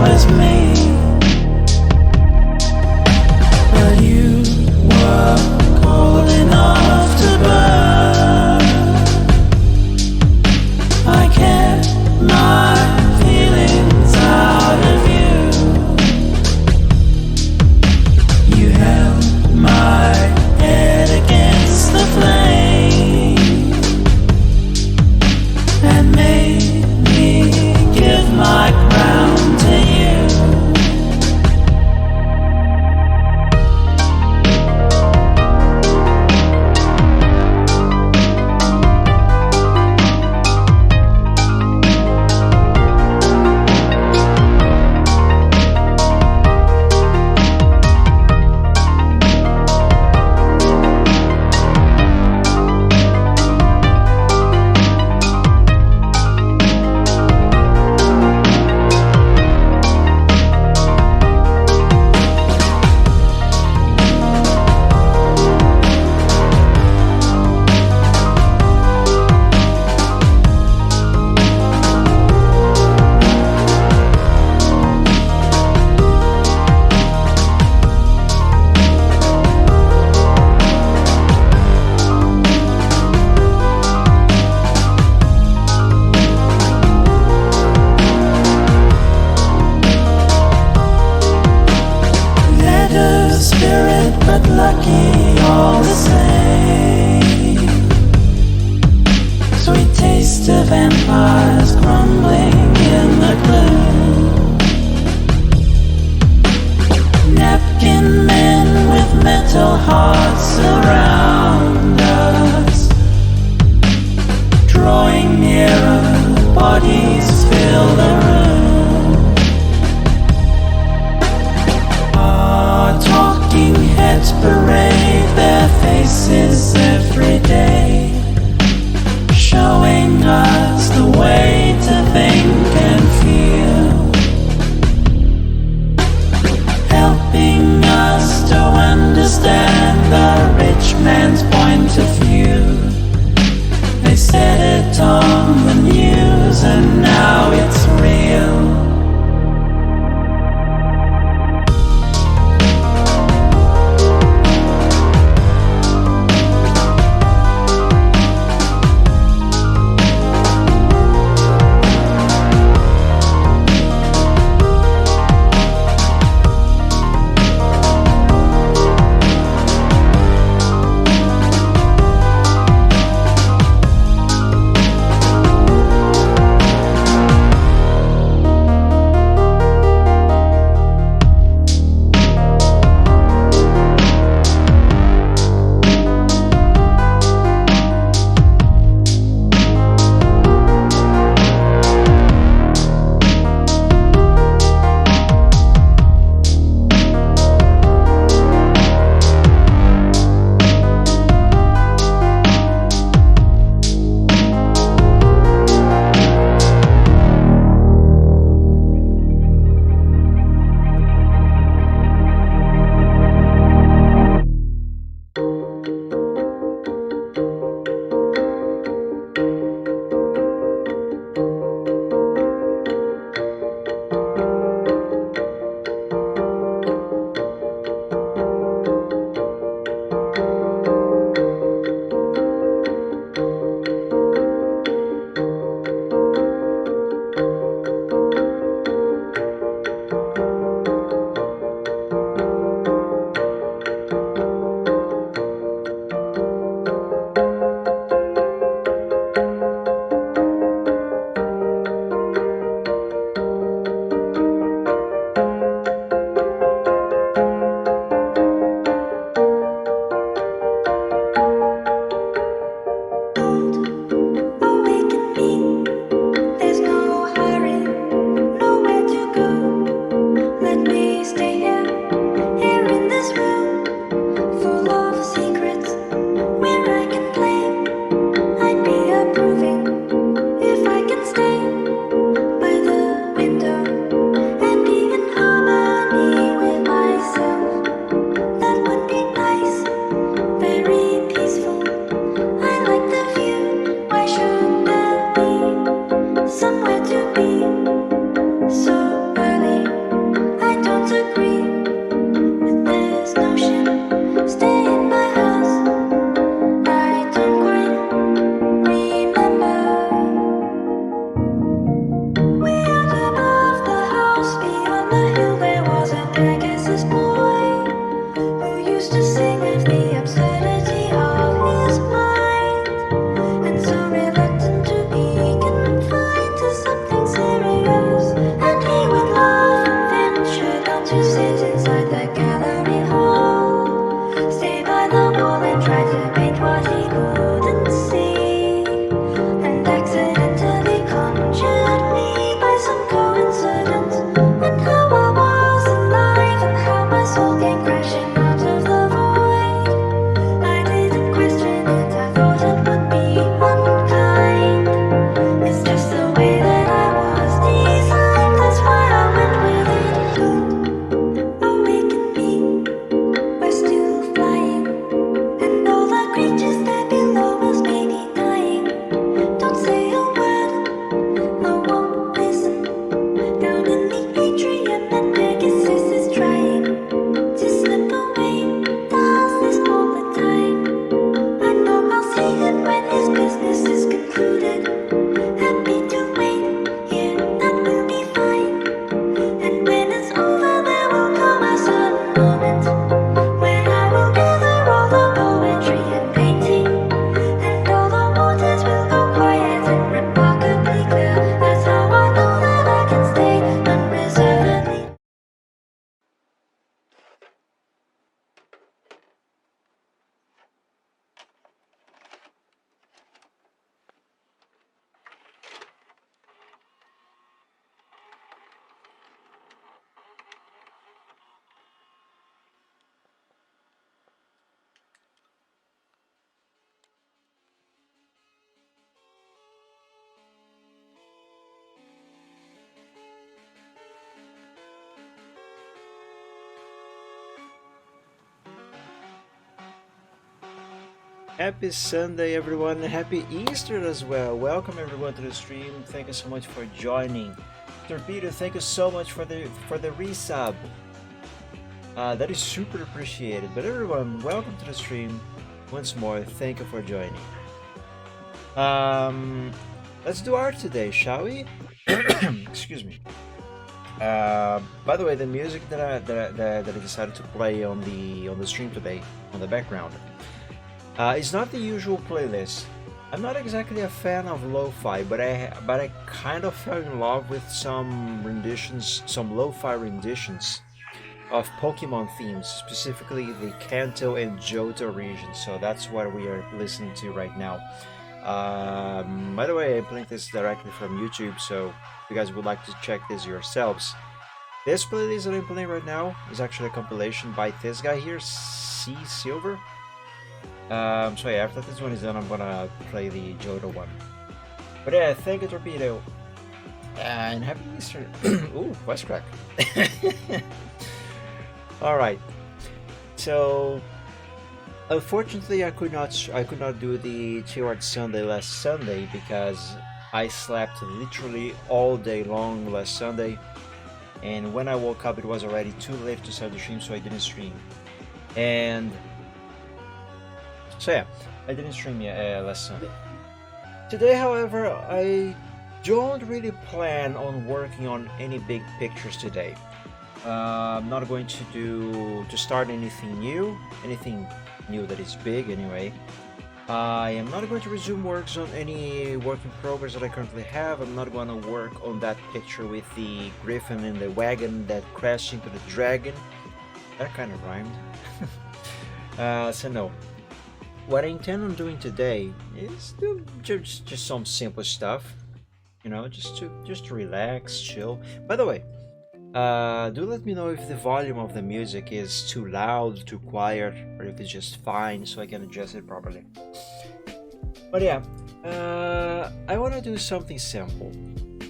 with me. But you were cold enough to burn. I kept my feelings out of you. You held my head against the flame and made me give my crown to you. Happy Sunday, everyone. Happy Easter as well. Welcome everyone to the stream. Thank you so much for joining. Torpedo, thank you so much for the resub. That is super appreciated. But everyone, welcome to the stream once more. Thank you for joining. Let's do art today, shall we? Excuse me. By the way, the music that I decided to play on the stream today, on the background, it's not the usual playlist. I'm not exactly a fan of lo-fi, but I kind of fell in love with some renditions, some lo-fi renditions of Pokemon themes, specifically the Kanto and Johto region. So that's what we are listening to right now. By the way, I'm playing this directly from YouTube, so if you guys would like to check this yourselves, this playlist that I'm playing right now is actually a compilation by this guy here, C Silver. So yeah, after this one is done, I'm gonna play the Johto one. But yeah, thank you, Torpedo, and happy Easter. Ooh, West Crack. All right. So, unfortunately, I could not do the Chill Art Sunday last Sunday because I slept literally all day long last Sunday, and when I woke up, it was already too late to start the stream, so I didn't stream. And so yeah, I didn't stream last Sunday. Today, however, I don't really plan on working on any big pictures today. I'm not going to start anything new that is big anyway. I am not going to resume works on any work in progress that I currently have. I'm not going to work on that picture with the griffin and the wagon that crashed into the dragon. That kind of rhymed. So no. What I intend on doing today is just some simple stuff, you know, just to relax, chill. By the way, do let me know if the volume of the music is too loud, too quiet, or if it's just fine, so I can adjust it properly. But yeah, I want to do something simple.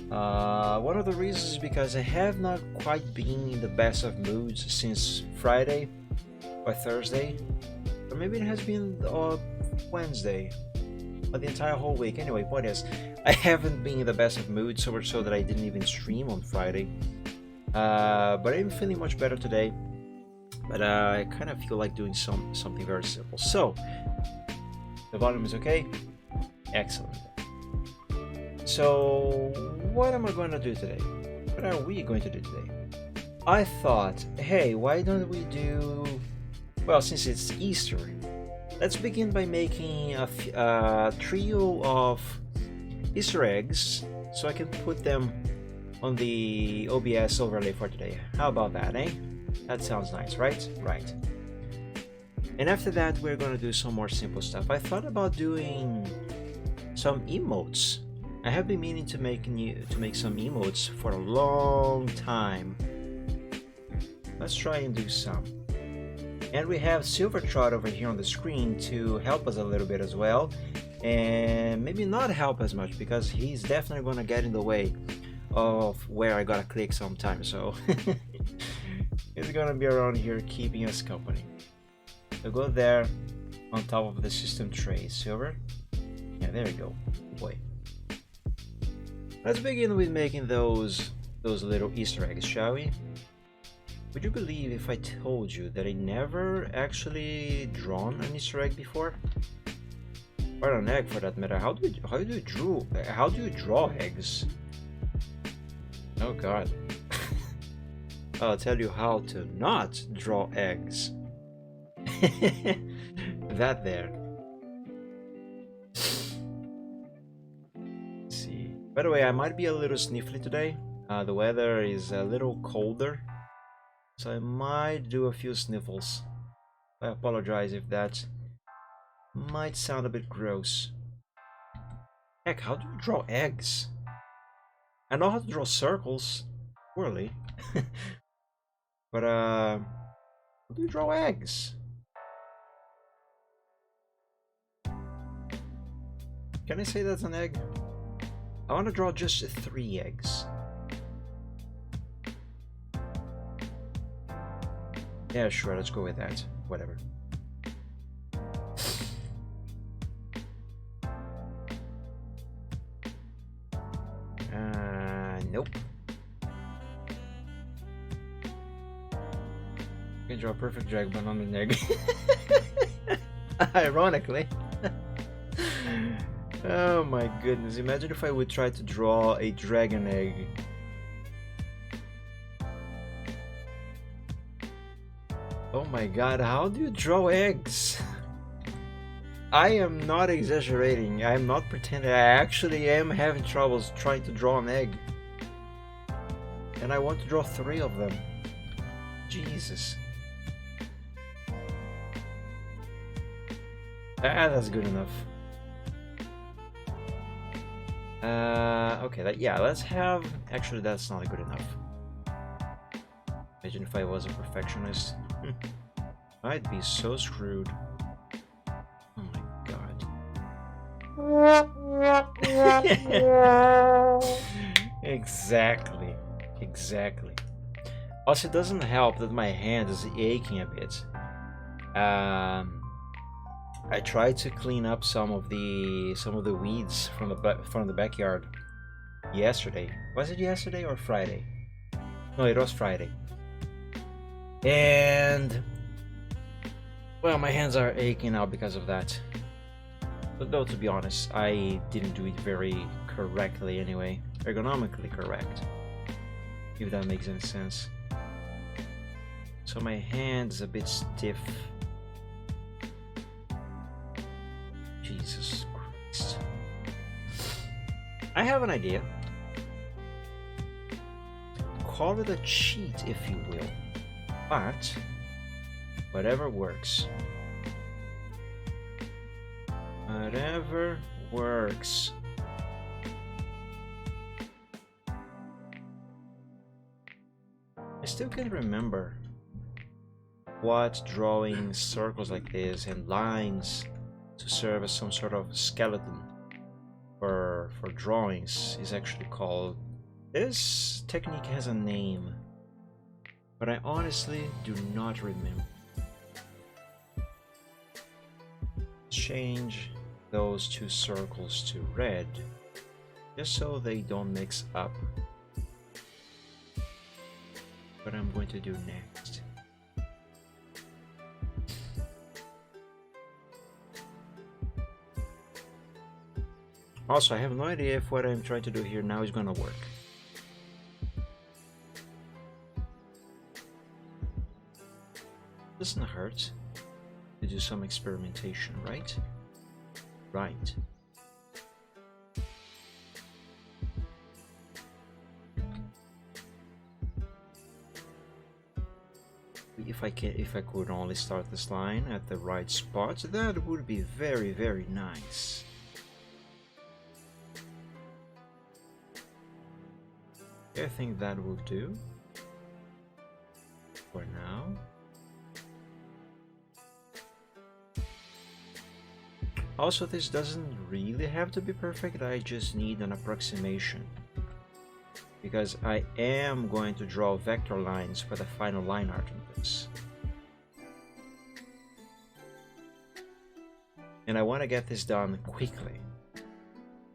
One of the reasons is because I have not quite been in the best of moods since Friday or Thursday. Or maybe it has been Wednesday, or the entire whole week. Anyway, point is, I haven't been in the best of moods, so much so that I didn't even stream on Friday. But I'm feeling much better today. But I kind of feel like doing something very simple. So, the volume is okay? Excellent. So, what am I going to do today? What are we going to do today? I thought, hey, why don't we do... Well, since it's Easter, let's begin by making a trio of Easter eggs so I can put them on the OBS overlay for today. How about that, eh? That sounds nice, right? Right. And after that, we're gonna do some more simple stuff. I thought about doing some emotes. I have been meaning to make some emotes for a long time. Let's try and do some. And we have Silvertrot over here on the screen to help us a little bit as well, and maybe not help as much because he's definitely gonna get in the way of where I gotta click sometimes, so he's gonna be around here keeping us company. So go there on top of the system tray, Silver. Yeah, there we go. Boy. Let's begin with making those little Easter eggs, shall we? Would you believe if I told you that I never actually drawn an Easter egg before? Or an egg for that matter. How do you draw eggs? Oh god. I'll tell you how to not draw eggs. That there. Let's see. By the way, I might be a little sniffly today. The weather is a little colder, so I might do a few sniffles. I apologize if that might sound a bit gross. Heck, how do you draw eggs? I know how to draw circles, poorly. But how do you draw eggs? Can I say that's an egg? I want to draw just 3 eggs. Yeah, sure, let's go with that. Whatever. You can draw a perfect dragon but on an egg. Ironically. Oh my goodness, imagine if I would try to draw a dragon egg. Oh my god, how do you draw eggs? I am not exaggerating, I am not pretending, I actually am having troubles trying to draw an egg. And I want to draw 3 of them. Jesus. Ah, that's good enough. Okay, yeah, let's have... Actually, that's not good enough. Imagine if I was a perfectionist. I'd be so screwed. Oh my god. Exactly. Exactly. Also, it doesn't help that my hand is aching a bit. I tried to clean up some of the weeds from the backyard yesterday. Was it yesterday or Friday? No, it was Friday. And well, my hands are aching now because of that. But though, to be honest, I didn't do it very correctly anyway. Ergonomically correct, if that makes any sense. So my hand is a bit stiff. Jesus Christ. I have an idea. Call it a cheat if you will. But whatever works. Whatever works. I still can't remember what drawing circles like this and lines to serve as some sort of skeleton for drawings is actually called. This technique has a name, but I honestly do not remember. Change those 2 circles to red, just so they don't mix up. What I'm going to do next. Also, I have no idea if what I'm trying to do here now is gonna work. Doesn't hurt to do some experimentation, right? Right. If I could only start this line at the right spot, that would be very, very nice. I think that will do for now. Also, this doesn't really have to be perfect, I just need an approximation. Because I am going to draw vector lines for the final line art on this. And I want to get this done quickly.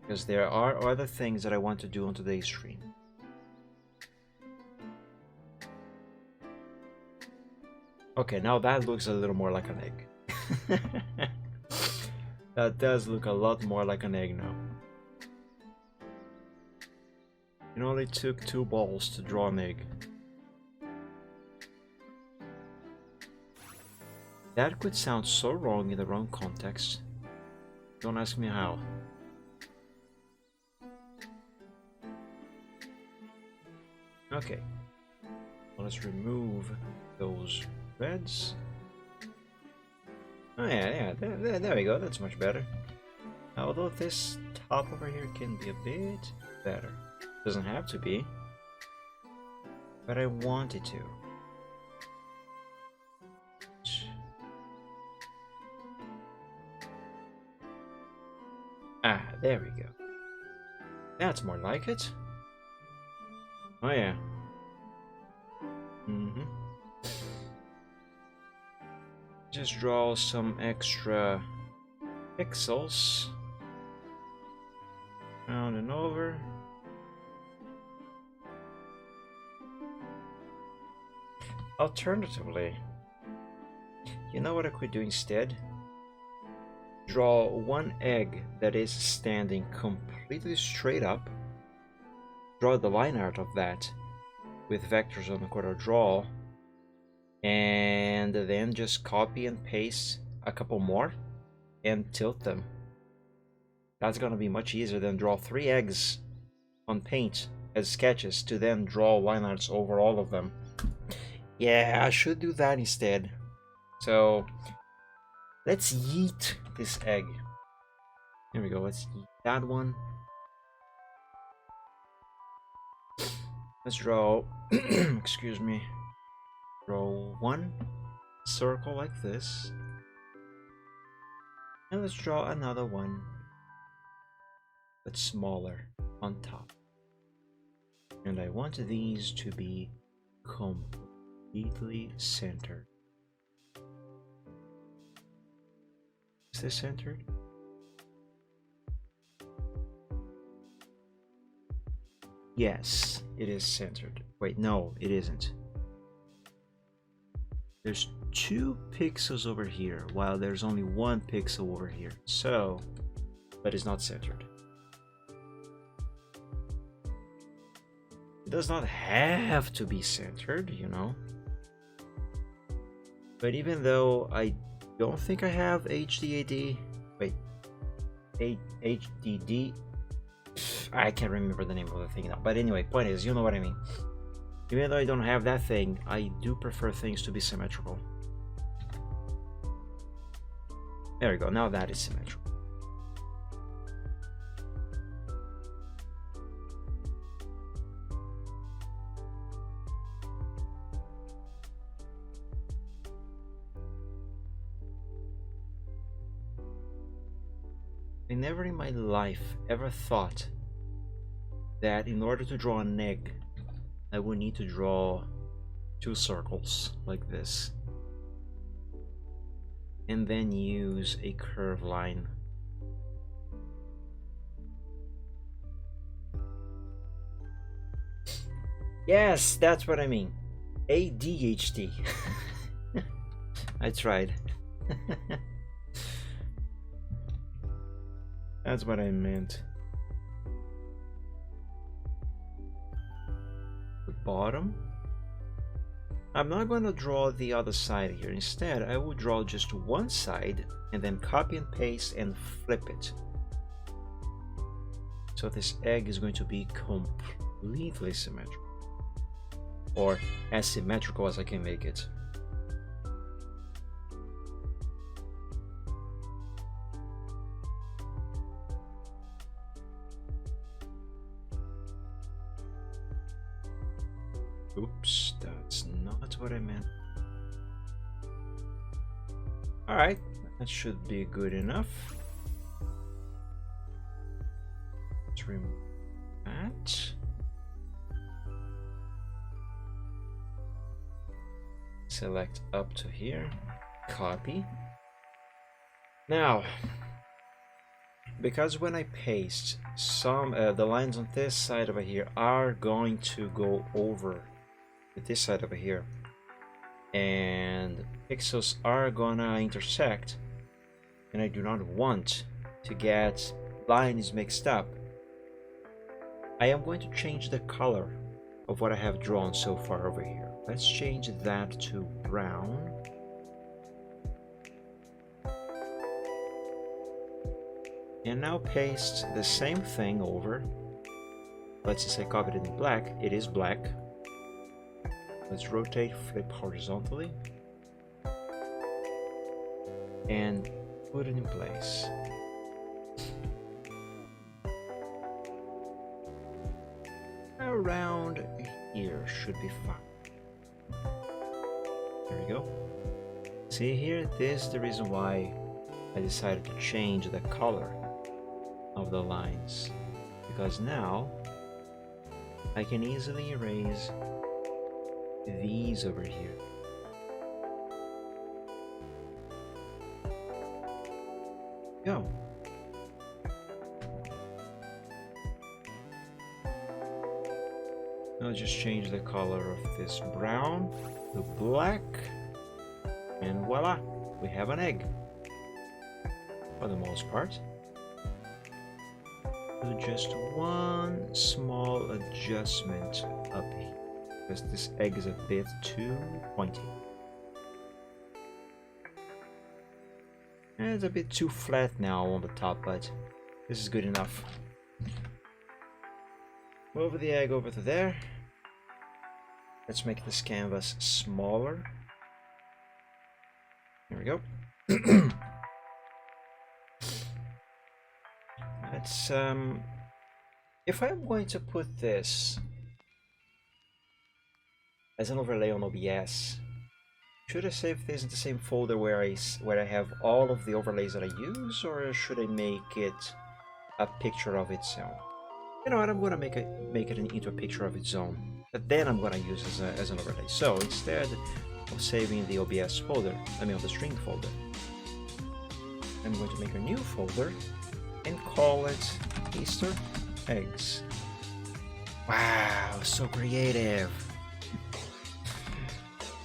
Because there are other things that I want to do on today's stream. Okay, now that looks a little more like an egg. That does look a lot more like an egg now. It only took 2 balls to draw an egg. That could sound so wrong in the wrong context. Don't ask me how. Okay. Well, let's remove those reds. Oh yeah, there we go, that's much better. Although this top over here can be a bit better. Doesn't have to be, but I want it to. Ah, there we go. That's more like it. Oh yeah. Just draw some extra pixels. Round and over. Alternatively, You know what I could do instead? Draw one egg that is standing completely straight up. Draw the line art of that with vectors on the corner draw, and then just copy and paste a couple more and tilt them. That's gonna be much easier than draw 3 eggs on paint as sketches to then draw line arts over all of them. Yeah, I should do that instead. So let's yeet this egg. Here we go, let's yeet that one. Let's draw, excuse me, draw one circle like this. And let's draw another one, but smaller on top. And I want these to be completely centered. Is this centered? Yes, it is centered. Wait, no, it isn't. There's 2 pixels over here, while there's only 1 pixel over here. So, but it's not centered. It does not have to be centered, you know. But even though I don't think I have HDAD, wait, HDD, I can't remember the name of the thing now. But anyway, point is, you know what I mean. Even though I don't have that thing, I do prefer things to be symmetrical. There we go, now that is symmetrical. I never in my life ever thought that in order to draw an egg, I would need to draw 2 circles like this. And then use a curved line. Yes, that's what I mean. ADHD. I tried. That's what I meant. The bottom. I'm not going to draw the other side here. Instead, I will draw just one side and then copy and paste and flip it. So this egg is going to be completely symmetrical. Or as symmetrical as I can make it. Oops, that's not what I meant. Alright, that should be good enough. Let's remove that. Select up to here, copy. Now, because when I paste, some the lines on this side over here are going to go over this side over here, and pixels are gonna intersect, and I do not want to get lines mixed up. I am going to change the color of what I have drawn so far over here. Let's change that to brown. And now paste the same thing over. Let's just say copied it in black. It is black. Let's rotate, flip horizontally, and put it in place. Around here should be fine. There we go. See here, this is the reason why I decided to change the color of the lines, because now I can easily erase these over here. Go. I'll just change the color of this brown to black, And voila, we have an egg. For the most part. Do just one small adjustment up here, because this egg is a bit too pointy. And it's a bit too flat now on the top, but this is good enough. Move the egg over to there. Let's make this canvas smaller. Here we go. Let's if I'm going to put this as an overlay on OBS, should I save this in the same folder where I have all of the overlays that I use, or should I make it a picture of its own? You know what? I'm gonna make it into a picture of its own, but then I'm gonna use it as an overlay. So instead of saving the OBS folder, the string folder, I'm going to make a new folder and call it Easter eggs. Wow, so creative.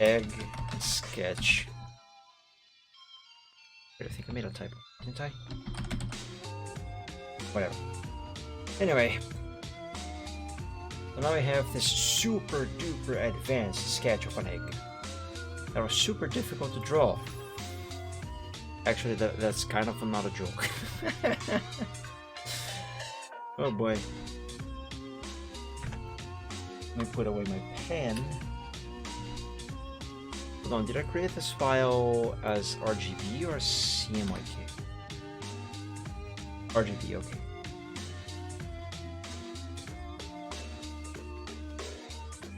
Egg sketch. I think I made a typo, didn't I? Whatever. Anyway, so now I have this super duper advanced sketch of an egg that was super difficult to draw. Actually, that's kind of not a joke. Oh boy. Let me put away my pen. Hold on, did I create this file as RGB or CMYK? RGB, okay.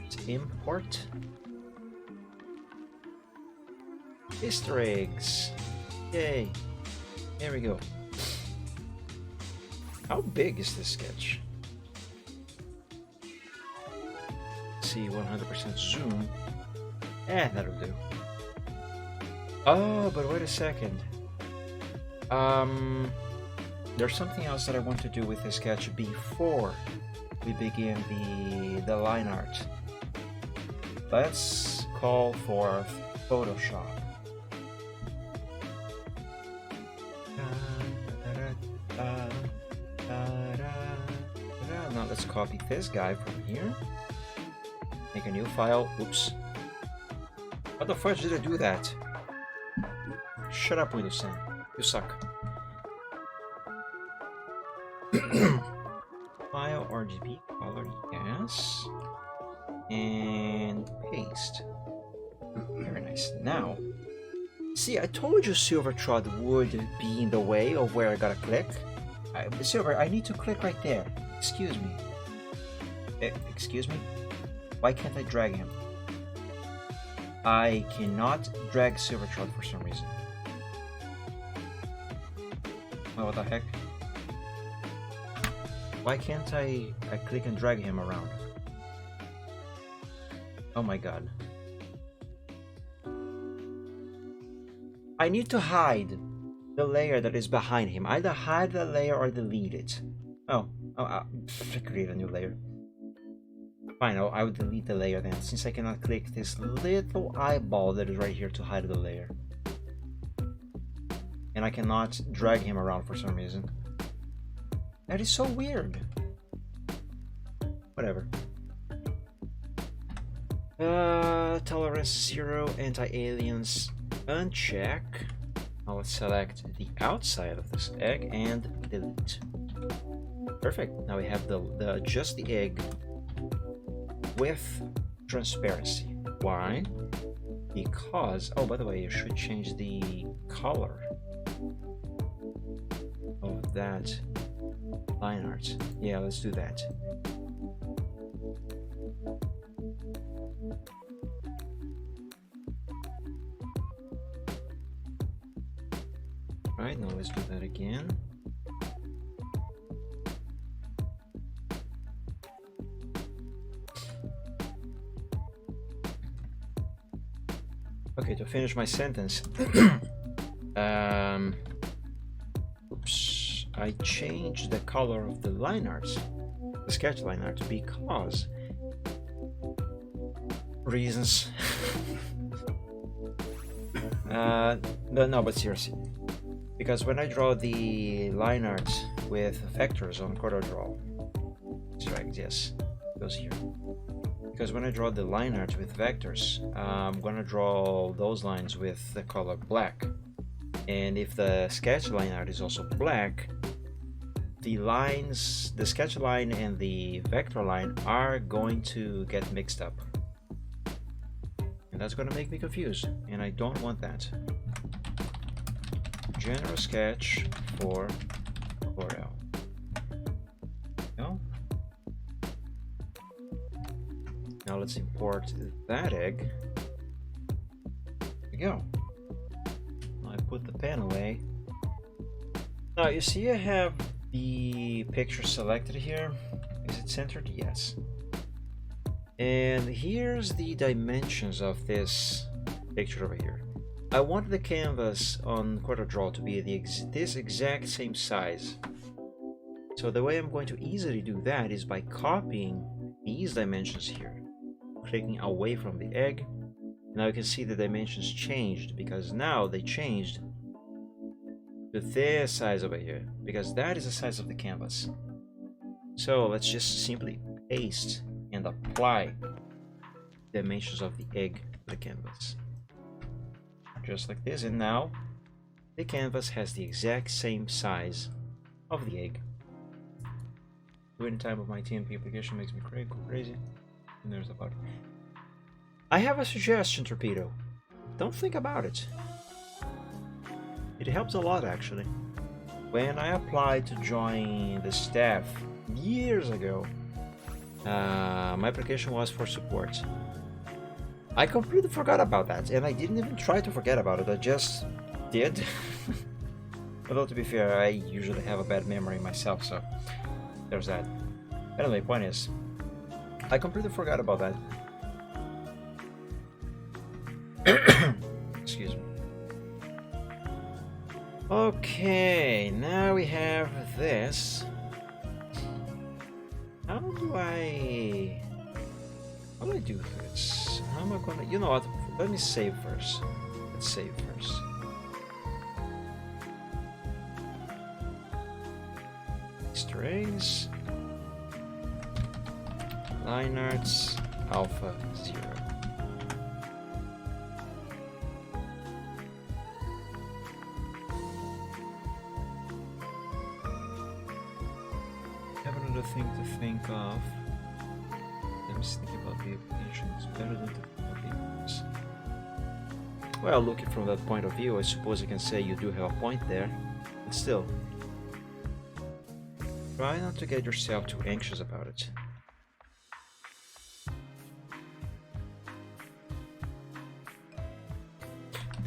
Let's import Easter eggs. Yay! Here we go. How big is this sketch? See, 100% zoom. That'll do. Oh, but wait a second. There's something else that I want to do with this sketch before we begin the line art. Let's call for Photoshop. Now let's copy this guy from here. Make a new file. Oops. How the fudge did I do that? Shut up, Windows 10. You suck. File RGB color, yes. And paste. Very nice. Now, see, I told you Silvertrod would be in the way of where I gotta click. Silver, I need to click right there. Excuse me. Excuse me? Why can't I drag him? I cannot drag Silvertrod for some reason. Oh, what the heck? Why can't I click and drag him around? Oh my god. I need to hide the layer that is behind him. Either hide the layer or delete it. Oh, create a new layer. Fine, I would delete the layer then, since I cannot click this little eyeball that is right here to hide the layer. And I cannot drag him around for some reason. That is so weird. Whatever. Tolerance 0, anti-aliens uncheck. Now let's select the outside of this egg and delete. Perfect. Now we have just the egg with transparency. Why? Because, oh, by the way, you should change the color of that line art. Yeah, let's do that. Right, now let's do that again. Okay, to finish my sentence. Oops, I changed the color of the line art, the sketch line art, because reasons. No, but seriously, because when I draw the line art with vectors on CorelDRAW, right, yes, goes here. Because when I draw the line art with vectors, I'm gonna draw those lines with the color black. And if the sketch line art is also black, the lines, the sketch line and the vector line are going to get mixed up. And that's gonna make me confused, and I don't want that. General sketch for Corel. No? Now let's import that egg. There we go. I put the pen away. Now you see I have the picture selected here. Is it centered? Yes. And here's the dimensions of this picture over here. I want the canvas on CorelDRAW to be this exact same size. So the way I'm going to easily do that is by copying these dimensions here, clicking away from the egg. Now you can see the dimensions changed because now they changed to this size over here because that is the size of the canvas. So let's just simply paste and apply dimensions of the egg to the canvas. Just like this, and now the canvas has the exact same size of the egg. Doing time of my TMP application makes me crazy. And there's a bug. I have a suggestion, Torpedo. Don't think about it. It helps a lot, actually. When I applied to join the staff years ago, my application was for support. I completely forgot about that, and I didn't even try to forget about it. I just did. Although, to be fair, I usually have a bad memory myself, so there's that. Anyway, point is, I completely forgot about that. Excuse me. Okay, now we have this. How do I do this? How am I gonna... You know what? Let me save first. Let's save first. Easter eggs. Line arts. Alpha 0. Have another thing to think of. Let me think about the application. It's better than the. Well, looking from that point of view, I suppose I can say you do have a point there, but still, try not to get yourself too anxious about it.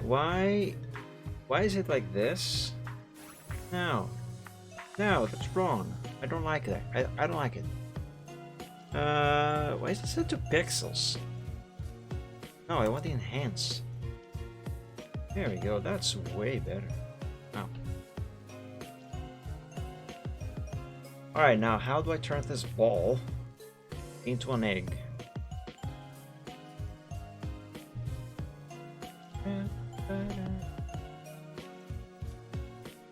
Why is it like this? No, that's wrong. I don't like that. I don't like it. Why is it set to pixels? No, I want the enhance. There we go, that's way better. Oh. Alright, now how do I turn this ball into an egg?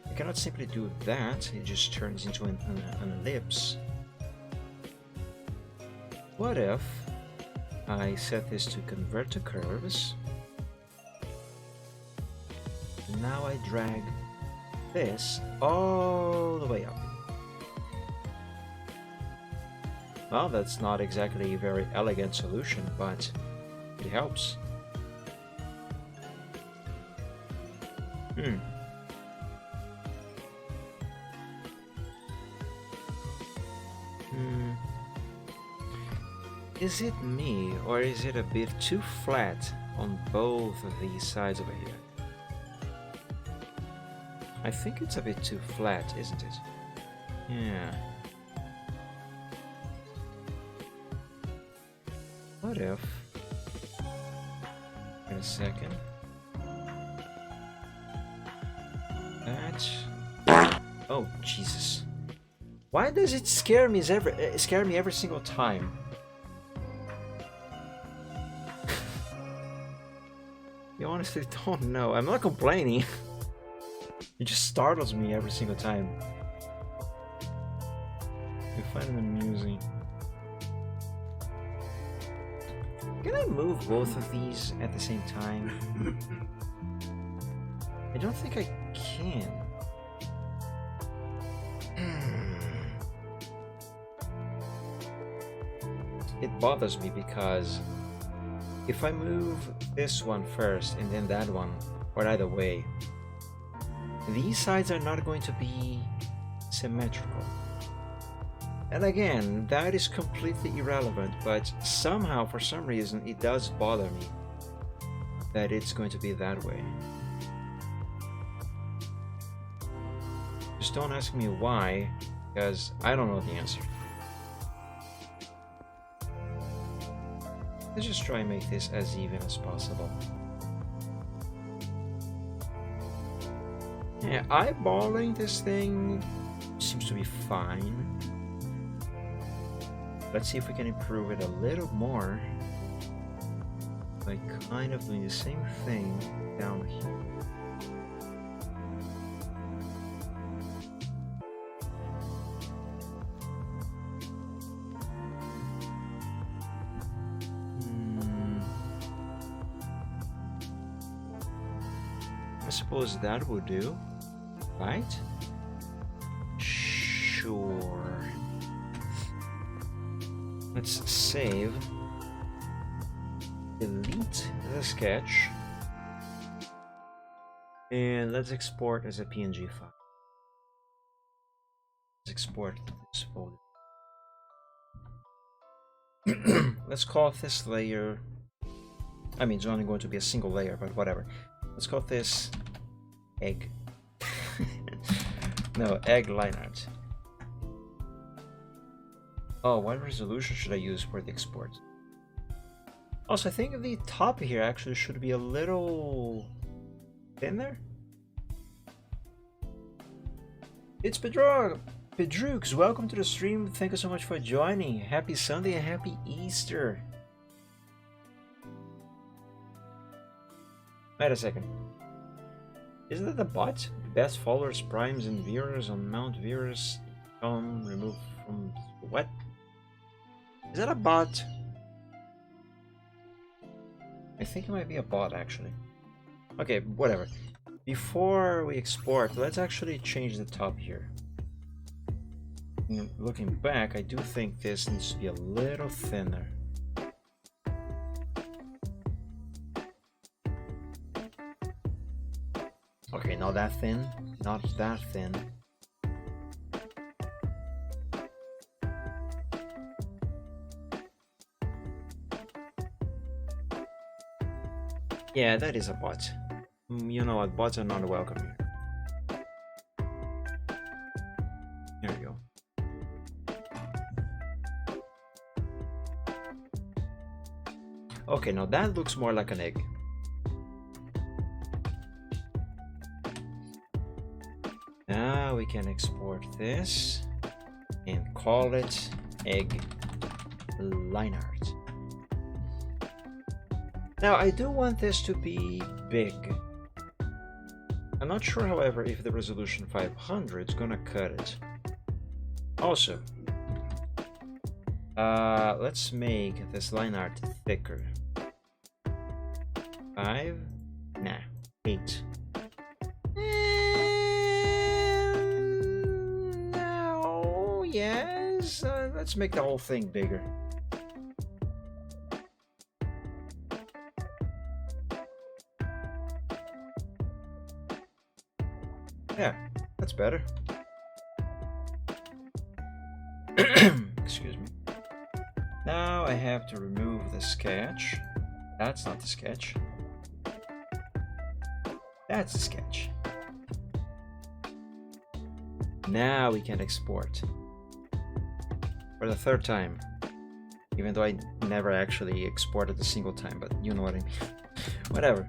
I cannot simply do that, it just turns into an ellipse. What if I set this to convert to curves? Now I drag this all the way up. Well, that's not exactly a very elegant solution, but it helps. Is it me, or is it a bit too flat on both of these sides over here? I think it's a bit too flat, isn't it? Yeah. What if... Wait a second. That... Oh, Jesus. Why does it scare me every single You honestly don't know. I'm not complaining. It just startles me every single time. I find it amusing. Can I move both of these at the same time? I don't think I can. It bothers me because if I move this one first and then that one, or either way, these sides are not going to be symmetrical. And again, that is completely irrelevant, but somehow, for some reason, it does bother me that it's going to be that way. Just don't ask me why, because I don't know the answer. Let's just try and make this as even as possible. Yeah, eyeballing this thing seems to be fine. Let's see if we can improve it a little more by kind of doing the same thing down here. I suppose that would do, right? Sure. Let's save, delete the sketch, and let's export as a PNG file. Let's export this folder. Let's call this layer, I mean it's only going to be a single layer, but whatever. Let's call this egg. No, egg line art. Oh, what resolution should I use for the export? Also, I think the top here actually should be a little thinner. It's Pedrux, welcome to the stream. Thank you so much for joining. Happy Sunday and happy Easter. Wait a second. Isn't that the bot? Best followers, primes, and viewers on Mount Viewers. Remove from what? Is that a bot? I think it might be a bot actually. Okay, whatever. Before we export, let's actually change the top here. And looking back, I do think this needs to be a little thinner. Okay, not that thin. Not that thin. Yeah, that is a bot. You know what, bots are not welcome here. There we go. Okay, now that looks more like an egg. Now we can export this and call it egg line art. Now I do want this to be big. I'm not sure, however, if the resolution 500 is gonna cut it. Also, let's make this line art thicker. 5, nah, 8. No, yes, let's make the whole thing bigger. Yeah, that's better. Excuse me. Now I have to remove the sketch. That's not the sketch. That's the sketch. Now we can export. For the third time. Even though I never actually exported a single time, but you know what I mean. Whatever.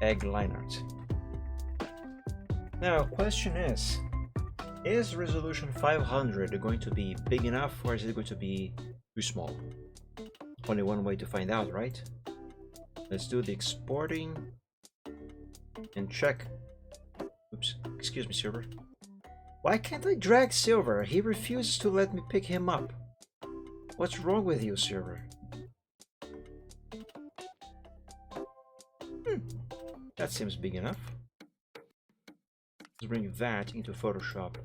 Egg line art. Now, question is resolution 500 going to be big enough, or is it going to be too small? Only one way to find out, right? Let's do the exporting and check. Oops, excuse me, Silver. Why can't I drag Silver? He refuses to let me pick him up. What's wrong with you, Silver? That seems big enough. Let's bring that into Photoshop.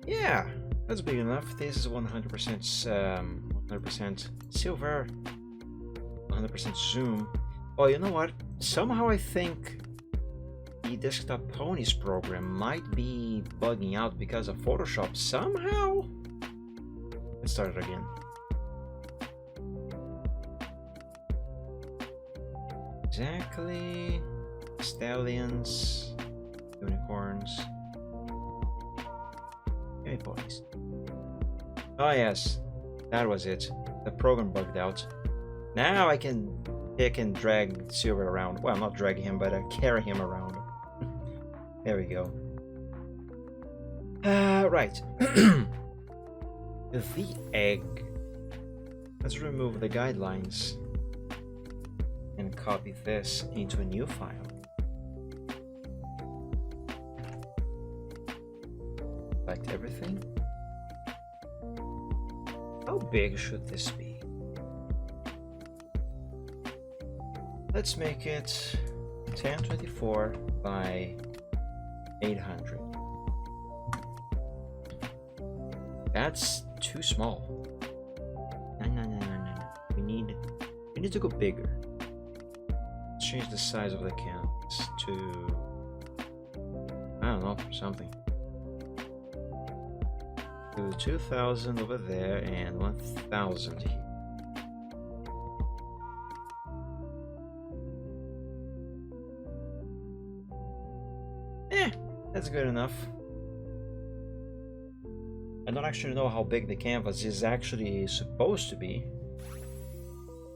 Yeah, that's big enough. This is 100% silver, 100% zoom. Oh, you know what? Somehow I think the Desktop Ponies program might be bugging out because of Photoshop. Somehow. Let's start it again. Exactly. Stallions, unicorns. Ponies. Oh yes, that was it. The program bugged out. Now I can pick and drag Silver around. Well, not drag him, but carry him around. There we go. Right. The egg. Let's remove the guidelines and copy this into a new file. Select everything. How big should this be? Let's make it 1024 by 800. That's too small. No. We need to go bigger. Let's change the size of the canvas to, I don't know, something. 2000 over there and 1000 here. That's good enough. I don't actually know how big the canvas is actually supposed to be,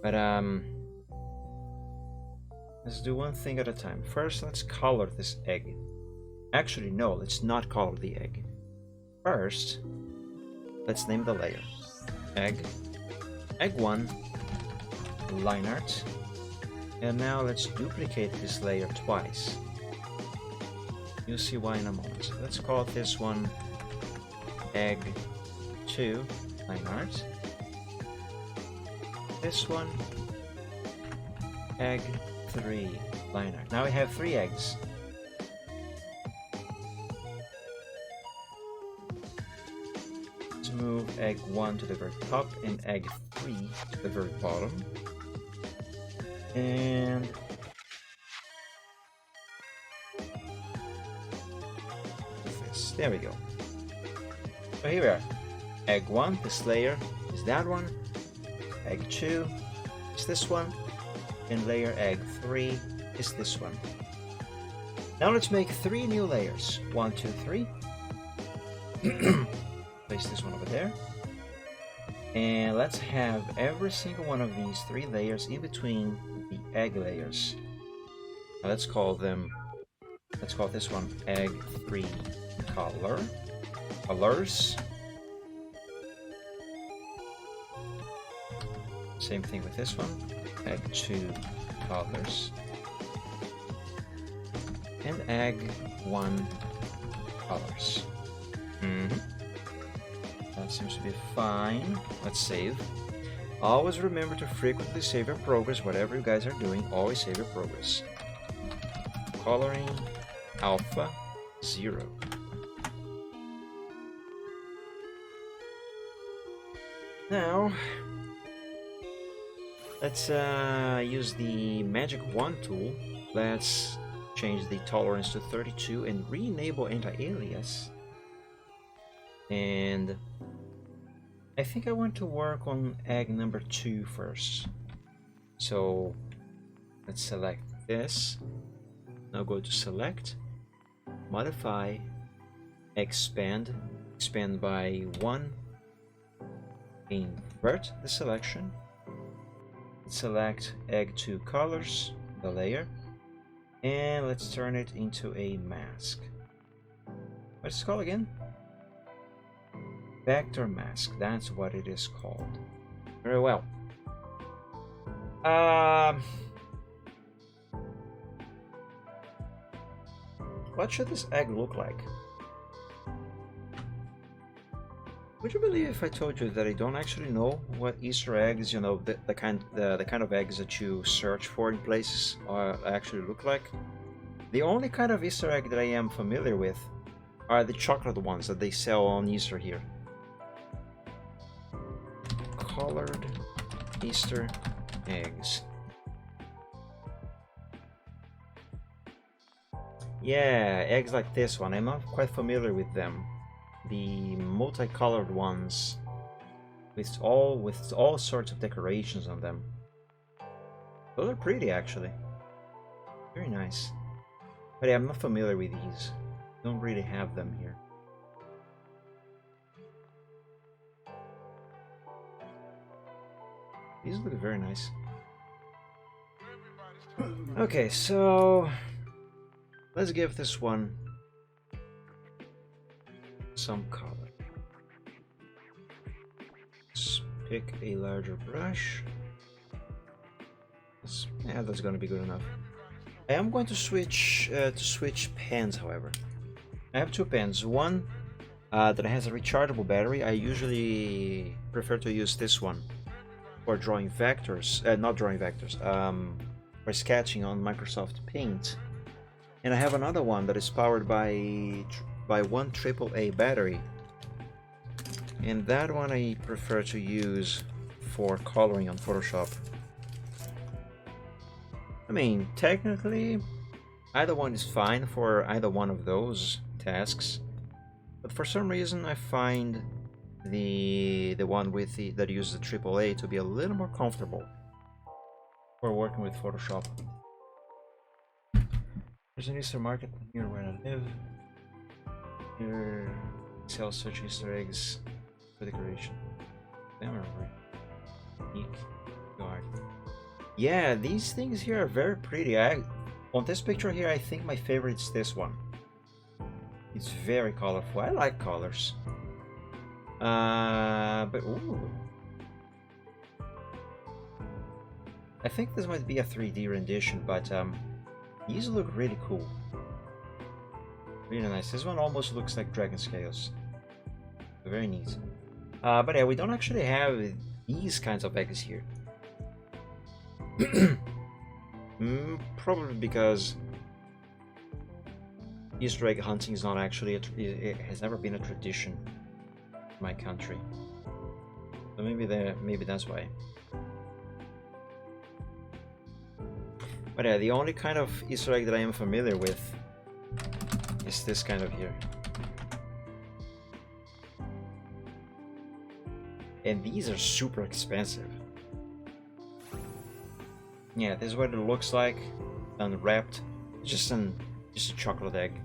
but let's do one thing at a time. First, let's color this egg. Actually, no, let's not color the egg. First, let's name the layer. Egg 1, line art, and now let's duplicate this layer twice. You'll see why in a moment. Let's call this one egg 2, line art. This one egg 3, line art. Now we have 3 eggs. Move egg 1 to the very top and egg 3 to the very bottom. And this. There we go. So here we are. Egg 1, this layer is that one. Egg 2 is this one. And layer egg 3 is this one. Now let's make 3 new layers. 1, 2, 3. Place this one over there, and let's have every single one of these 3 layers in between the egg layers. Now let's call this one egg 3 colors. Same thing with this one, egg 2 colors, and egg 1 colors. That seems to be fine. Let's save. Always remember to frequently save your progress. Whatever you guys are doing, always save your progress. Coloring alpha 0. Now let's use the magic wand tool. Let's change the tolerance to 32 and re-enable anti-alias. And I think I want to work on egg number 2 first. So let's select this. Now go to select, modify, expand by 1, invert the selection, select egg 2 colors, the layer, and let's turn it into a mask. What's it called again? Vector mask, that's what it is called. Very well. Um, what should this egg look like? Would you believe if I told you that I don't actually know what Easter eggs, you know, the kind of eggs that you search for in places actually look like? The only kind of Easter egg that I am familiar with are the chocolate ones that they sell on Easter here. Colored Easter eggs. Yeah, eggs like this one. I'm not quite familiar with them. The multicolored ones with all sorts of decorations on them. Those are pretty, actually. Very nice. But yeah, I'm not familiar with these. Don't really have them here. These look very nice. Okay, so let's give this one some color. Let's pick a larger brush. Yeah, that's gonna be good enough. I am going to switch pens, however. I have two pens. One that has a rechargeable battery. I usually prefer to use this one for drawing vectors, not drawing vectors, for sketching on Microsoft Paint. And I have another one that is powered by one AAA battery. And that one I prefer to use for coloring on Photoshop. I mean, technically, either one is fine for either one of those tasks. But for some reason, I find the one with that uses the AAA to be a little more comfortable for working with Photoshop. There's an Easter market near where I live. Here sells such Easter eggs for decoration. Unique guard. Yeah, these things here are very pretty. On this picture here, I think my favorite is this one. It's very colorful. I like colors. But ooh. I think this might be a 3D rendition, but these look really cool. Really nice. This one almost looks like Dragon Scales. Very neat. But yeah, we don't actually have these kinds of eggs here. Probably because Easter egg hunting is not actually it has never been a tradition in my country. So maybe that's why. But yeah, the only kind of Easter egg that I am familiar with is this kind of here. And these are super expensive. Yeah, this is what it looks like, unwrapped. Just a chocolate egg.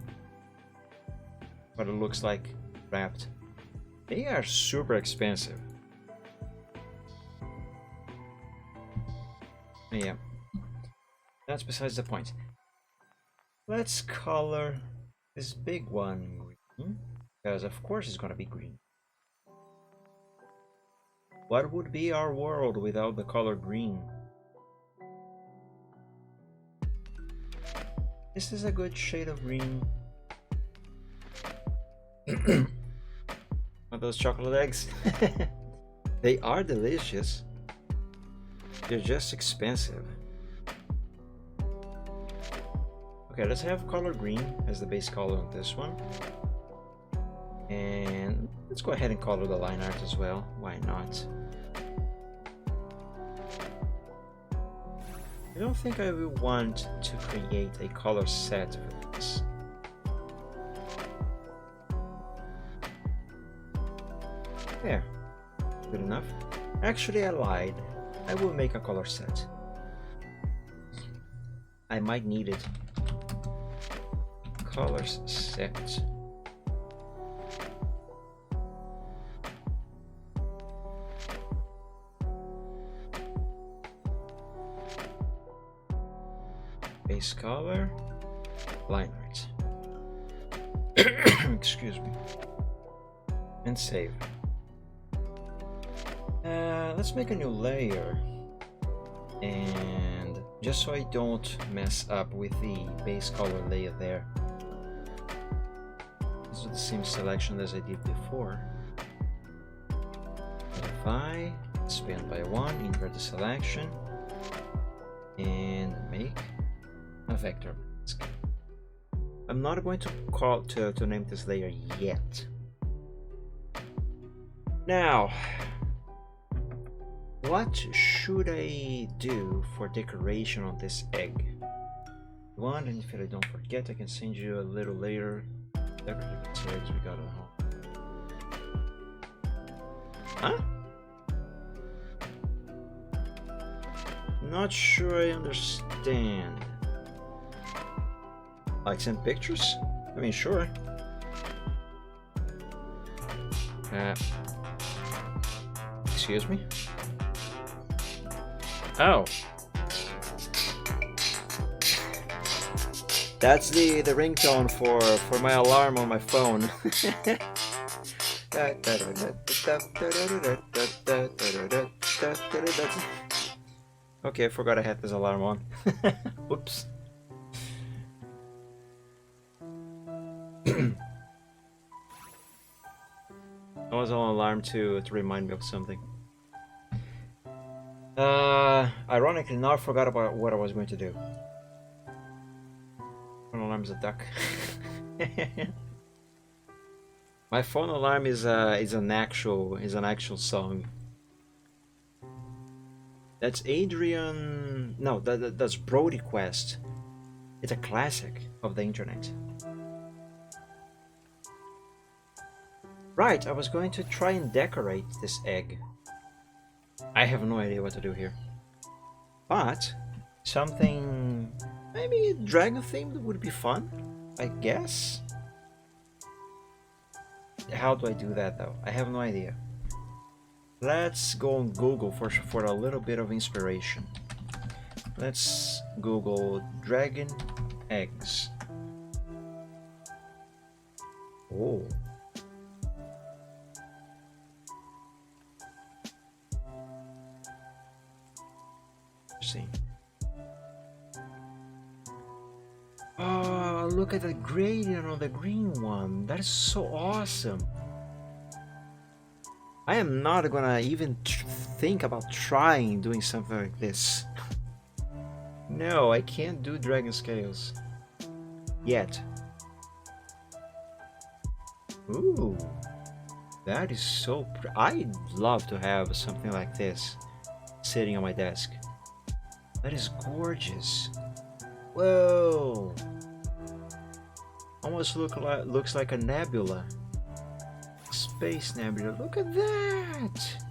What it looks like wrapped. They are super expensive. Yeah, that's besides the point. Let's color this big one green, because of course it's gonna be green. What would be our world without the color green? This is a good shade of green. Are those chocolate eggs? They are delicious. They're just expensive. Okay, let's have color green as the base color on this one. And let's go ahead and color the line art as well. Why not? I don't think I will want to create a color set for this. There. Good enough. Actually, I lied. I will make a color set. I might need it. Colors set. Base color, line art. Excuse me. And save. Let's make a new layer. And just so I don't mess up with the base color layer there, this is the same selection as I did before. Modify, expand by 1, invert the selection, and make a vector mask. I'm not going to name this layer yet. Now, what should I do for decoration on this egg? One, and if I don't forget, I can send you a little later. Decorative eggs we got at home. Huh? Not sure I understand. Like send pictures? I mean, sure. Excuse me? Oh. That's the ringtone for my alarm on my phone. Okay, I forgot I had this alarm on. Oops. I was on alarm to remind me of something. Ironically, now I forgot about what I was going to do. Phone alarm's a duck. My phone alarm is an actual song. That's Adrian. No, that's Brody Quest. It's a classic of the internet. Right, I was going to try and decorate this egg. I have no idea what to do here. But something maybe dragon themed would be fun, I guess. How do I do that though? I have no idea. Let's go on Google for a little bit of inspiration. Let's Google dragon eggs. Oh. See. Oh, look at the gradient on the green one. That is so awesome. I am not gonna even think about trying doing something like this. No, I can't do dragon scales yet. Ooh, that is so I'd love to have something like this sitting on my desk. That is gorgeous. Whoa, almost looks like a nebula. Space nebula. Look at that.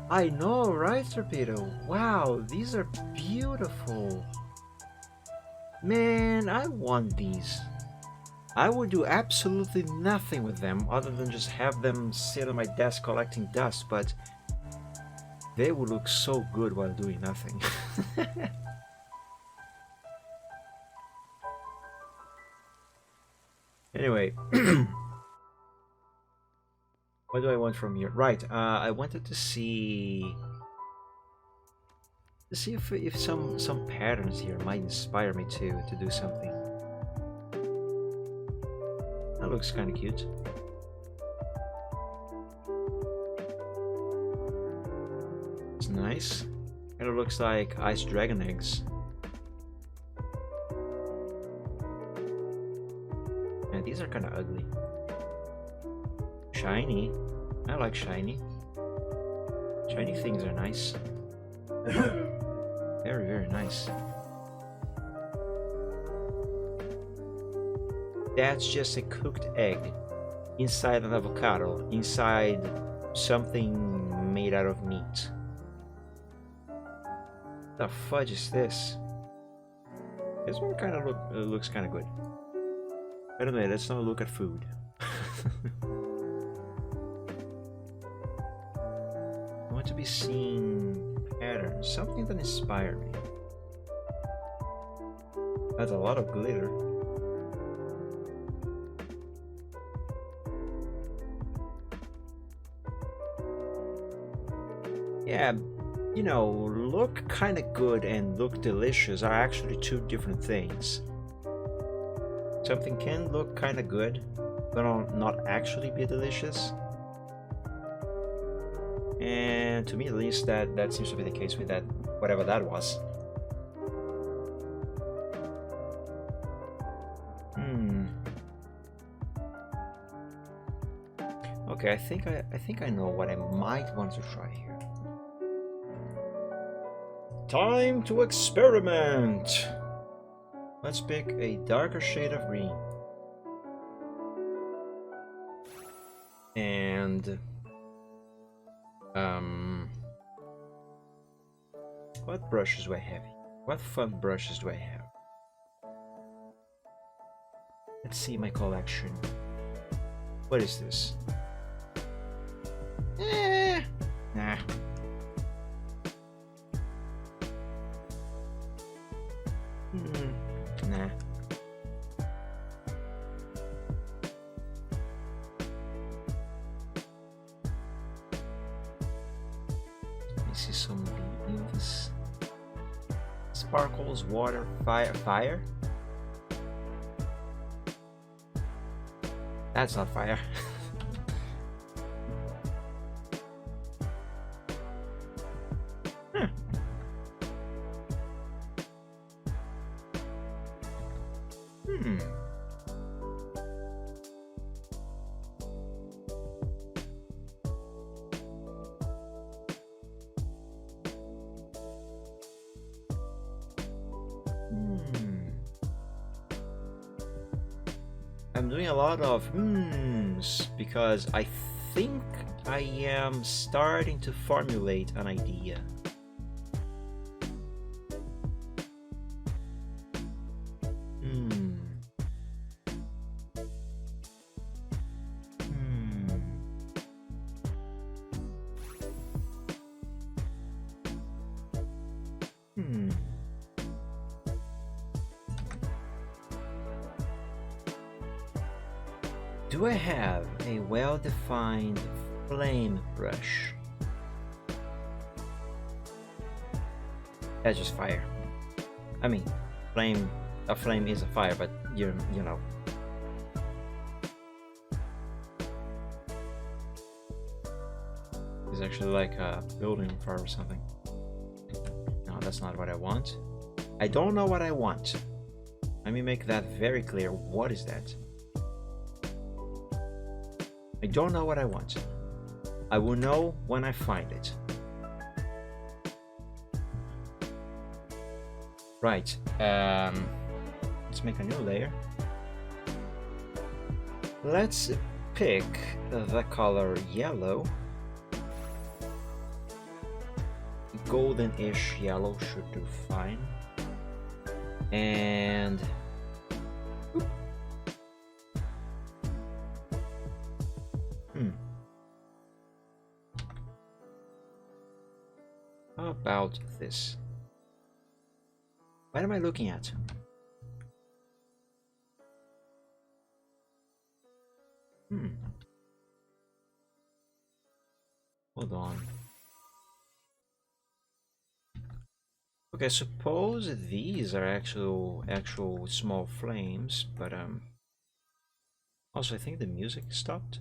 I know, right, Torpedo? Wow, these are beautiful. Man, I want these. I would do absolutely nothing with them other than just have them sit on my desk collecting dust, but they would look so good while doing nothing. Anyway, what do I want from here? Right, I wanted to see if some patterns here might inspire me to do something. That looks kind of cute. It's nice. Kind of looks like ice dragon eggs. And these are kind of ugly. Shiny. I like shiny. Shiny things are nice. Very, very nice. That's just a cooked egg inside an avocado, inside something made out of meat. The fudge is this? This one kind of looks kind of good. Anyway, let's not look at food. I want to be seeing patterns, something that inspire me. That's a lot of glitter. Yeah, you know, look kind of good and look delicious are actually two different things. Something can look kind of good, but not actually be delicious. And to me, at least, that seems to be the case with that, whatever that was. Okay, I think I know what I might want to try here. Time to experiment. Let's pick a darker shade of green. And what brushes do I have here? What fun brushes do I have? Let's see my collection. What is this? Nah. Nah. I see some leaves. Sparkles, water, fire. That's not fire. I'm doing a lot of because I think I am starting to formulate an idea. Do I have a well-defined flame brush? That's just fire. I mean, a flame is a fire, but you know. It's actually like a building fire or something. No, that's not what I want. I don't know what I want. Let me make that very clear. What is that? I don't know what I want. I will know when I find it. Right. Let's make a new layer. Let's pick the color yellow. Golden-ish yellow should do fine. And how about this? What am I looking at? Hold on. Okay, suppose these are actual small flames, but also I think the music stopped.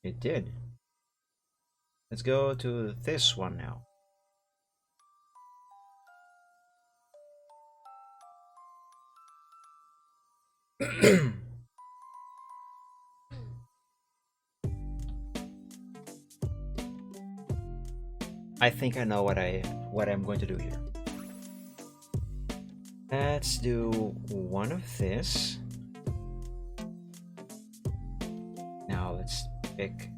It did. Let's go to this one now. I think I know what I'm going to do here. Let's do one of this. Now let's pick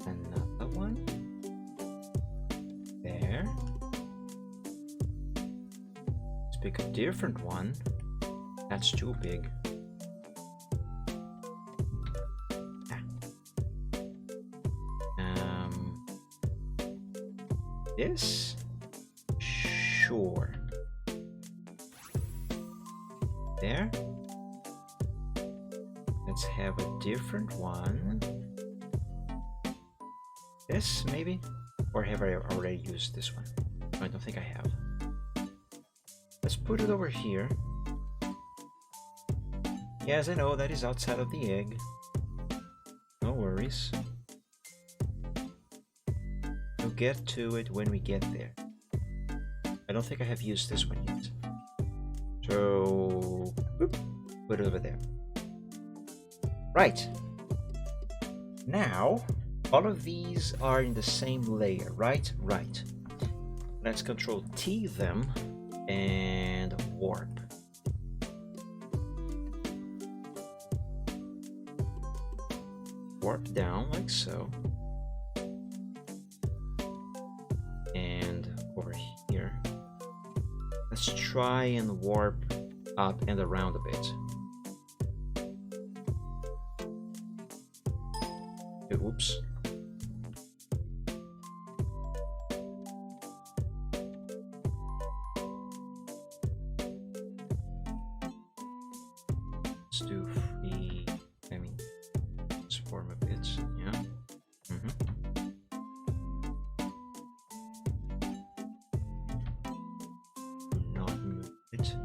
another one. There. Let's pick a different one. That's too big. This? Sure. There. Let's have a different one. this, maybe? Or have I already used this one? I don't think I have. Let's put it over here. Yes, I know that is outside of the egg. No worries. We'll get to it when we get there. I don't think I have used this one yet. So, boop, put it over there. Right. Now, all of these are in the same layer, right? Right. Let's Control T them and warp. Warp down like so. And over here. Let's try and warp up and around a bit. Oops. Let's do free, transform a bit, yeah. Do not move it.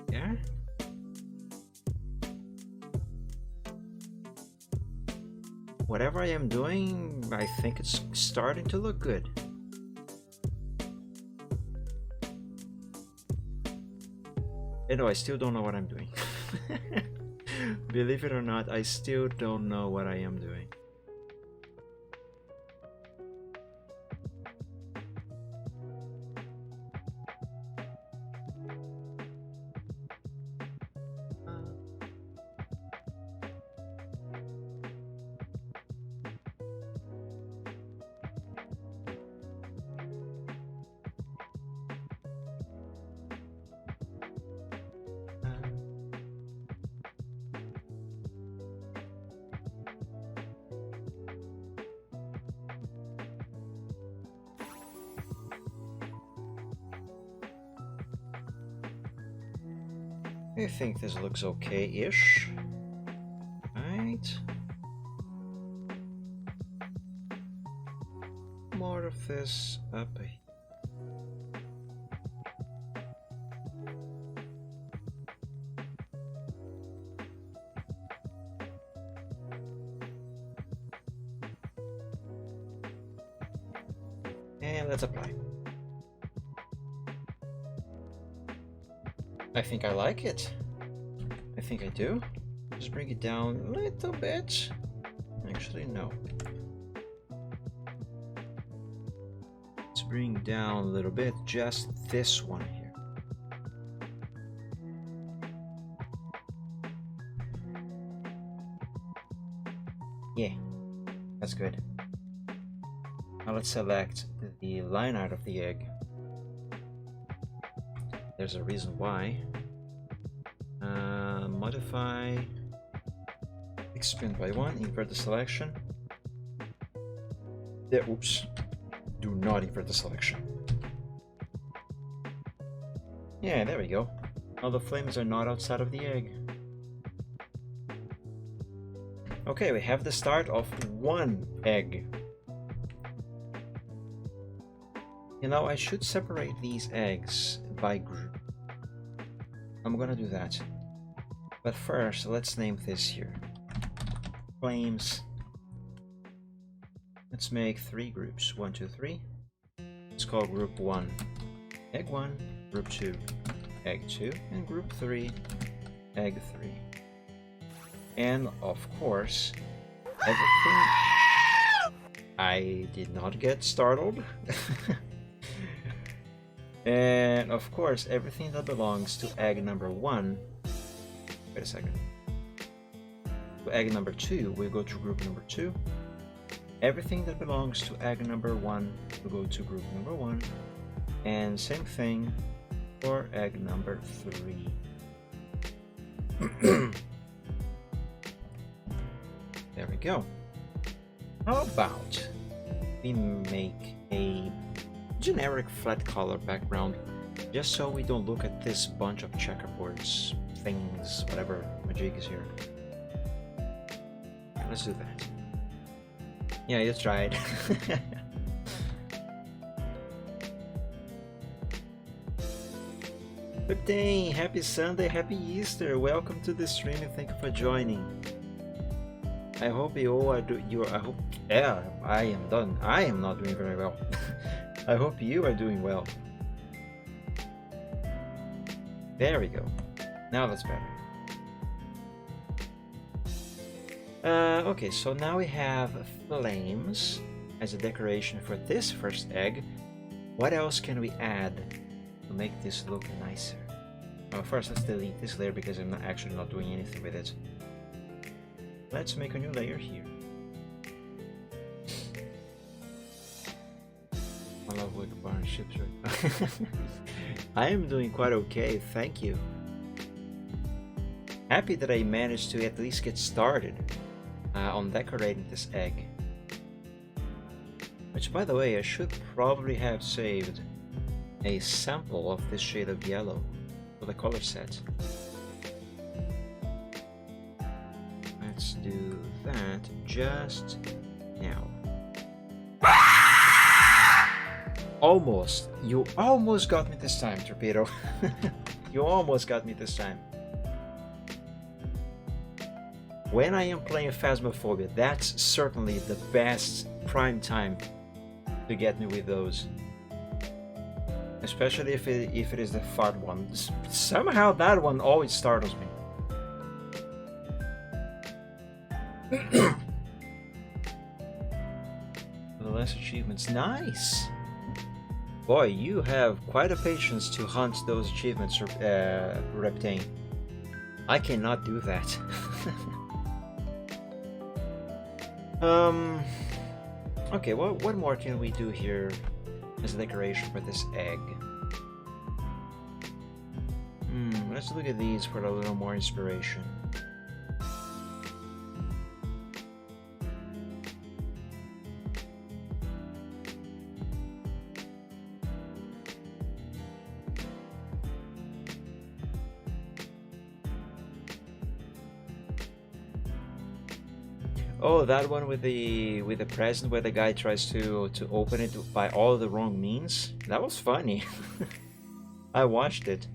There. Whatever I am doing, I think it's starting to look good. You know, I still don't know what I'm doing. Believe it or not, I still don't know what I am doing. I think this looks okay-ish. Right. More of this up here. And let's apply. I think I like it. I think I do. Just bring it down a little bit. Actually, no. Let's bring down a little bit, just this one here. Yeah, that's good. Now let's select the line art of the egg. There's a reason why. Modify, expand by 1, invert the selection. Yeah, oops. Do not invert the selection. Yeah, there we go. Now the flames are not outside of the egg. Okay, we have the start of one egg. You know, I should separate these eggs by group. I'm gonna do that. But first, let's name this here. Flames. Let's make 3 groups. 1, 2, 3. Let's call group 1 egg 1, group 2 egg 2, and group 3 egg 3. And of course, everything... I did not get startled. And of course, everything that belongs to egg number 1... Wait a second. To egg number 2, we go to group number 2. Everything that belongs to egg number 1 will go to group number 1. And same thing for egg number 3. There we go. How about we make a generic flat color background just so we don't look at this bunch of checkerboards, things, whatever majig is here. Let's do that. Yeah, you tried. Good day, happy Sunday, happy Easter. Welcome to the stream and thank you for joining. I hope you all are I am done. I am not doing very well. I hope you are doing well. There we go. Now that's better. Okay, so now we have flames as a decoration for this first egg. What else can we add to make this look nicer? Well, first let's delete this layer because I'm actually not doing anything with it. Let's make a new layer here. I love wood barn ships right. I am doing quite okay, thank you. Happy that I managed to at least get started on decorating this egg. Which, by the way, I should probably have saved a sample of this shade of yellow for the color set. Let's do that just now. Almost. You almost got me this time, Torpedo. You almost got me this time. When I am playing Phasmophobia, that's certainly the best prime time to get me with those. Especially if it is the fart one. Somehow that one always startles me. The less achievements. Nice! Boy, you have quite a patience to hunt those achievements, Reptane. I cannot do that. Okay, what more can we do here as a decoration for this egg? Let's look at these for a little more inspiration. Oh, that one with the present where the guy tries to open it by all the wrong means? That was funny. I watched it.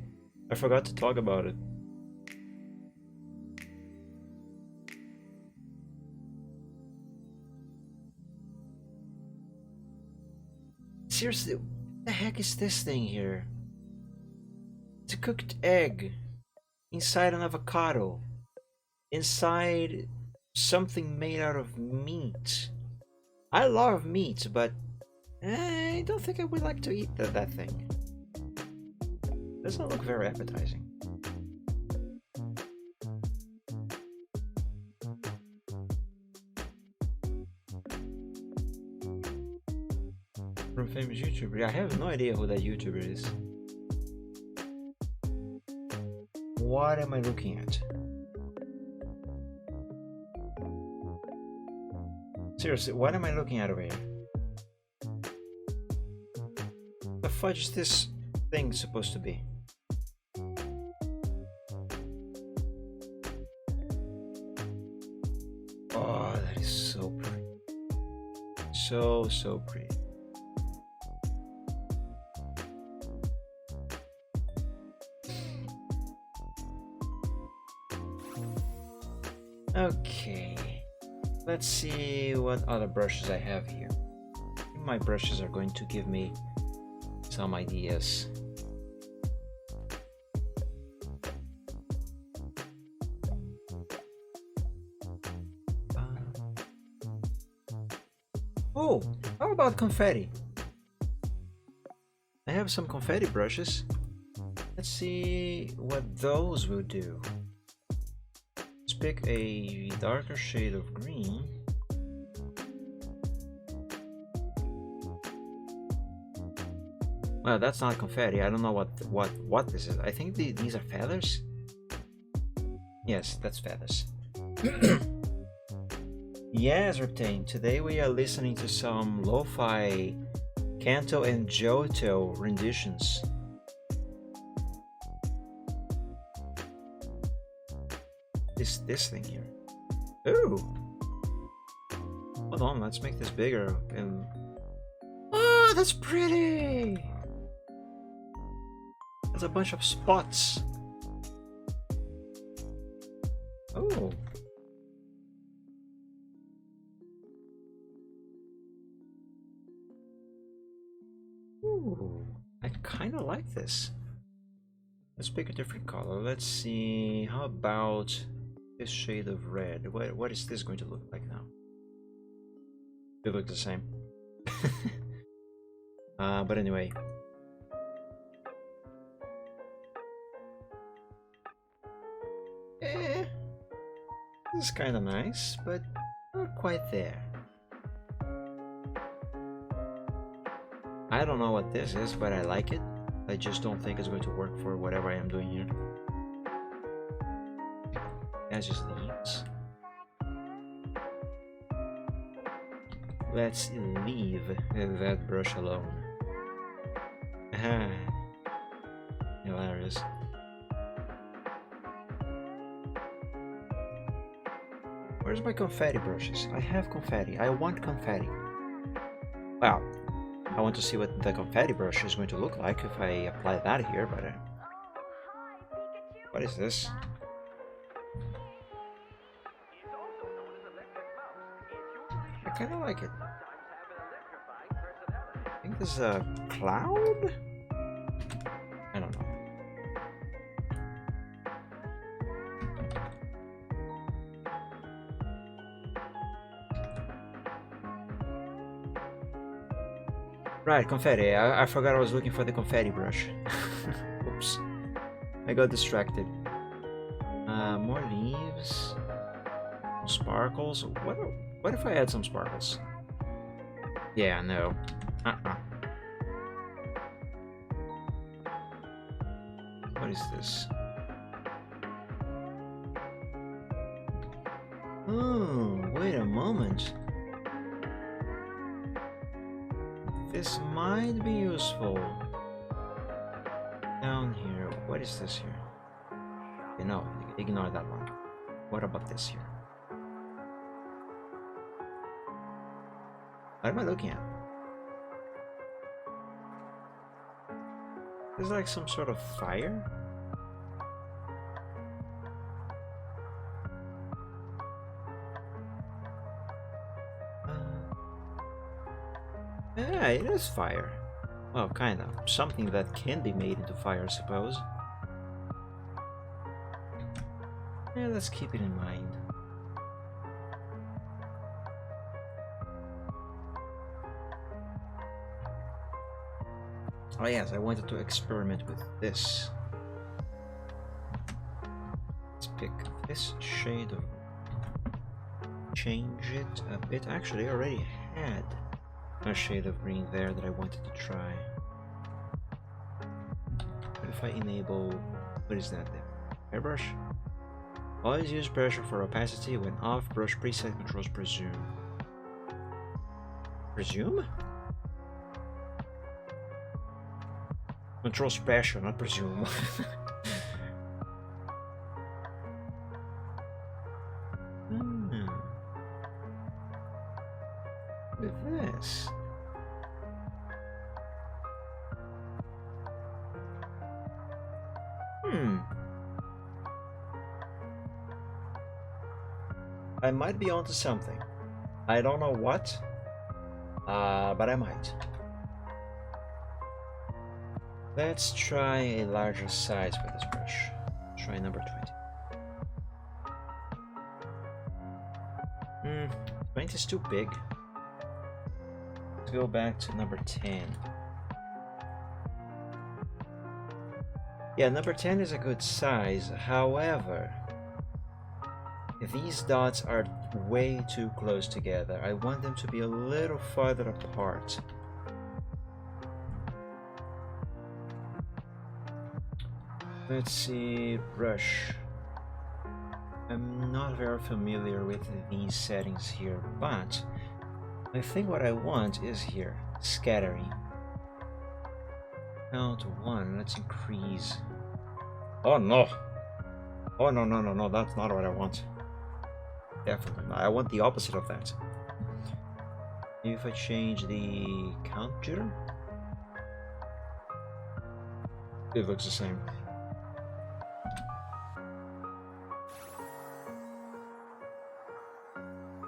I forgot to talk about it. Seriously, what the heck is this thing here? It's a cooked egg inside an avocado. Inside something made out of meat. I love meat, but I don't think I would like to eat that thing. Doesn't look very appetizing. From famous YouTuber. I have no idea who that YouTuber is. What am I looking at? Seriously, what am I looking at over here? The fudge is this thing supposed to be? Oh, that is so pretty. So pretty. Okay. Let's see what other brushes I have here. My brushes are going to give me some ideas. Oh, how about confetti? I have some confetti brushes. Let's see what those will do. Let's pick a darker shade of green. Well, that's not confetti. I don't know what this is. I think these are feathers. Yes, that's feathers. Yes, Reptane. Today we are listening to some lo-fi Kanto and Johto renditions. This thing here. Ooh! Hold on, let's make this bigger and... Oh, that's pretty! There's a bunch of spots. Oh. Ooh, I kind of like this. Let's pick a different color. Let's see. How about this shade of red? What is this going to look like now? They look the same. But anyway. This is kind of nice, but not quite there. I don't know what this is, but I like it. I just don't think it's going to work for whatever I am doing here. That's just leaves. Let's leave that brush alone. Aha. Hilarious. Where's my confetti brushes? I have confetti. I want confetti. Well, I want to see what the confetti brush is going to look like if I apply that here, but... what is this? I kind of like it. I think this is a cloud? I don't know. Right, confetti. I forgot I was looking for the confetti brush. Oops. I got distracted. More leaves. Sparkles. What if I add some sparkles? Yeah, no. What is this? Oh, wait a moment. This might be useful. Down here, what is this here? Okay, no, ignore that one. What about this here? What am I looking at? Is like some sort of fire? Yeah, it is fire. Well, kind of. Something that can be made into fire, I suppose. Yeah, let's keep it in mind. Oh yes, I wanted to experiment with this. Let's pick this shade of... change it a bit. Actually, I already had a shade of green there that I wanted to try. What if I enable... what is that there? Airbrush? Always use pressure for opacity when off. Brush preset controls presume. Presume? Controls pressure, not presume. With this. I might be onto something. I don't know what, but I might. Let's try a larger size with this brush. Try number 20. 20 is too big. Let's go back to number 10. Yeah, number 10 is a good size. However, these dots are way too close together. I want them to be a little farther apart. Let's see, brush. I'm not very familiar with these settings here, but I think what I want is here, scattering. Count 1, let's increase. Oh no! Oh no, no, no, no, that's not what I want. Definitely not. I want the opposite of that. If I change the count jitter, it looks the same.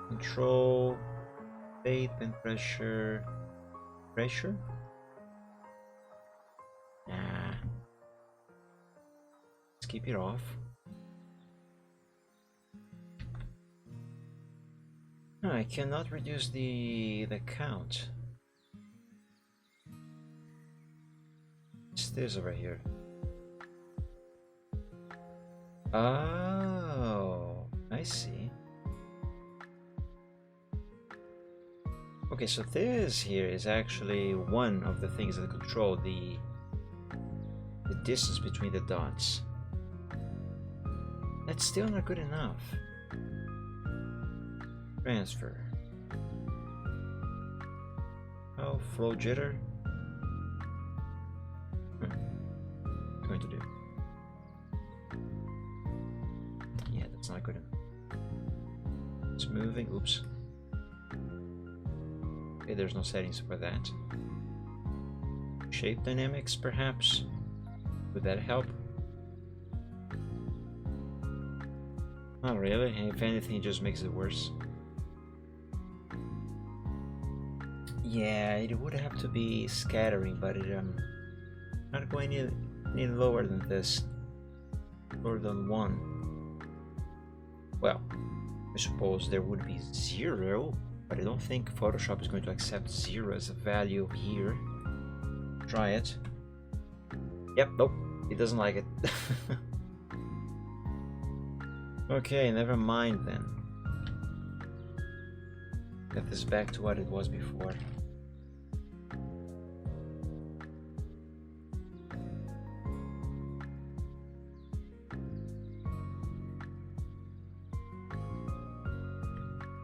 Control, faith and pressure. Pressure? Nah. Let's keep it off. No, I cannot reduce the count. It's this over here. Oh, I see. Okay, so this here is actually one of the things that control the distance between the dots. That's still not good enough. Transfer. Oh, flow jitter. What's going to do? Yeah, that's not good enough. It's moving. Oops. Okay, there's no settings for that. Shape dynamics, perhaps? Would that help? Not really. If anything, it just makes it worse. Yeah, it would have to be scattering, but it not going any lower than this. Lower than 1. Well, I suppose there would be 0, but I don't think Photoshop is going to accept 0 as a value here. Try it. Yep, nope, it doesn't like it. Okay, never mind then. Get this back to what it was before.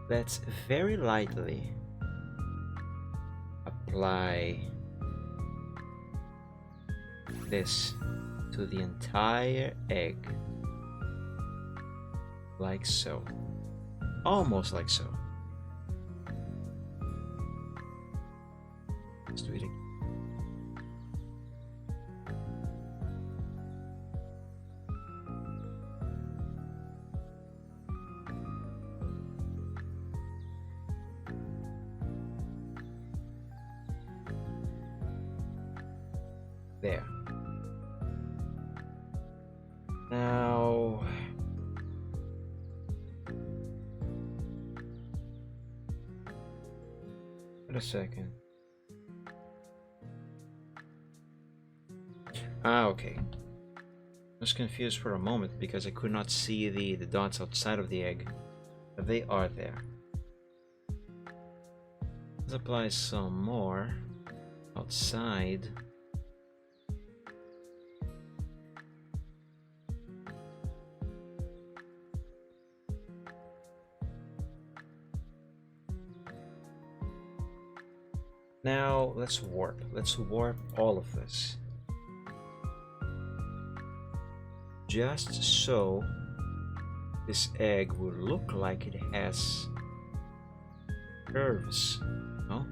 Let's very lightly apply this to the entire egg, like so, almost like so. Let's do it again. There. Now, wait a second. Okay. I was confused for a moment because I could not see the dots outside of the egg, but they are there. Let's apply some more outside. Now let's warp. Let's warp all of this. Just so this egg will look like it has curves. No?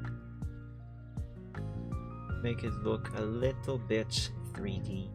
Make it look a little bit 3D.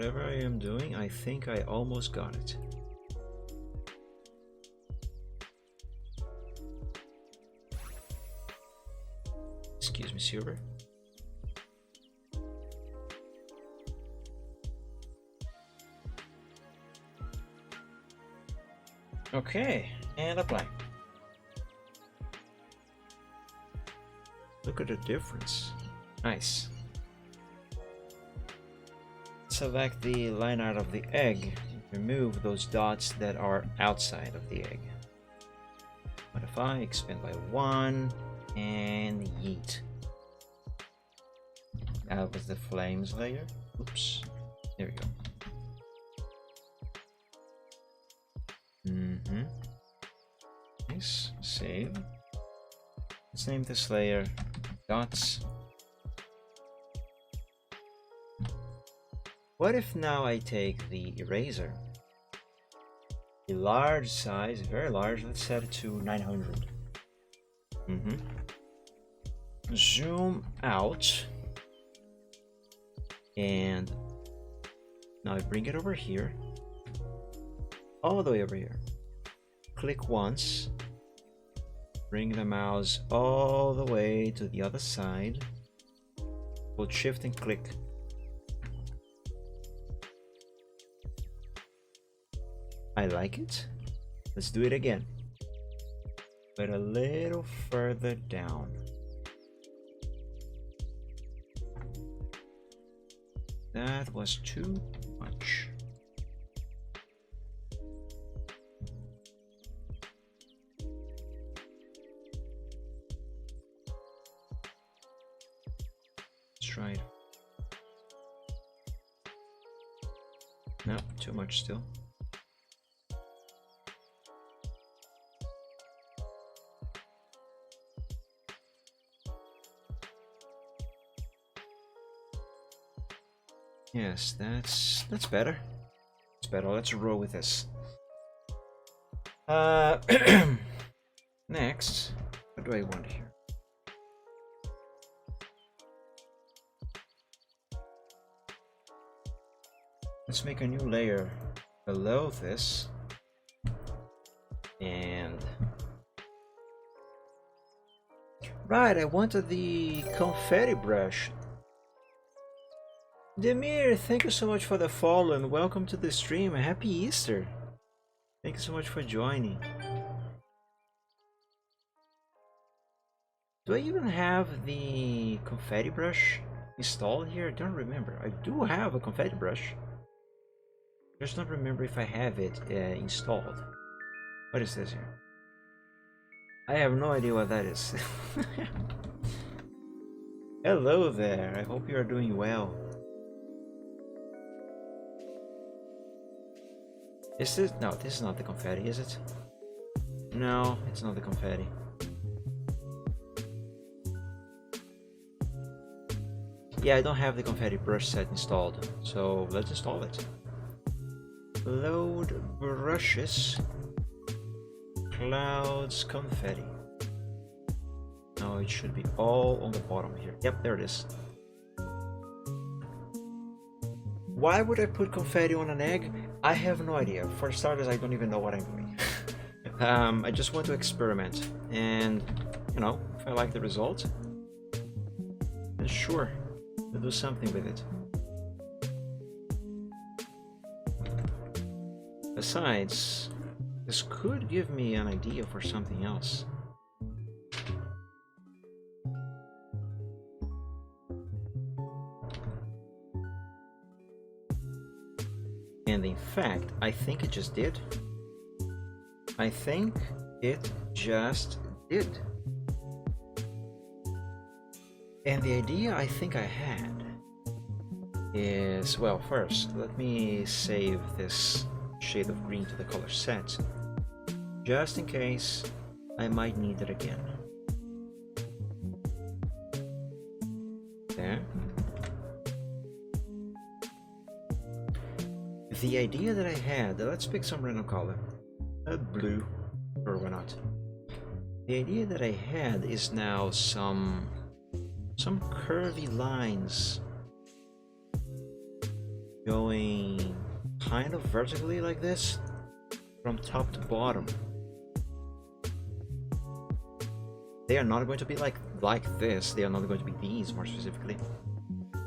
Whatever I am doing, I think I almost got it. Excuse me, Silver. Okay, and apply. Look at the difference. Nice. Select the line out of the egg. Remove those dots that are outside of the egg. Modify, expand by 1, and yeet. That was the flames layer. Oops. There we go. Nice. Save. Let's name this layer dots. What if now I take the eraser, a large size, very large, let's set it to 900. Zoom out, and now I bring it over here, all the way over here. Click once, bring the mouse all the way to the other side, hold shift and click. I like it. Let's do it again, but a little further down. That was too much. Let's try it. No, too much still. Yes, that's better. It's better. Let's roll with this. Next, what do I want here? Let's make a new layer below this, and right, I wanted the confetti brush. Demir, thank you so much for the follow and welcome to the stream. Happy Easter. Thank you so much for joining. Do I even have the confetti brush installed here? I don't remember. I do have a confetti brush. I just don't remember if I have it installed. What is this here? I have no idea what that is. Hello there. I hope you are doing well. Is this? No, this is not the confetti, is it? No, it's not the confetti. Yeah, I don't have the confetti brush set installed, so let's install it. Load brushes, clouds, confetti. No, it should be all on the bottom here. Yep, there it is. Why would I put confetti on an egg? I have no idea. For starters, I don't even know what I'm doing. I just want to experiment, and you know, if I like the result, then sure, we'll do something with it. Besides, this could give me an idea for something else. And in fact, I think it just did. I think it just did. And the idea I think I had is, well, first, let me save this shade of green to the color set, just in case I might need it again. There. The idea that I had, let's pick some random color, blue, or why not? The idea that I had is now some curvy lines going kind of vertically like this, from top to bottom. They are not going to be like this. They are not going to be these more specifically.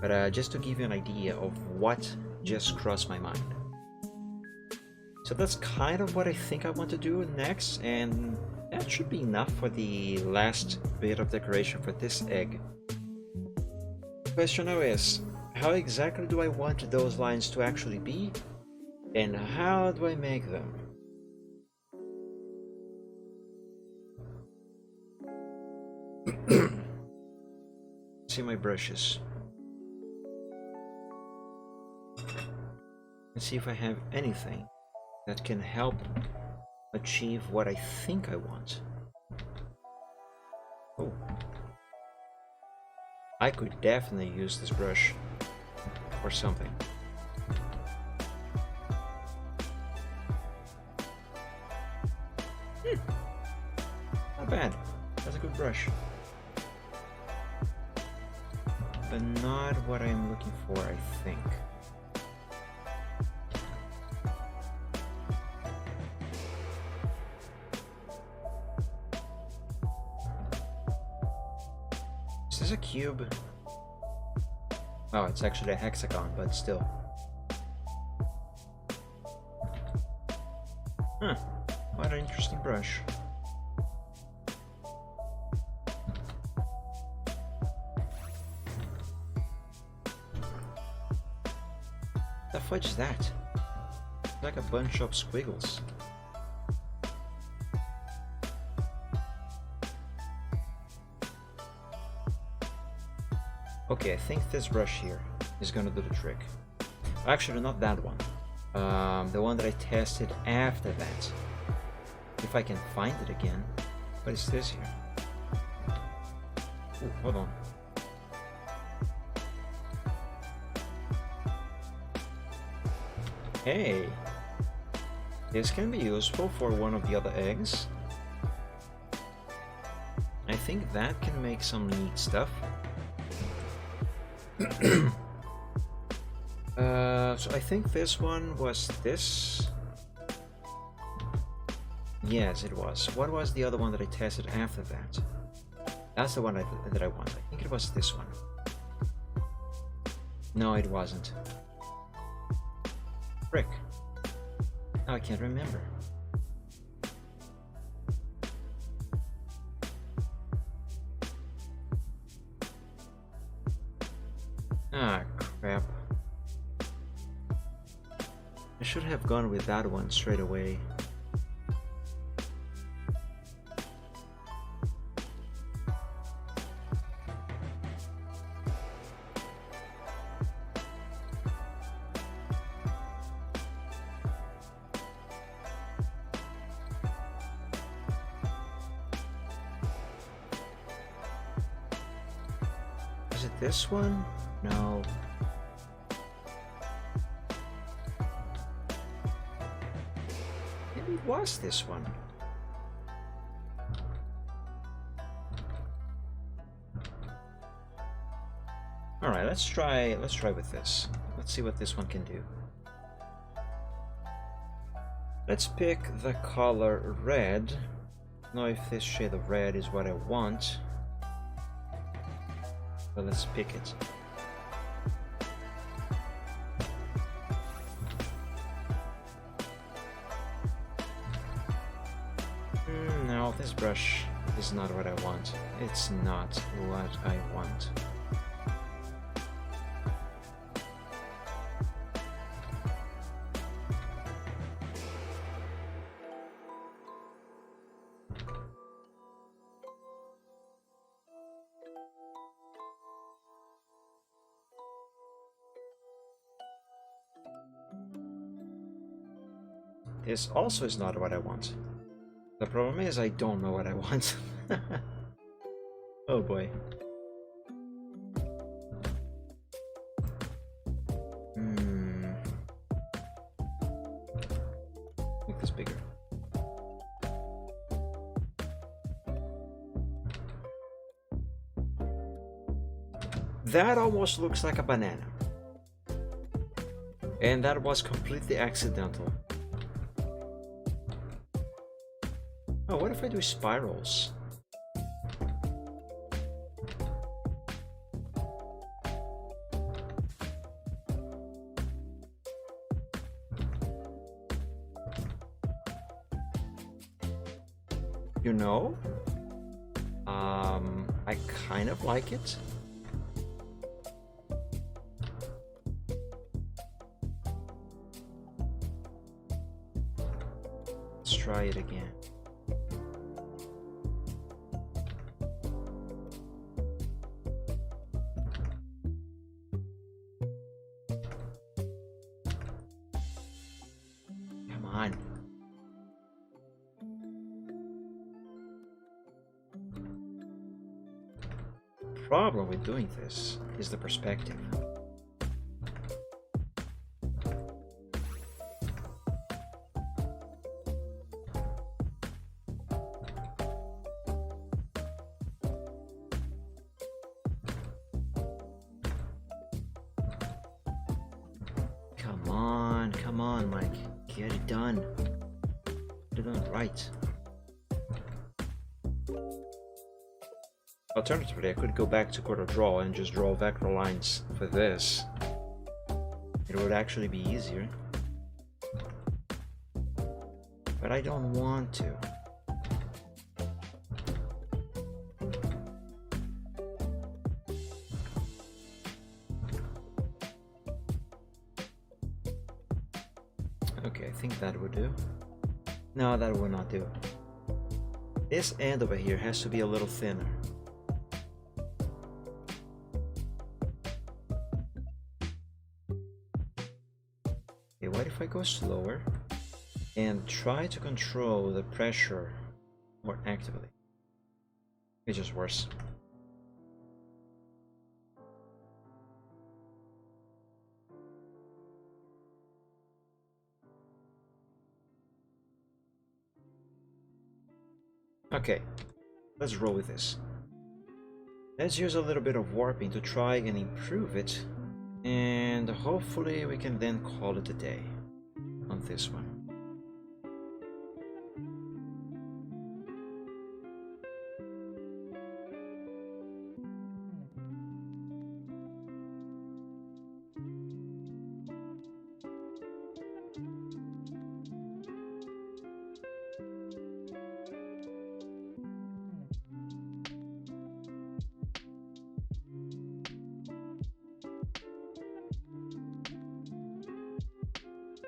But just to give you an idea of what just crossed my mind. So that's kind of what I think I want to do next, and that should be enough for the last bit of decoration for this egg. Question now is, how exactly do I want those lines to actually be? And how do I make them? See my brushes. Let's see if I have anything that can help achieve what I think I want. Oh. I could definitely use this brush for something. Not bad. That's a good brush. But not what I'm looking for, I think. Is this a cube? Oh, it's actually a hexagon, but still. Huh. What an interesting brush. The fudge is that? It's like a bunch of squiggles. Okay, I think this brush here is gonna do the trick. Actually, not that one. The one that I tested after that. If I can find it again. What is this here? Ooh, hold on. Hey! This can be useful for one of the other eggs. I think that can make some neat stuff. So I think this one was this. Yes, it was. What was the other one that I tested after that? That's the one that I want. I think it was this one. No, it wasn't. Frick. Now I can't remember. Ah, crap. I should have gone with that one straight away. Is it this one? No. Maybe it was this one. Alright, let's try with this. Let's see what this one can do. Let's pick the color red. Know if this shade of red is what I want. But let's pick it. No, this brush is not what I want. It's not what I want. This also is not what I want. The problem is I don't know what I want. Oh boy. Make this bigger. That almost looks like a banana. And that was completely accidental. Oh, what if I do spirals? You know, I kind of like it. Let's try it again. Come on. Problem with doing this is the perspective. Come on, Mike. Get it done. Get it done right. Alternatively, I could go back to quarter draw and just draw vector lines for this. It would actually be easier. But I don't want to. Okay, I think that would do. No, that would not do. This end over here has to be a little thinner. Okay, what if I go slower and try to control the pressure more actively? It's just worse. Okay, let's roll with this. Let's use a little bit of warping to try and improve it, and hopefully we can then call it a day on this one.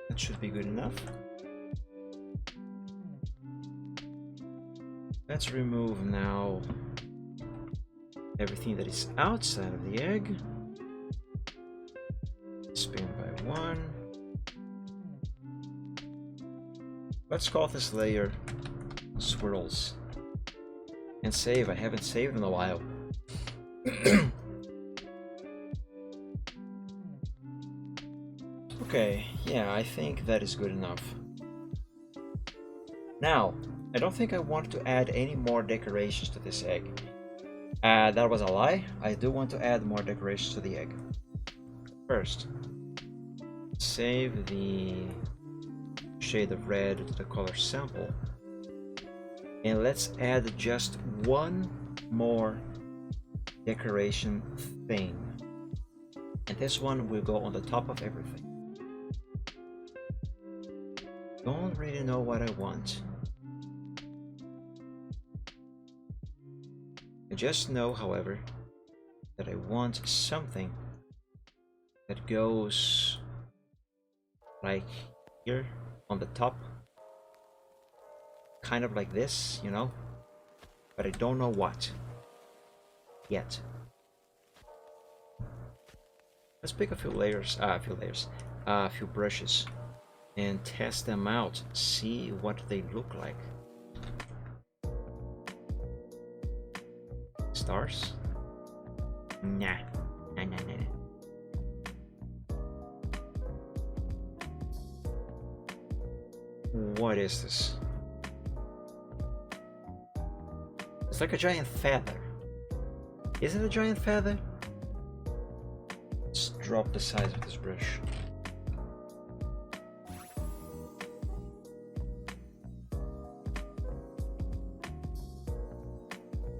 That should be good enough. Let's remove now everything that is outside of the egg. Spin by one. Let's call this layer swirls. And save. I haven't saved in a while. Okay, yeah, I think that is good enough. Now, I don't think I want to add any more decorations to this egg. That was a lie. I do want to add more decorations to the egg. First, save the shade of red to the color sample. And let's add just one more decoration thing. And this one will go on the top of everything. Don't really know what I want. I just know, however, that I want something that goes like here on the top, kind of like this, you know, but I don't know what yet. Let's pick a few brushes and test them out, see what they look like. Stars? Nah. What is this? It's like a giant feather. Is it a giant feather? Let's drop the size of this brush.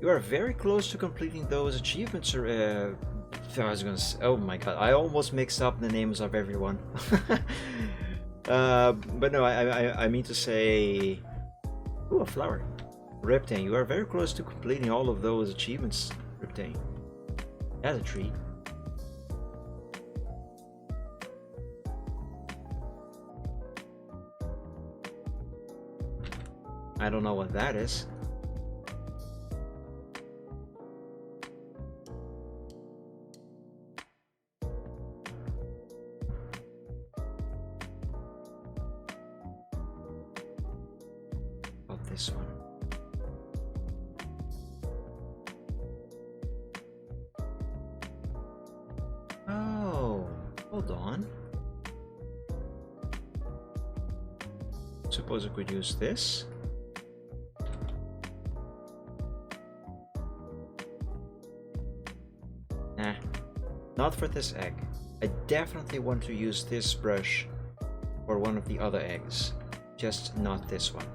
You are very close to completing those achievements. I was gonna say, oh my god, I almost mixed up the names of everyone. But no, I mean to say, ooh, a flower. Riptane, you are very close to completing all of those achievements, Riptane. That's a treat. I don't know what that is. About this one. Oh, hold on. Suppose I could use this. Nah, not for this egg. I definitely want to use this brush for one of the other eggs, just not this one.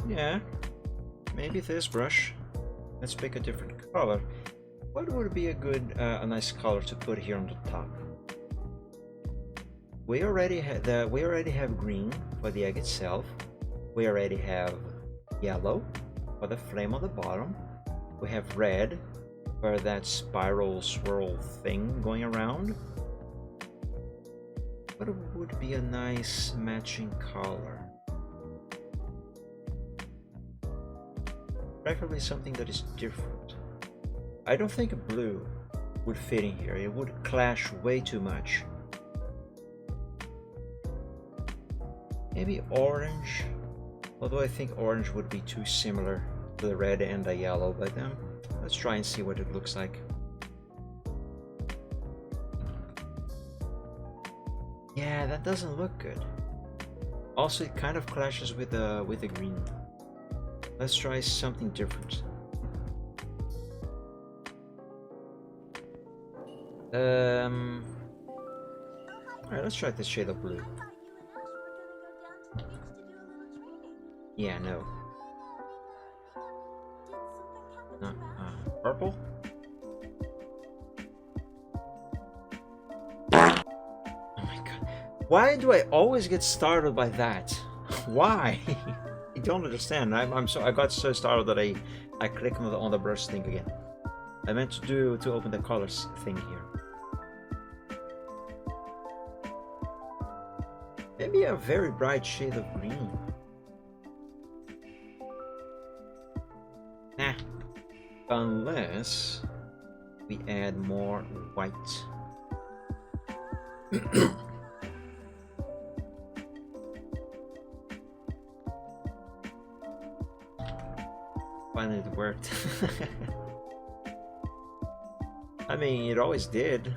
Yeah, maybe this brush. Let's pick a different color. What would be a good, a nice color to put here on the top? We already have green for the egg itself. We already have yellow for the flame on the bottom. We have red for that spiral swirl thing going around. What would be a nice matching color? Preferably something that is different. I don't think blue would fit in here. It would clash way too much. Maybe orange, although I think orange would be too similar to the red and the yellow, but let's try and see what it looks like. Yeah, that doesn't look good. Also, it kind of clashes with the green. Let's try something different. Alright, let's try this shade of blue. Yeah, no. Purple? Oh my god. Why do I always get startled by that? Why? I don't understand. I got so startled that I clicked on the brush thing again. I meant to open the colors thing here. Maybe a very bright shade of green. Nah. Unless we add more white. Finally it worked. I mean, it always did.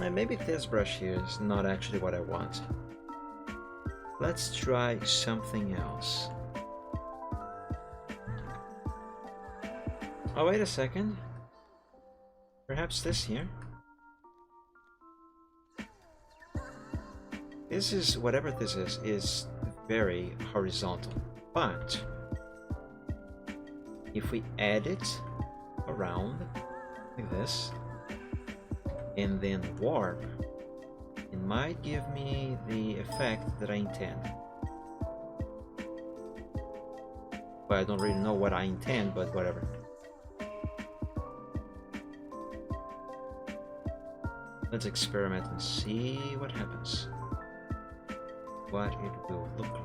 And maybe this brush here is not actually what I want. Let's try something else. Oh, wait a second. Perhaps this here. This is, whatever this is very horizontal. But if we add it around like this and then warp, it might give me the effect that I intend. But I don't really know what I intend, but whatever. Let's experiment and see what happens. What it will look like.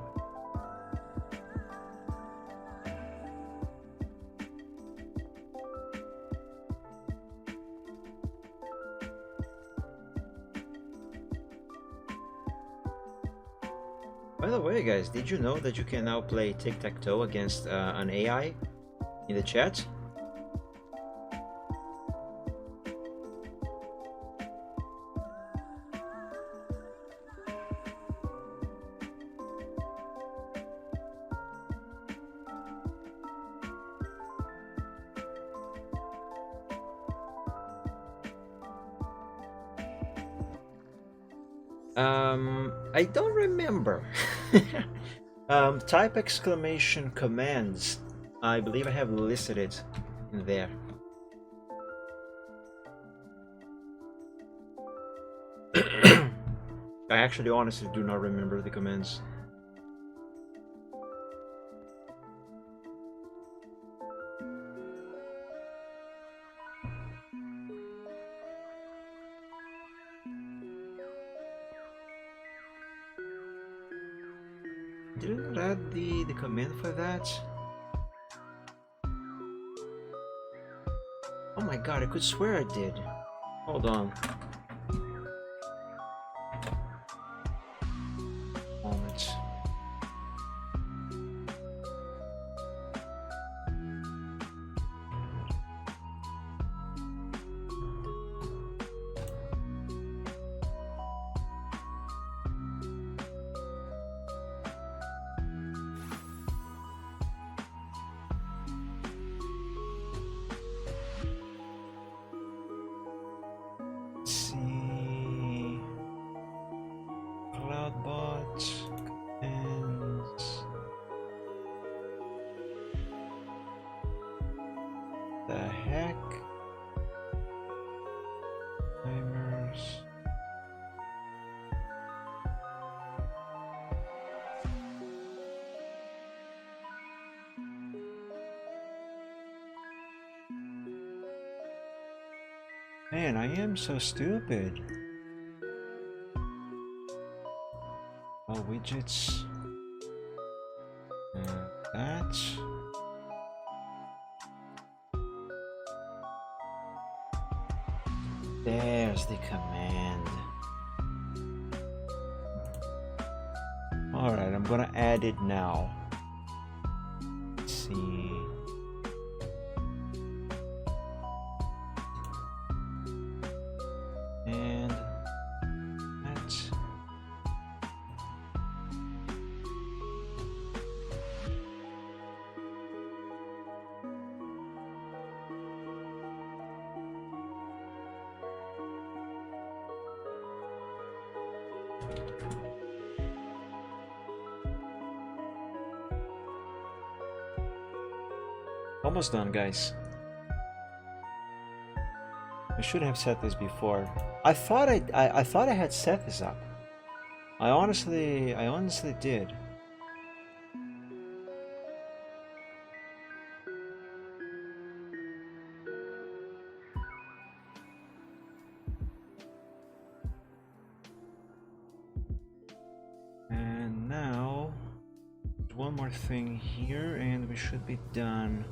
By the way, guys, did you know that you can now play tic-tac-toe against an AI in the chat? I don't remember. Type exclamation commands. I believe I have listed it in there. I actually honestly do not remember the commands. Didn't I add the command for that? Oh my god, I could swear I did. Hold on. Moment. Let's see. Cloudbot and the heck? Timers. Man, I am so stupid. Oh, widgets. That. There's the command. Alright, I'm gonna add it now. Let's see. And that. Almost done, guys. I should have set this before. I thought I had set this up. I honestly did. And now one more thing here and we should be done.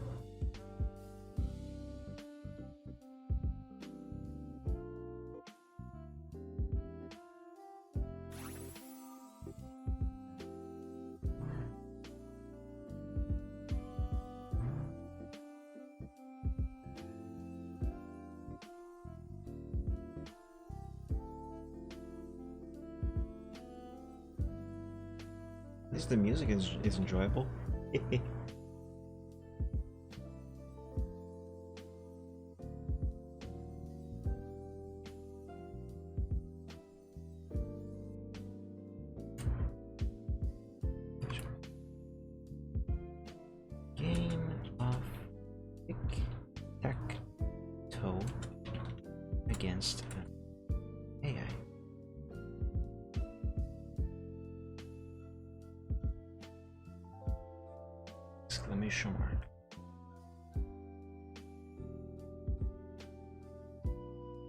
At least the music is enjoyable. Game of tic-tac-toe against AI. Exclamation mark.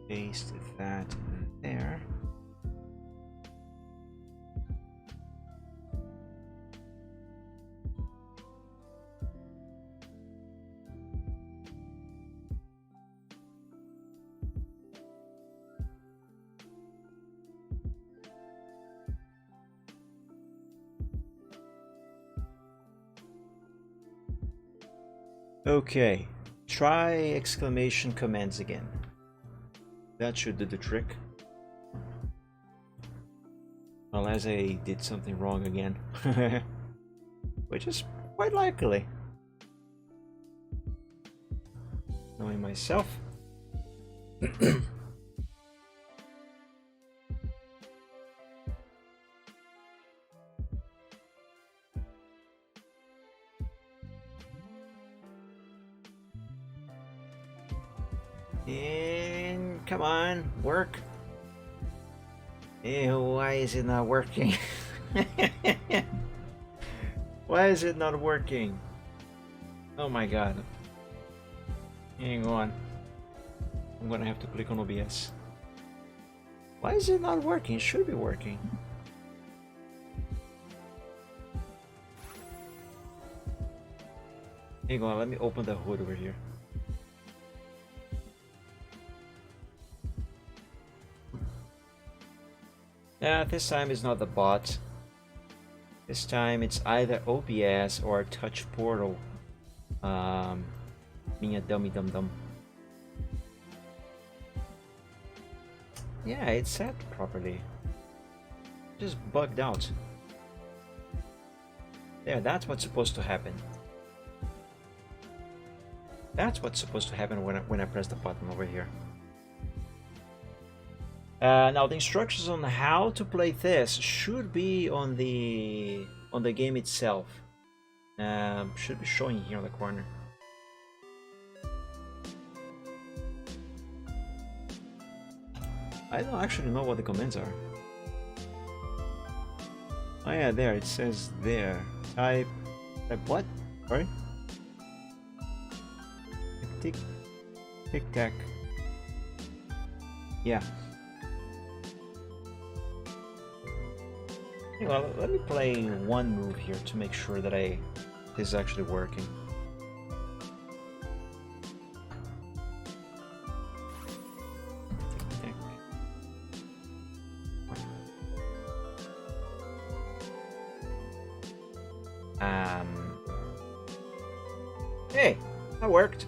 Paste that there. Okay, try exclamation commands again. That should do the trick. Unless I did something wrong again. Which is quite likely. Knowing myself. And come on, work. Ew, why is it not working? Why is it not working? Oh my god. Hang on. I'm gonna have to click on OBS. Why is it not working? It should be working. Hang on, let me open the hood over here. Yeah, this time it's not the bot. This time it's either OBS or Touch Portal. Being a dummy dum dum. Yeah, it's set properly. Just bugged out. Yeah, that's what's supposed to happen. That's what's supposed to happen when I press the button over here. Now the instructions on how to play this should be on the game itself. Should be showing here on the corner. I don't actually know what the commands are. Oh yeah, there, it says there. Type what? Sorry? Tic tac. Yeah. Well, let me play one move here to make sure that this is actually working. Hey, that worked.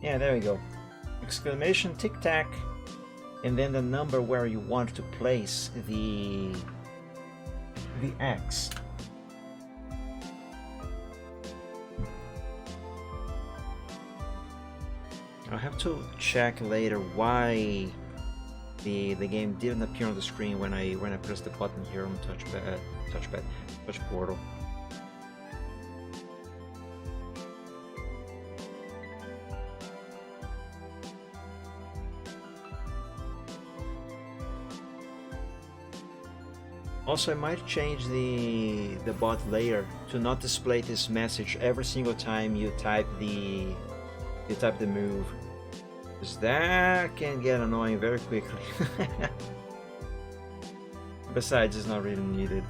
Yeah, there we go. Exclamation tic tac, and then the number where you want to place the X. I'll have to check later why the game didn't appear on the screen when I pressed the button here on touch portal. Also, I might change the bot layer to not display this message every single time you type the move, because that can get annoying very quickly. Besides, it's not really needed.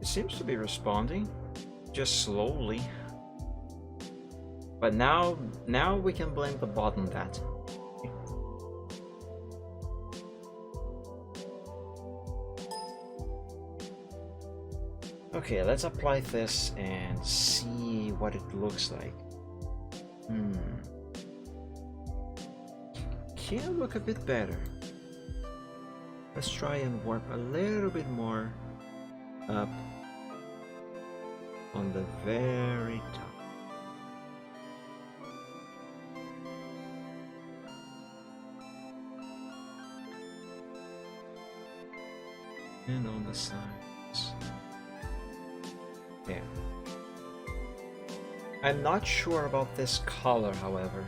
Seems to be responding, just slowly. But now we can blame the bot on that. Okay, let's apply this and see what it looks like. Can look a bit better. Let's try and warp a little bit more up on the very top. And on the sides. There. I'm not sure about this color, however.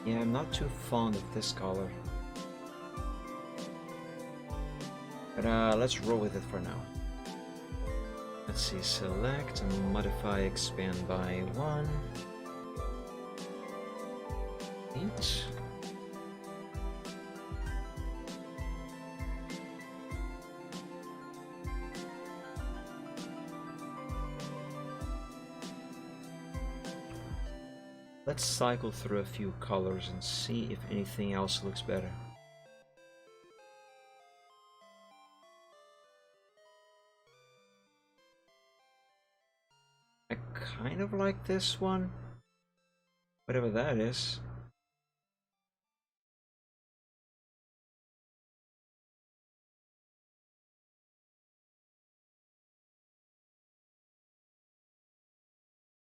Yeah, I'm not too fond of this color. But let's roll with it for now. Let's see, select and modify, expand by 1. 8. Let's cycle through a few colors and see if anything else looks better. I kind of like this one, whatever that is.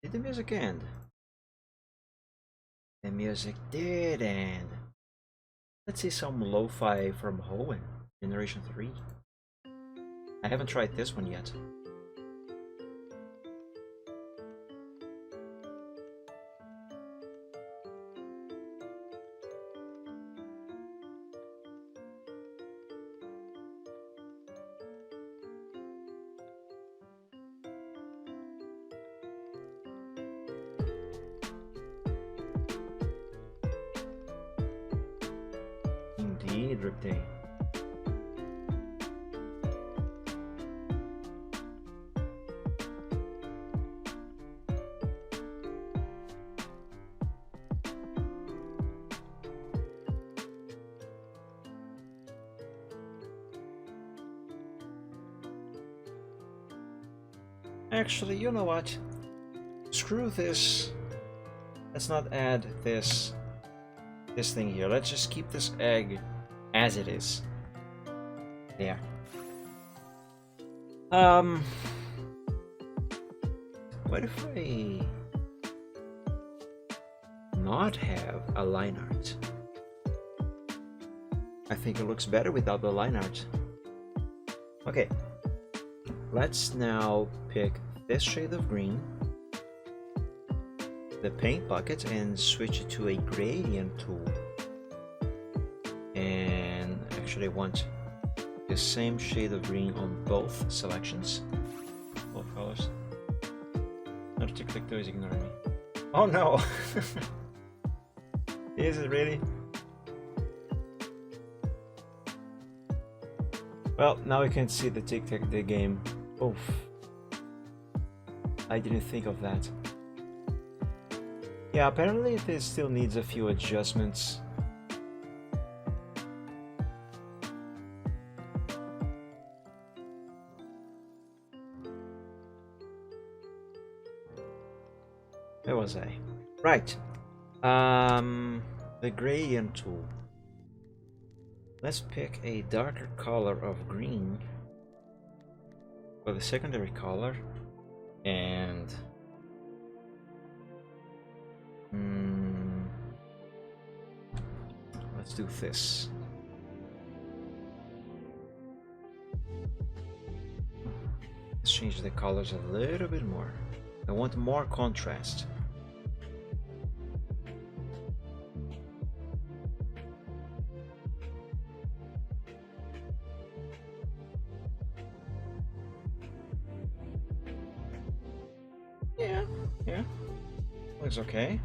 Did the music end? The music did end. Let's see some lo-fi from Hoenn, Generation 3. I haven't tried this one yet. Indeed, Riptide. Actually, you know what? Screw this. Let's not add this thing here. Let's just keep this egg as it is. Yeah. What if I not have a line art? I think it looks better without the line art. Okay. Let's now pick this shade of green, the paint bucket, and switch it to a gradient tool. And actually I want the same shade of green on both selections, both colors. Not to click those, ignore me. Oh no! Is it really? Well, now we can see the tic-tac-toe game. Oof. I didn't think of that. Yeah, apparently this still needs a few adjustments. Where was I? Right. The gradient tool. Let's pick a darker color of green for the secondary color, and let's do this. Let's change the colors a little bit more. I want more contrast. Yeah, looks okay.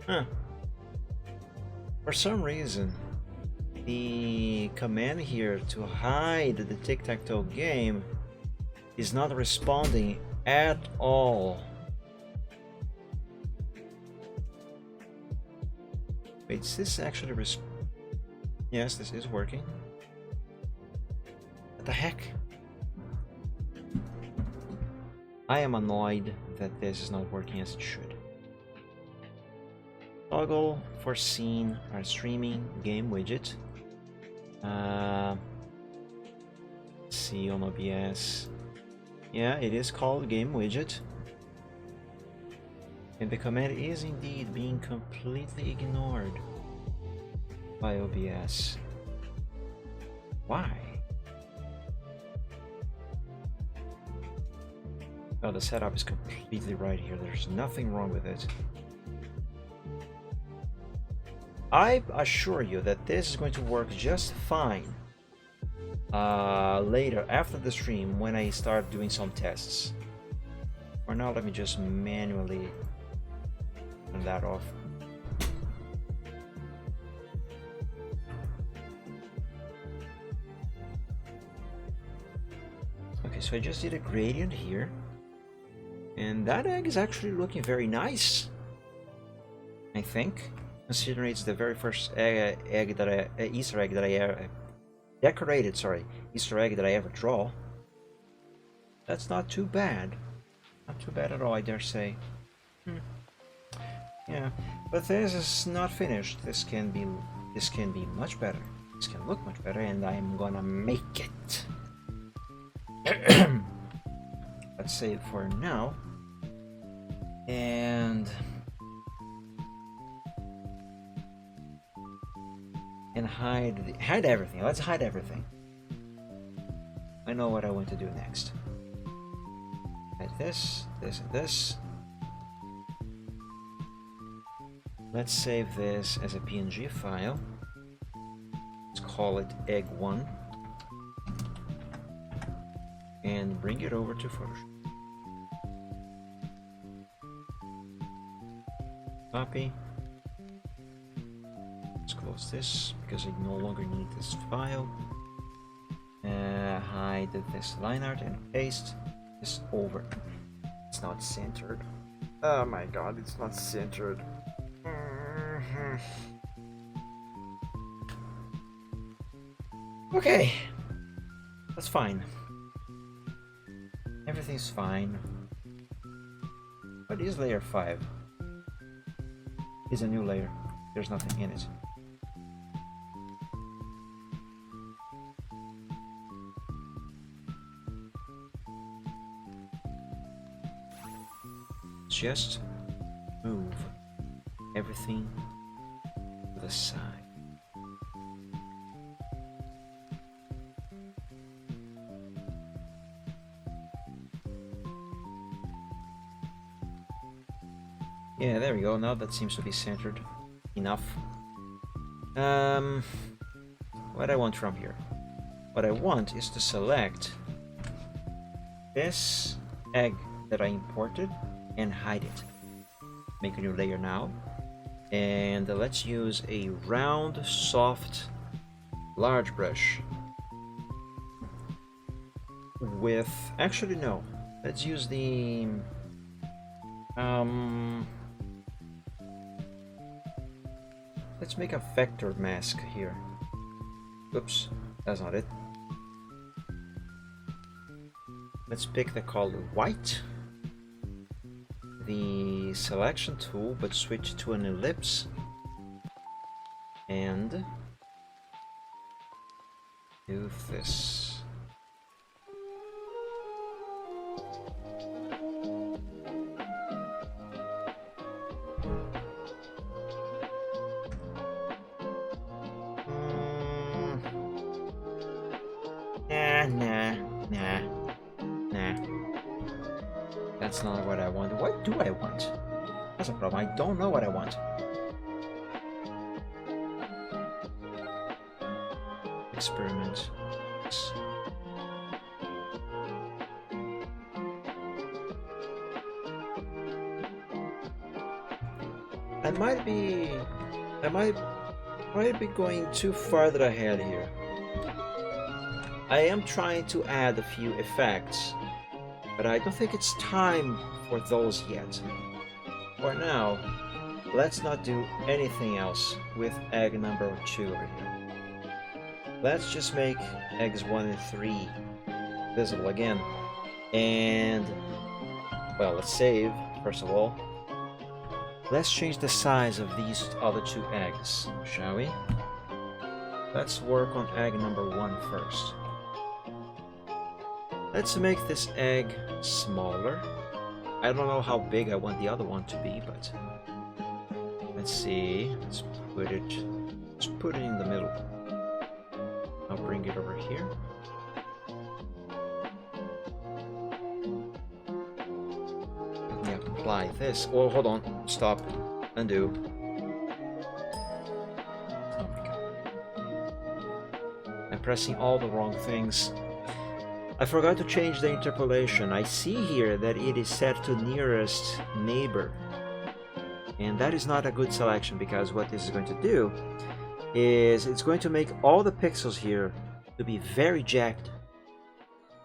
Huh. For some reason, the command here to hide the tic-tac-toe game is not responding at all. Wait, is this actually Yes, this is working. What the heck? I am annoyed that this is not working as it should. Toggle for scene or streaming game widget. See on OBS. Yeah, it is called game widget. And the command is indeed being completely ignored by OBS. Why? Oh, the setup is completely right here. There's nothing wrong with it. I assure you that this is going to work just fine later after the stream when I start doing some tests. For now, let me just manually turn that off. Okay, so I just did a gradient here. And that egg is actually looking very nice, I think. Considering it's the very first egg that Easter egg that I decorated, sorry, Easter egg that I ever draw. That's not too bad. Not too bad at all, I dare say. Yeah, but this is not finished. This can be much better. This can look much better, and I'm gonna make it. Let's save for now. And hide everything. Let's hide everything. I know what I want to do next. Hide this, this, and this. Let's save this as a PNG file. Let's call it egg1 and bring it over to Photoshop. Copy. Let's close this because I no longer need this file. Hide this line art and paste this over. It's not centered. Oh my god, it's not centered. Okay, that's fine. Everything's fine. What is layer 5? It's a new layer. There's nothing in it. Just move everything to the side. Yeah, there we go. Now that seems to be centered enough. What I want from here? What I want is to select this egg that I imported and hide it. Make a new layer now. And let's use a round, soft, large brush. With... Actually, no. Let's use the... Let's make a vector mask here. Oops, that's not it. Let's pick the color white. The selection tool, but switch to an ellipse. And do this. Nah. That's not what I want. What do I want? That's a problem. I don't know what I want. Experiment. I might be going too far ahead here. I am trying to add a few effects, but I don't think it's time for those yet. For now, let's not do anything else with egg number 2 over here. Let's just make eggs 1 and 3 visible again. And, well, let's save, first of all. Let's change the size of these other 2 eggs, shall we? Let's work on egg number 1 first. Let's make this egg smaller. I don't know how big I want the other one to be, but let's see. Let's put it in the middle. I'll bring it over here. Let me apply this. Oh, hold on. Stop. Undo. Oh my god. I'm pressing all the wrong things. I forgot to change the interpolation. I see here that it is set to nearest neighbor. And that is not a good selection, because what this is going to do is it's going to make all the pixels here to be very jagged.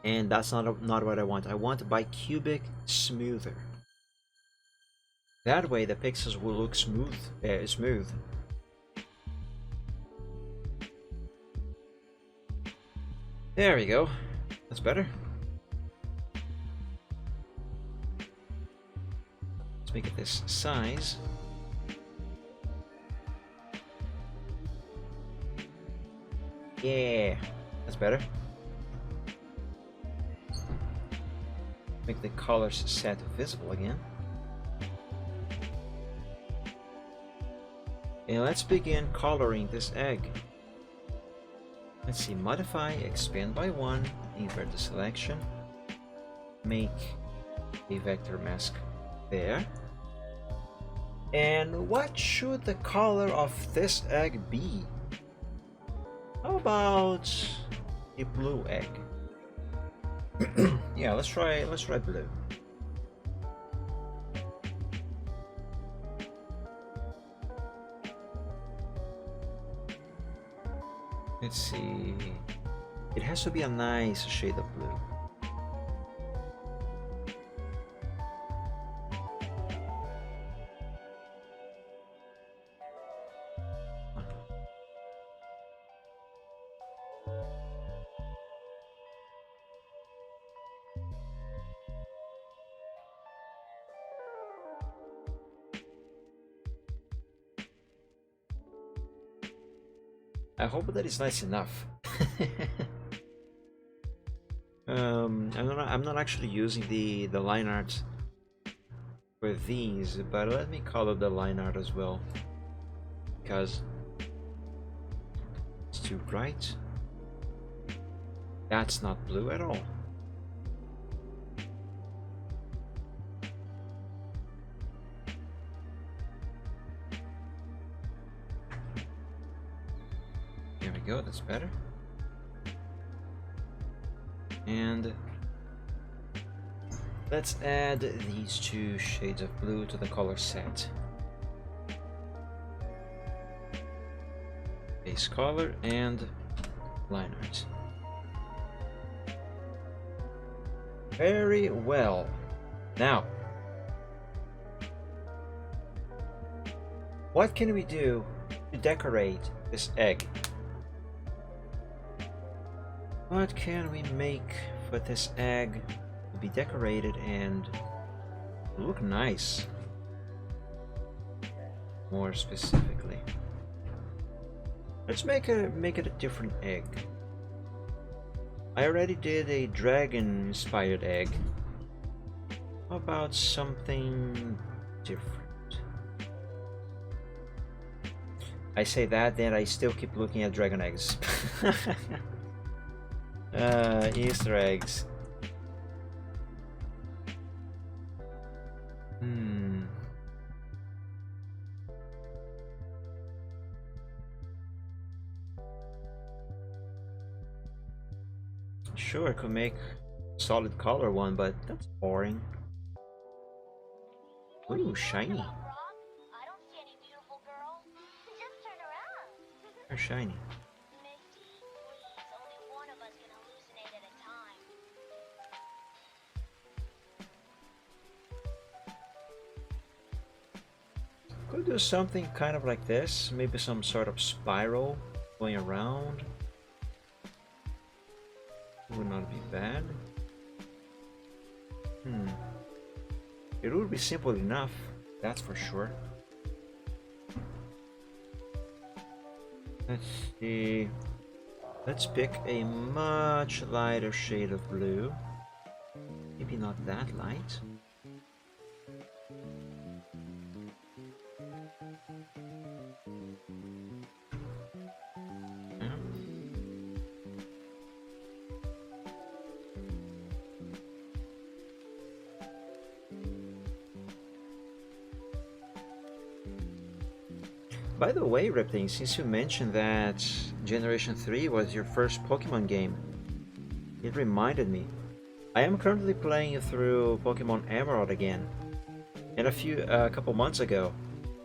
And that's not what I want. I want bicubic smoother. That way the pixels will look smooth. Smooth. There we go. That's better. Let's make it this size. Yeah, that's better. Make the colors set visible again. And let's begin coloring this egg. Let's see, modify, expand by 1, invert the selection, make a vector mask there. And what should the color of this egg be? How about a blue egg? Yeah, let's try blue. Let's see. It has to be a nice shade of blue. I hope that is nice enough. I'm not actually using the line art for these, but let me color the line art as well, because it's too bright. That's not blue at all. There we go, that's better. And let's add these 2 shades of blue to the color set. Base color and line art. Very well. Now, what can we do to decorate this egg? What can we make for this egg to be decorated and look nice? More specifically, let's make it a different egg. I already did a dragon inspired egg. How about something different? I say that, then I still keep looking at dragon eggs. Easter eggs. Sure, I could make solid color one, but that's boring. Ooh, shiny. They're shiny. Could do something kind of like this, maybe some sort of spiral going around. Would not be bad. It would be simple enough, that's for sure. Let's see. Let's pick a much lighter shade of blue. Maybe not that light. By the way, Reptane, since you mentioned that Generation 3 was your first Pokemon game, it reminded me. I am currently playing through Pokemon Emerald again. And a couple months ago,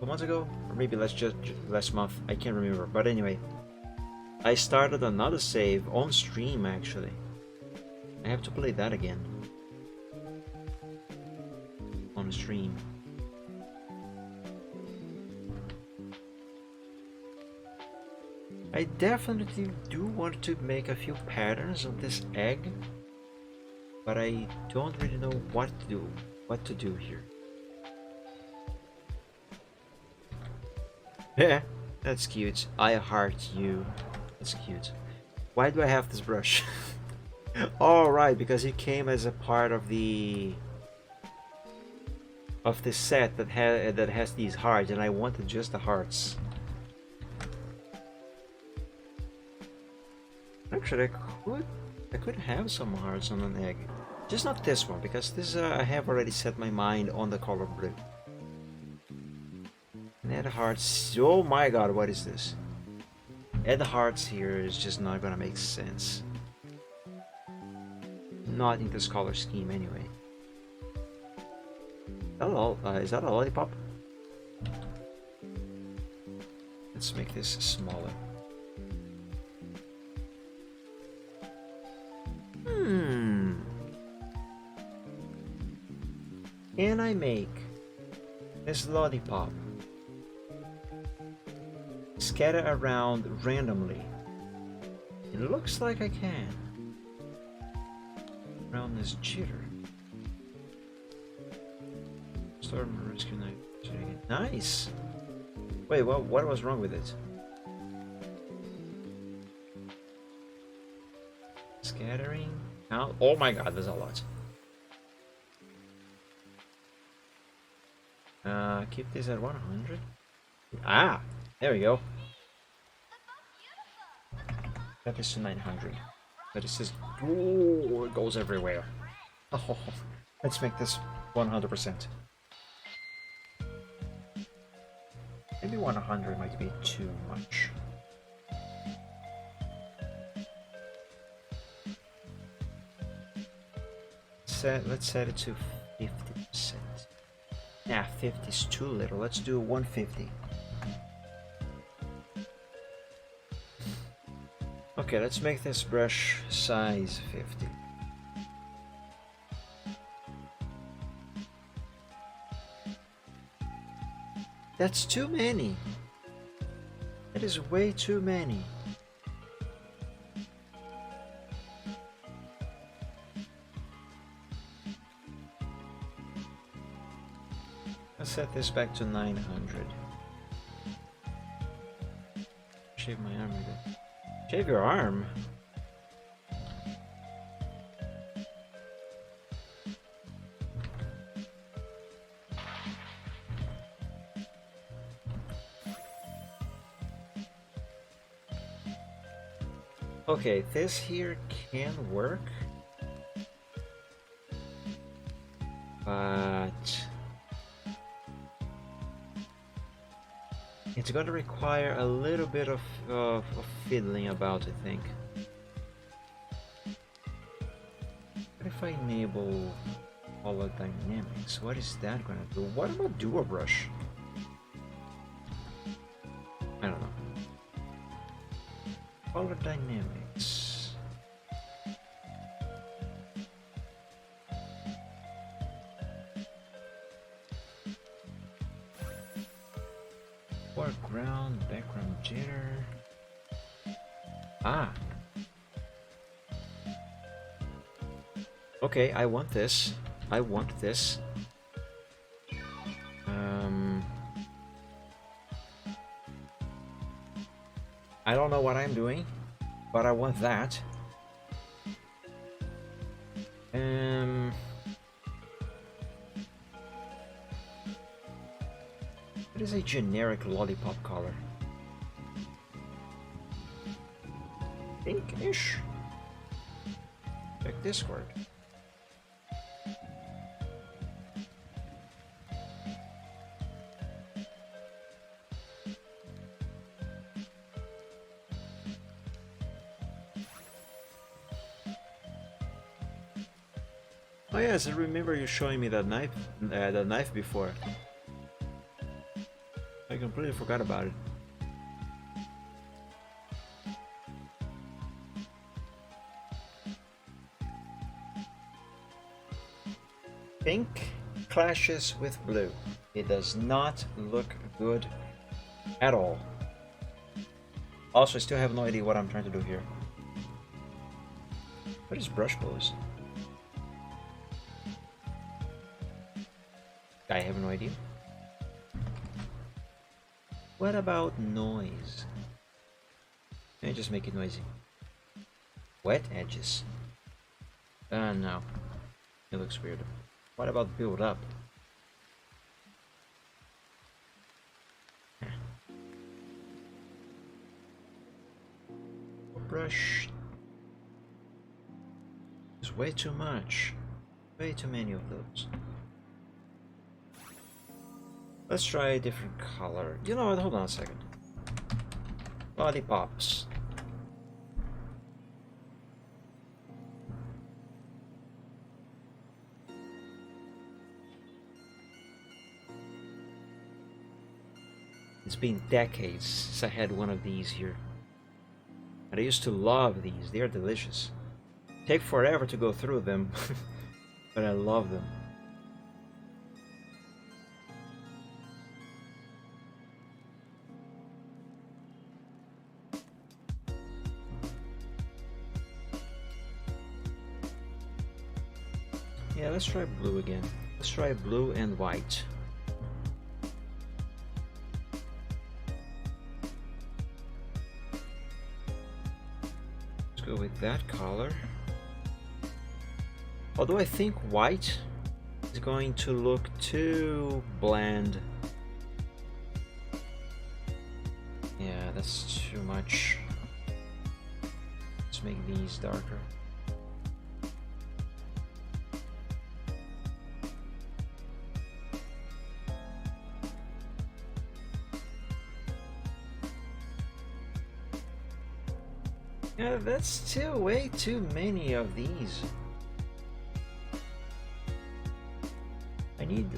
or maybe last month, I can't remember. But anyway, I started another save on stream actually. I have to play that again on stream. I definitely do want to make a few patterns on this egg, but I don't really know what to do here. Yeah, that's cute. I heart you. That's cute. Why do I have this brush? All right, because it came as a part of the set that has these hearts, and I wanted just the hearts. Actually, I could have some hearts on an egg, just not this one, because this I have already set my mind on the color blue. And add hearts. Oh my god, what is this? Add hearts here is just not gonna make sense. Not in this color scheme anyway. Hello, is that a lollipop? Let's make this smaller. Can I make this lollipop scatter around randomly? It looks like I can. Around this jitter. Start my rescue night. Nice! Wait, what was wrong with it? Scattering out. Oh my god, there's a lot. Keep this at 100. Ah, there we go. That is to 900. But it says, ooh, it goes everywhere. Oh, let's make this 100%. Maybe 100 might be too much. Let's set it to 50%. Nah, 50 is too little. Let's do 150. Okay, let's make this brush size 50. That's too many. That is way too many. Let's set this back to 900. Shave my arm again. Shave your arm? Okay, this here can work, but it's going to require a little bit of fiddling about, I think. What if I enable color dynamics? What is that going to do? What about dual brush? I don't know. Color dynamics. Foreground, background jitter. Ah. Okay, I want this. I want this. I don't know what I'm doing, but I want that. It is a generic lollipop color. Pinkish. Check Discord. Oh yes, I remember you showing me that knife before. I completely forgot about it. Pink clashes with blue. It does not look good at all. Also, I still have no idea what I'm trying to do here. What is brush pose? I have no idea. What about noise? Can I just make it noisy? Wet edges. No. It looks weird. What about build up? Brush. There's way too much. Way too many of those. Let's try a different color. You know what? Hold on a second. Lollipops. It's been decades since I had one of these here. And I used to love these. They are delicious. Take forever to go through them, but I love them. Yeah, let's try blue again. Let's try blue and white. Let's go with that color. Although I think white is going to look too bland. Yeah, that's too much. Let's make these darker. Yeah, that's still way too many of these.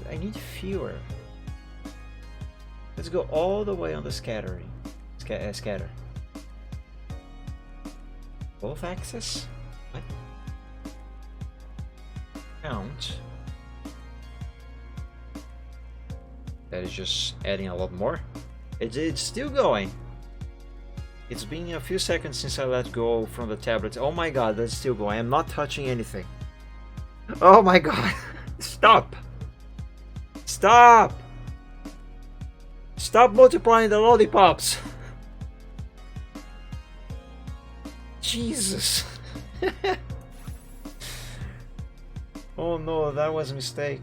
I need fewer. Let's go all the way on the scattering. Scatter. Both axes? What? Count. That is just adding a lot more. It's still going. It's been a few seconds since I let go from the tablet. Oh my god, that's still going. I'm not touching anything. Oh my god. Stop. Stop. Stop multiplying the lollipops. Jesus. Oh no, that was a mistake.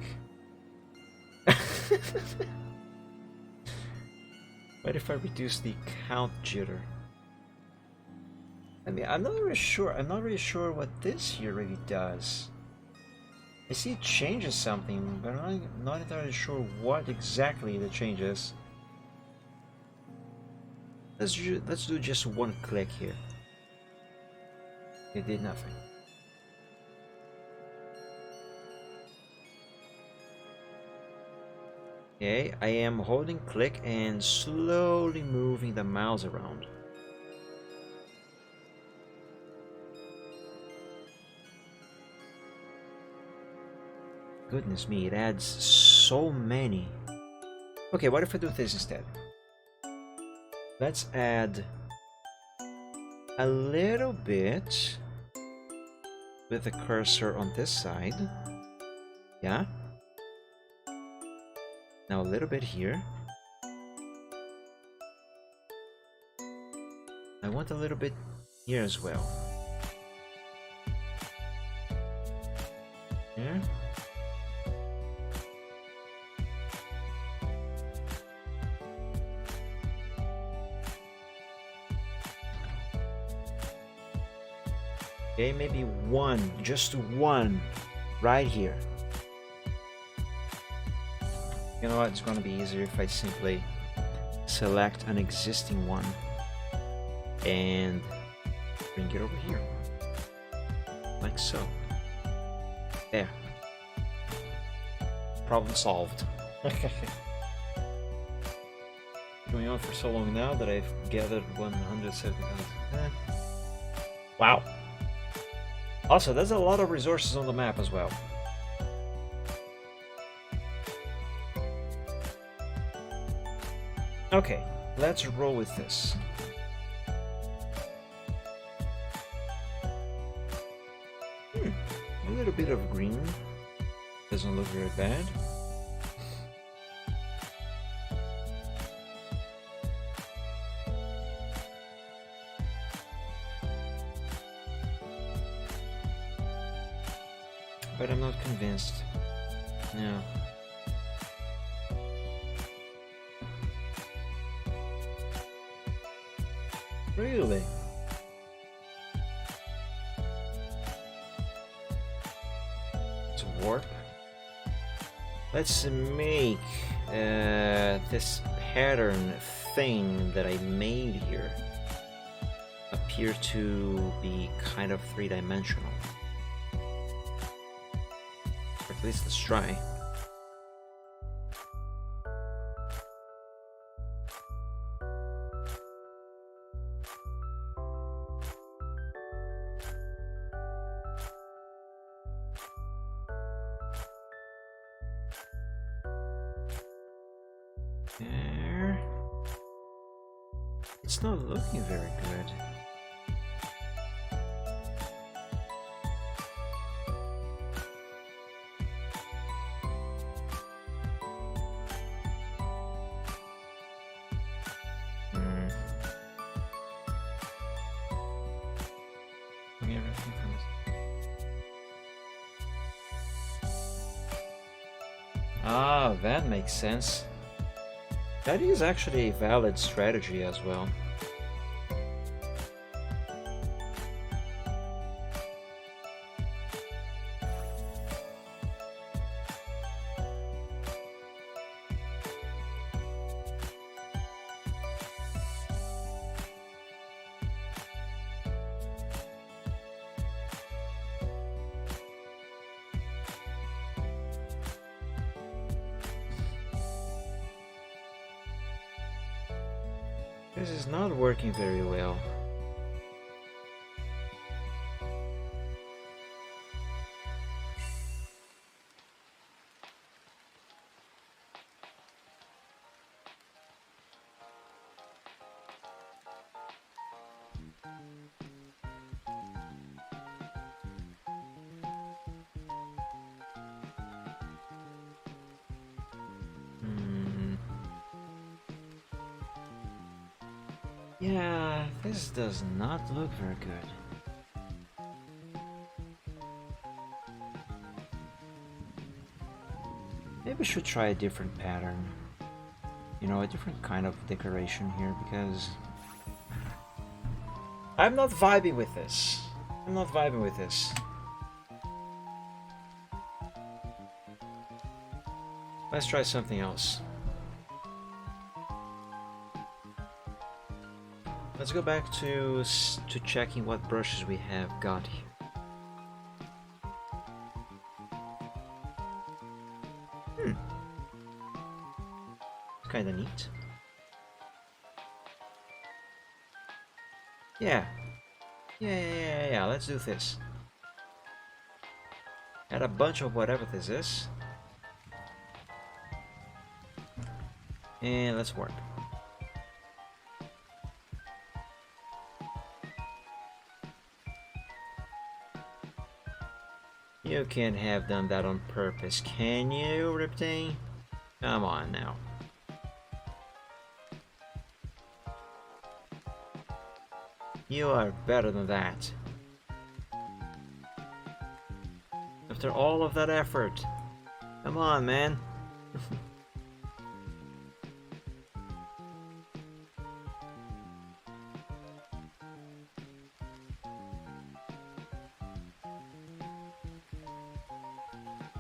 What if I reduce the count jitter? I mean, I'm not really sure what this here really does. I see it changes something, but I'm not entirely sure what exactly the changes. Let's do just one click here. It did nothing. Okay, I am holding click and slowly moving the mouse around. Goodness me, it adds so many. Okay, what if I do this instead? Let's add a little bit with the cursor on this side. Yeah. Now a little bit here. I want a little bit here as well. Here. Okay, maybe one, just one, right here. You know what, it's gonna be easier if I simply select an existing one and bring it over here, like so. There. Problem solved. Going on for so long now that I've gathered 170,000. Wow. Also, there's a lot of resources on the map as well. Okay, let's roll with this. A little bit of green. Doesn't look very bad. But I'm not convinced. No. Really? It's warp. Let's make this pattern thing that I made here appear to be kind of three-dimensional. Or at least let's try. There. It's not looking very good. Everything from this. Ah, that makes sense. That is actually a valid strategy as well. This is not working very well. Yeah, this does not look very good. Maybe we should try a different pattern. You know, a different kind of decoration here, because I'm not vibing with this. I'm not vibing with this. Let's try something else. Let's go back to checking what brushes we have got here. It's kind of neat. Yeah. Yeah, let's do this. Add a bunch of whatever this is. And let's work. You can't have done that on purpose, can you, Riptane? Come on now. You are better than that. After all of that effort. Come on, man.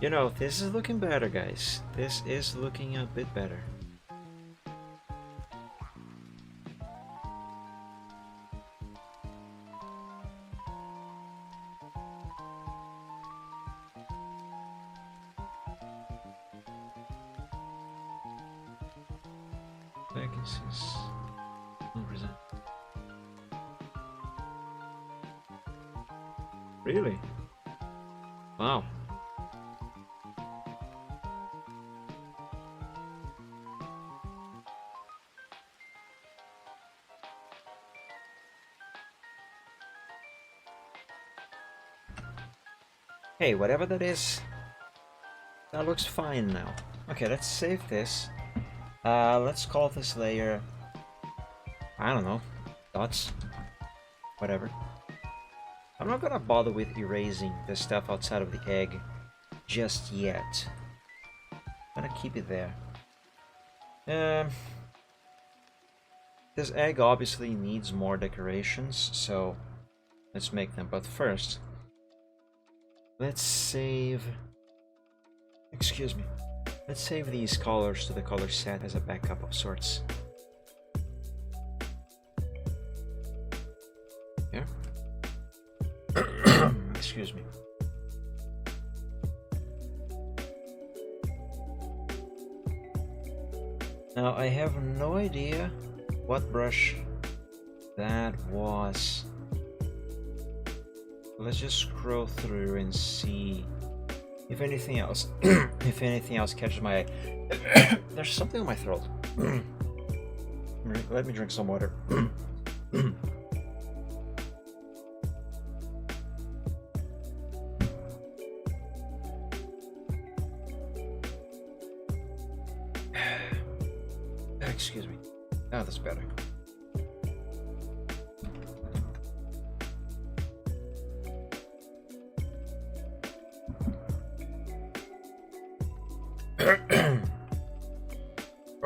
You know, this is looking better, guys. This is looking a bit better. Vacancies. 1%. Really? Wow. Hey, whatever that is, that looks fine now. Okay, let's save this. Let's call this layer, I don't know, dots, whatever. I'm not gonna bother with erasing the stuff outside of the egg just yet. I'm gonna keep it there. This egg obviously needs more decorations, so let's make them. But first, let's save... Excuse me. Let's save these colors to the color set as a backup of sorts. Yeah. Excuse me. Now I have no idea what brush that was. Let's just scroll through and see if anything else if anything else catches my eye. There's something in my throat. Let me drink some water. Excuse me. Oh, that's better.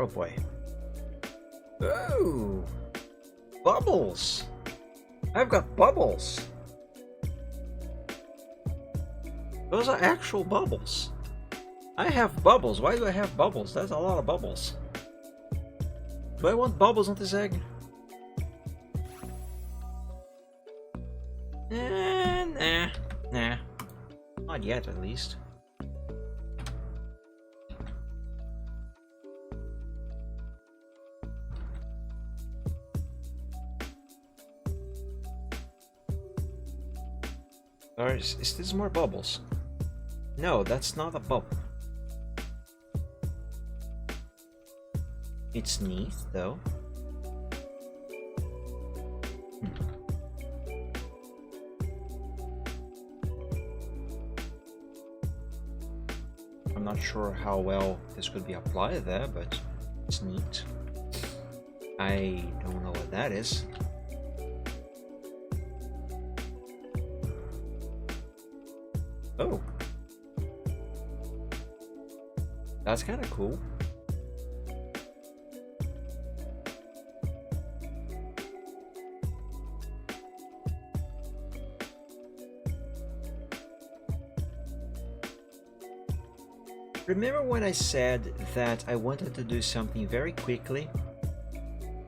Oh boy. Oh! Bubbles! I've got bubbles! Those are actual bubbles. I have bubbles. Why do I have bubbles? That's a lot of bubbles. Do I want bubbles on this egg? Nah. Not yet, at least. Or is this more bubbles? No, that's not a bubble. It's neat, though. I'm not sure how well this could be applied there, but it's neat. I don't know what that is. Oh. That's kind of cool. Remember when I said that I wanted to do something very quickly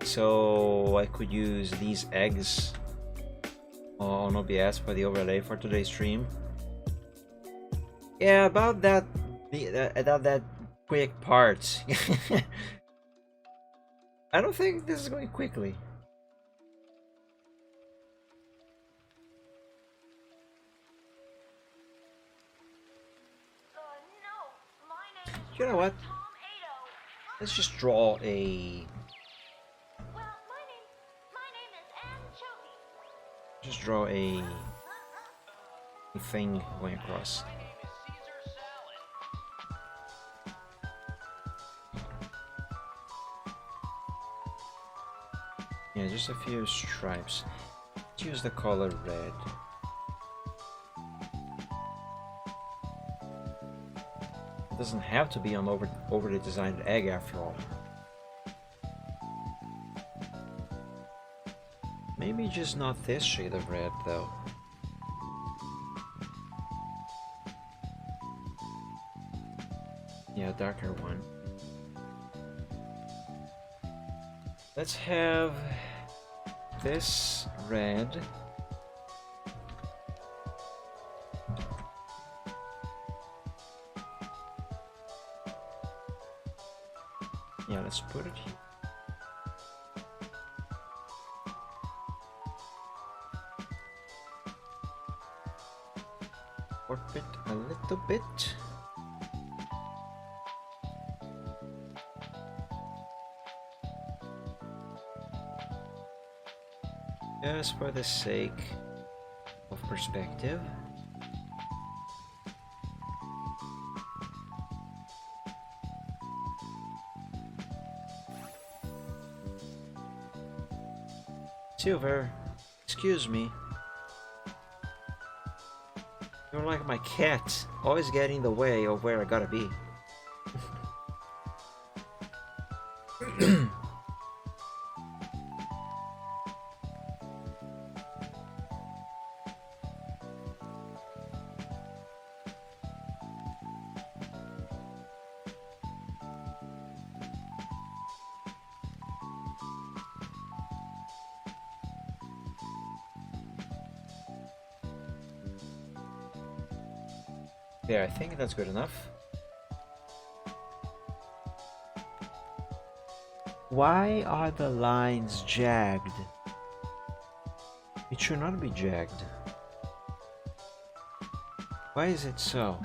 so I could use these eggs on OBS for the overlay for today's stream? Yeah, about that quick part. I don't think this is going quickly. You know what? Let's just draw a... Just draw a thing going across. Yeah, just a few stripes. Let's use the color red. It doesn't have to be an overly designed egg after all. Maybe just not this shade of red though. Yeah, darker one. Let's have this red. Yeah, let's put it here. Warp it a little bit. Just for the sake of perspective. Silver, excuse me. You're like my cat, always getting in the way of where I gotta be. There, I think that's good enough. Why are the lines jagged? It should not be jagged. Why is it so?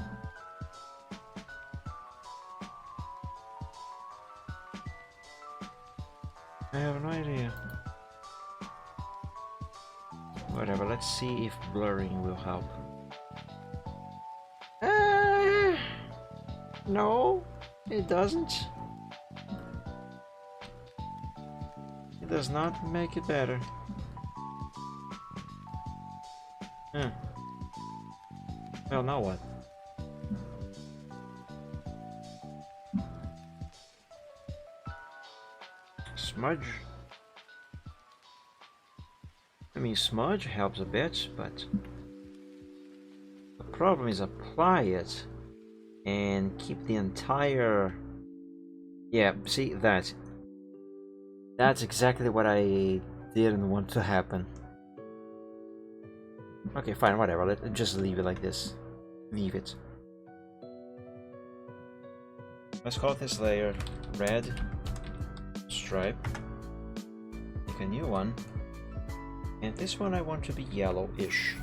I have no idea. Whatever, let's see if blurring will help. No, it doesn't. It does not make it better. Well, now what? Smudge? I mean, smudge helps a bit, but the problem is apply it and keep the entire... Yeah, see, that's exactly what I didn't want to happen. Okay, fine, whatever, let's just leave it like this. Leave it. Let's call this layer red stripe. Make a new one. And this one I want to be yellowish.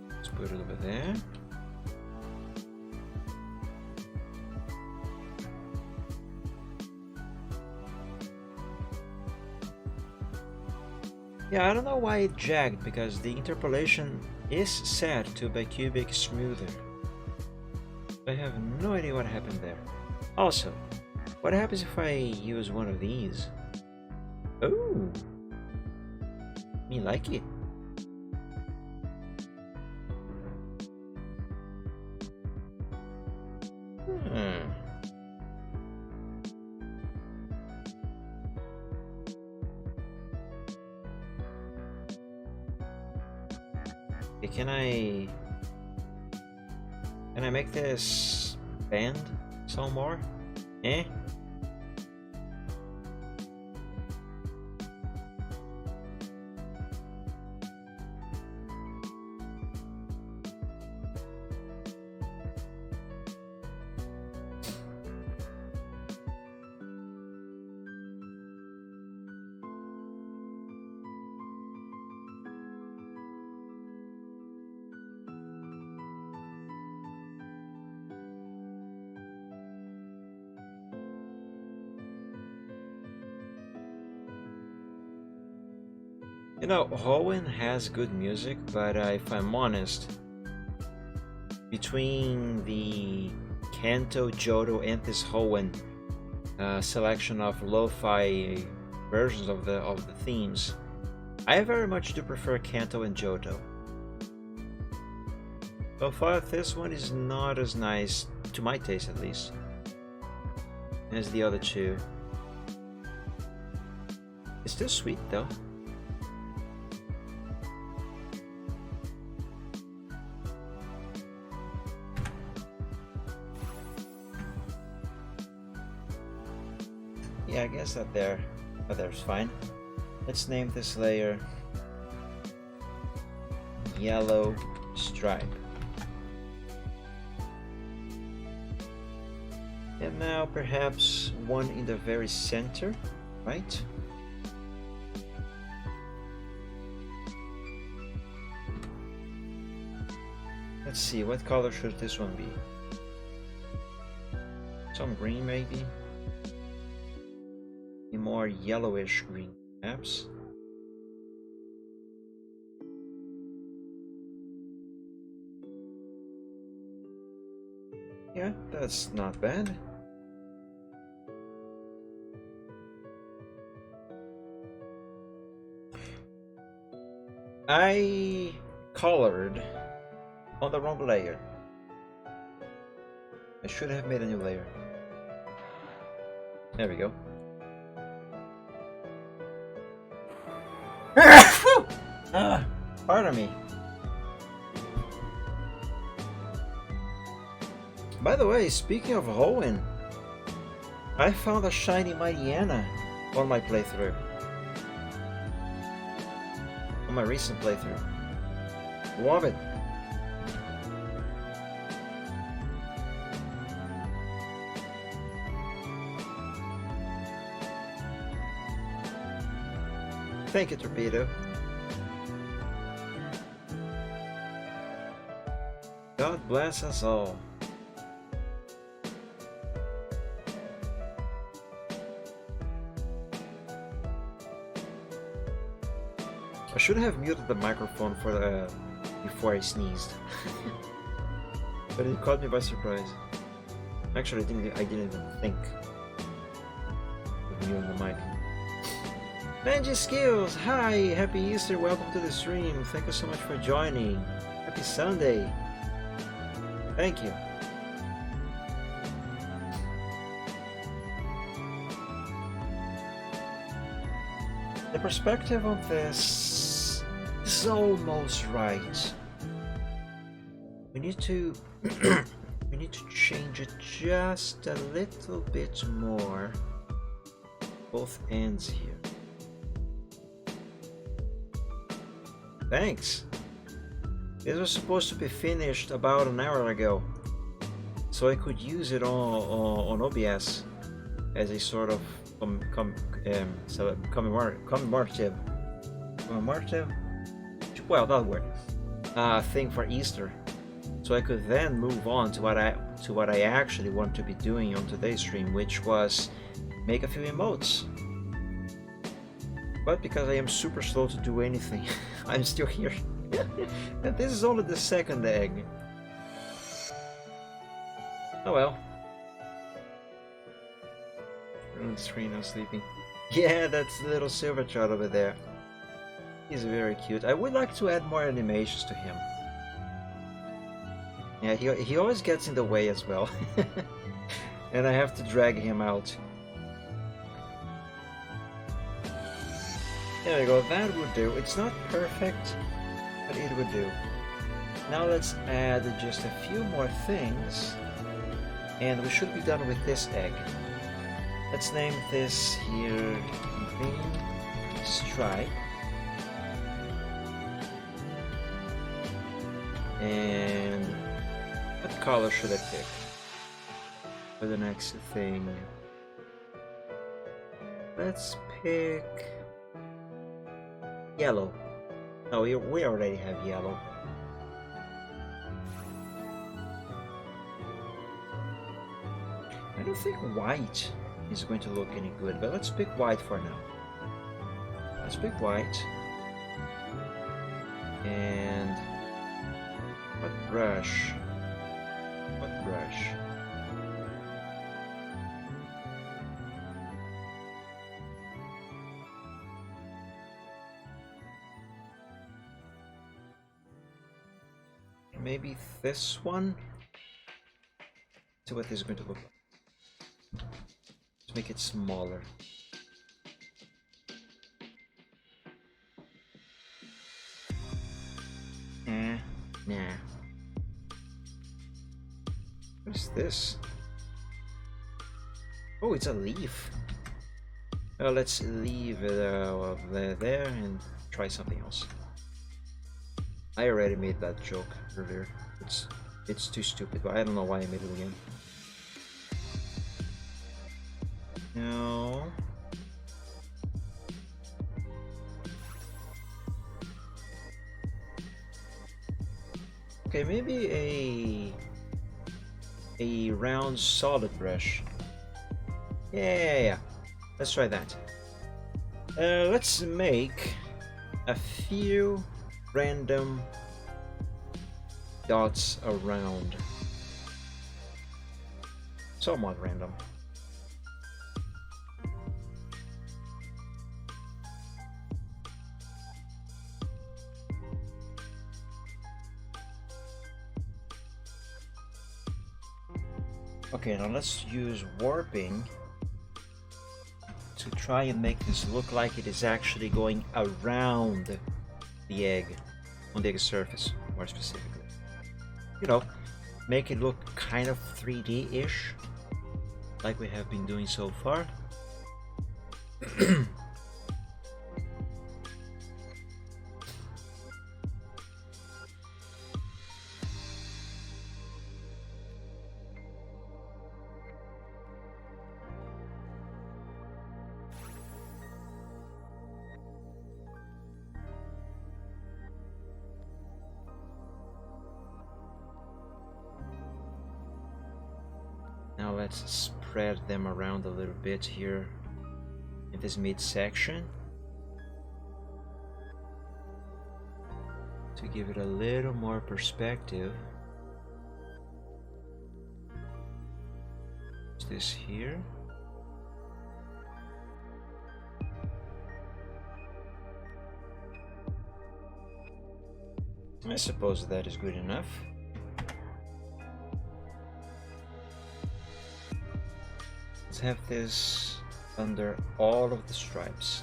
Let's put it over there. Yeah, I don't know why it jagged, because the interpolation is set to bicubic smoother. I have no idea what happened there. Also, what happens if I use one of these? Oh, me like it. Can I make this bend some more? Eh? You know, Hoenn has good music, but if I'm honest, between the Kanto, Johto, and this Hoenn selection of lo-fi versions of the themes, I very much do prefer Kanto and Johto. So far, this one is not as nice, to my taste at least, as the other two. It's still sweet though. Yeah, I guess there's fine. Let's name this layer yellow stripe. And now perhaps one in the very center, right? Let's see, what color should this one be? Some green maybe? A more yellowish green perhaps. Yeah, that's not bad. I colored on the wrong layer. I should have made a new layer. There we go. Pardon me. By the way, speaking of Hoenn, I found a shiny Mariana on my playthrough. On my recent playthrough. Love it. Thank you, Torpedo. God bless us all. I should have muted the microphone for the before I sneezed, but it caught me by surprise. Actually, I didn't even think of muting the mic. Benji Skills, hi, happy Easter, welcome to the stream. Thank you so much for joining. Happy Sunday. Thank you. The perspective of this is almost right. We need to we need to change it just a little bit more. Both ends here. Thanks. This was supposed to be finished about an hour ago, so I could use it on OBS as a sort of commemorative, well, that word, thing for Easter. So I could then move on to what I actually want to be doing on today's stream, which was make a few emotes. But because I am super slow to do anything, I'm still here. And this is only the second egg. Oh well. On the screen, I'm sleeping. Yeah, that's the little silver child over there. He's very cute. I would like to add more animations to him. Yeah, he always gets in the way as well. And I have to drag him out. There we go, that would do. It's not perfect, but it would do. Now let's add just a few more things, and we should be done with this egg. Let's name this here green stripe. And what color should I pick for the next thing? Let's pick yellow. Oh, we already have yellow. I don't think white is going to look any good, but let's pick white for now. Let's pick white. And what brush? What brush? Maybe this one? See what this is going to look like. Let's make it smaller. Nah. What is this? Oh, it's a leaf. Well, let's leave it there and try something else. I already made that joke earlier. It's too stupid, but I don't know why I made it again. No. Okay, maybe a round solid brush. Yeah. Let's try that. Let's make a few random dots around. somewhat random. Okay, now let's use warping to try and make this look like it is actually going around the egg, on the egg surface, more specifically. You know, make it look kind of 3D-ish, like we have been doing so far. Now let's spread them around a little bit here in this midsection to give it a little more perspective. What's this here? I suppose that is good enough. Let's have this under all of the stripes.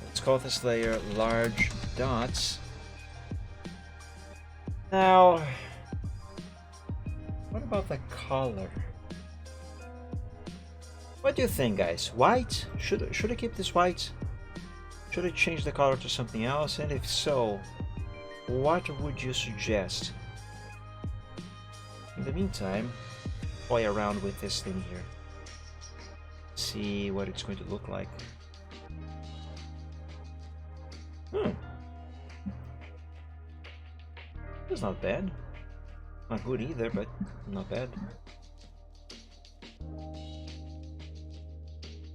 Let's call this layer large dots. Now, what about the color? What do you think, guys? White? Should I keep this white? Should I change the color to something else? And if so, what would you suggest? In the meantime, play around with this thing here. See what it's going to look like. It's not bad. Not good either, but not bad.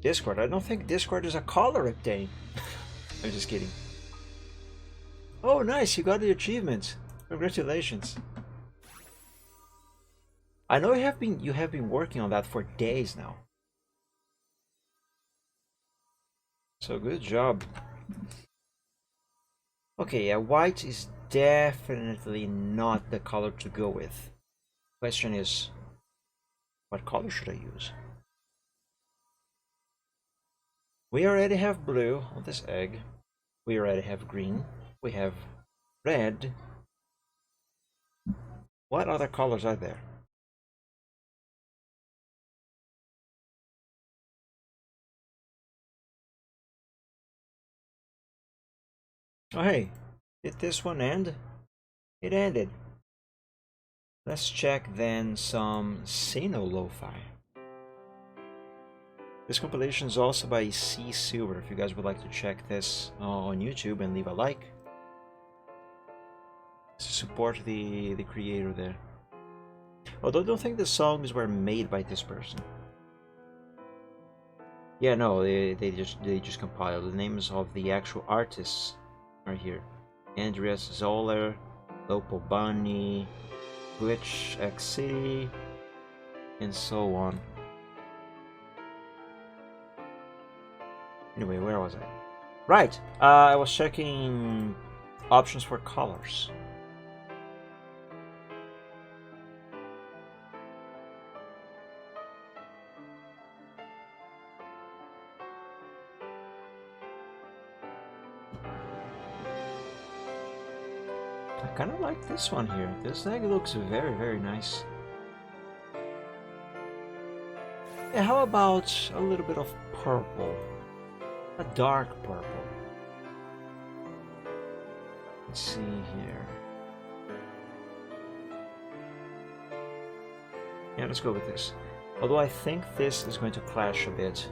Discord. I don't think Discord is a color update. I'm just kidding. Oh, nice! You got the achievement. Congratulations. I know you have been working on that for days now. So good job. Okay, yeah, white is definitely not the color to go with. Question is, what color should I use? We already have blue on this egg. We already have green. We have red. What other colors are there? Oh hey, did this one end? It ended. Let's check then some Sino Lo-Fi. This compilation is also by C Silver, if you guys would like to check this on YouTube and leave a like. To support the creator there. Although I don't think the songs were made by this person. Yeah, no, they just compiled. The names of the actual artists are here. Andreas Zoller, Lopo Bunny, Twitch X City, and so on. Anyway, where was I? Right, I was checking options for colors. I kind of like this one here. This egg looks very, very nice. Yeah, how about a little bit of purple? A dark purple. Let's see here. Yeah, let's go with this. Although I think this is going to clash a bit.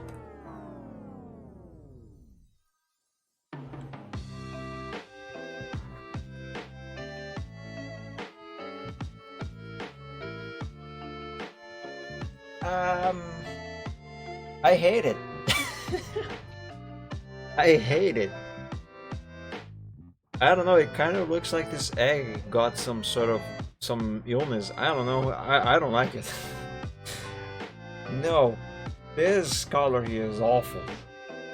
I hate it. I hate it. I don't know, it kind of looks like this egg got some sort of some illness. I don't know. I don't like it. No, this color here is awful.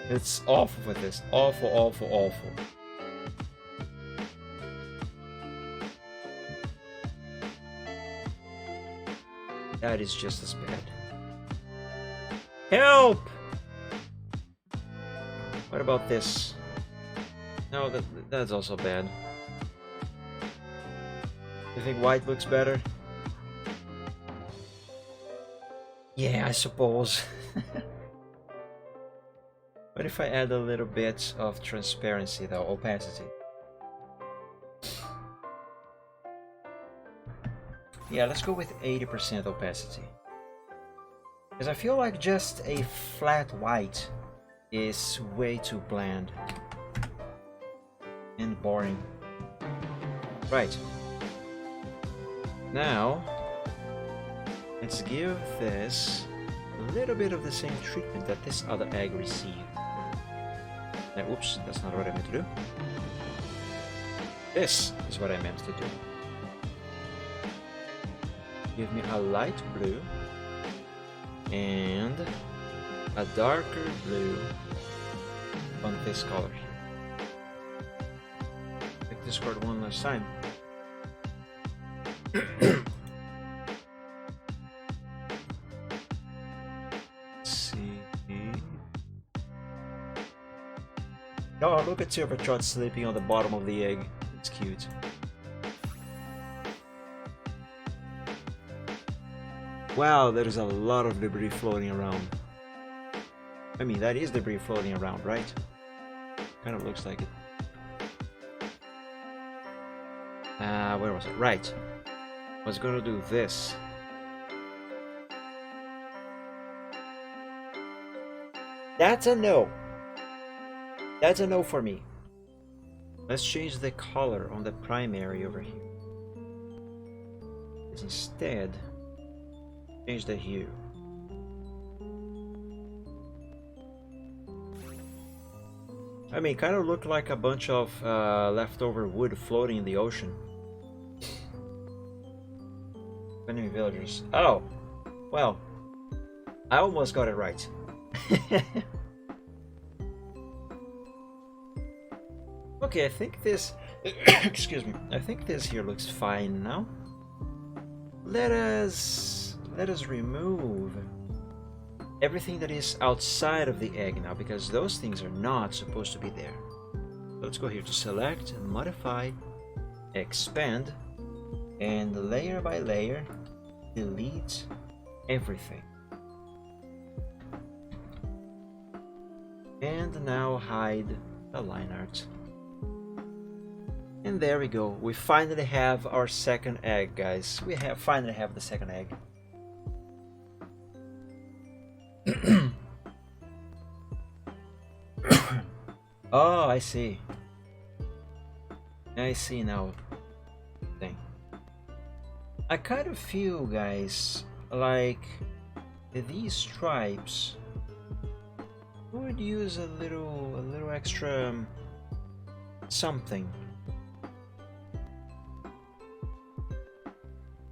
It's awful with this. Awful, awful, awful. That is just as bad. Help! What about this? No, that's also bad. You think white looks better? Yeah, I suppose. What if I add a little bit of transparency though, opacity? Yeah, let's go with 80% opacity. Because I feel like just a flat white is way too bland and boring. Right. Now, let's give this a little bit of the same treatment that this other egg received. Now, oops, that's not what I meant to do. This is what I meant to do. Give me a light blue and a darker blue on this color here. Pick this card one last time. Let's see. Oh, look at Silvertrot sleeping on the bottom of the egg. It's cute. Wow, there's a lot of debris floating around. I mean, that is debris floating around, right? Kind of looks like it. Where was it? Right. I was gonna do this. That's a no. That's a no for me. Let's change the color on the primary over here. Instead, change the hue. I mean, kind of look like a bunch of leftover wood floating in the ocean. Enemy villagers. Oh, well, I almost got it right. Okay, I think this. Excuse me. I think this here looks fine now. Let us remove everything that is outside of the egg now, because those things are not supposed to be there. So let's go here to select, modify, expand, and layer by layer delete everything. And now hide the line art. And there we go. We finally have our second egg, guys. We finally have the second egg. Oh, I see. I see now. Thing. I kind of feel, guys, like these stripes would use a little extra something.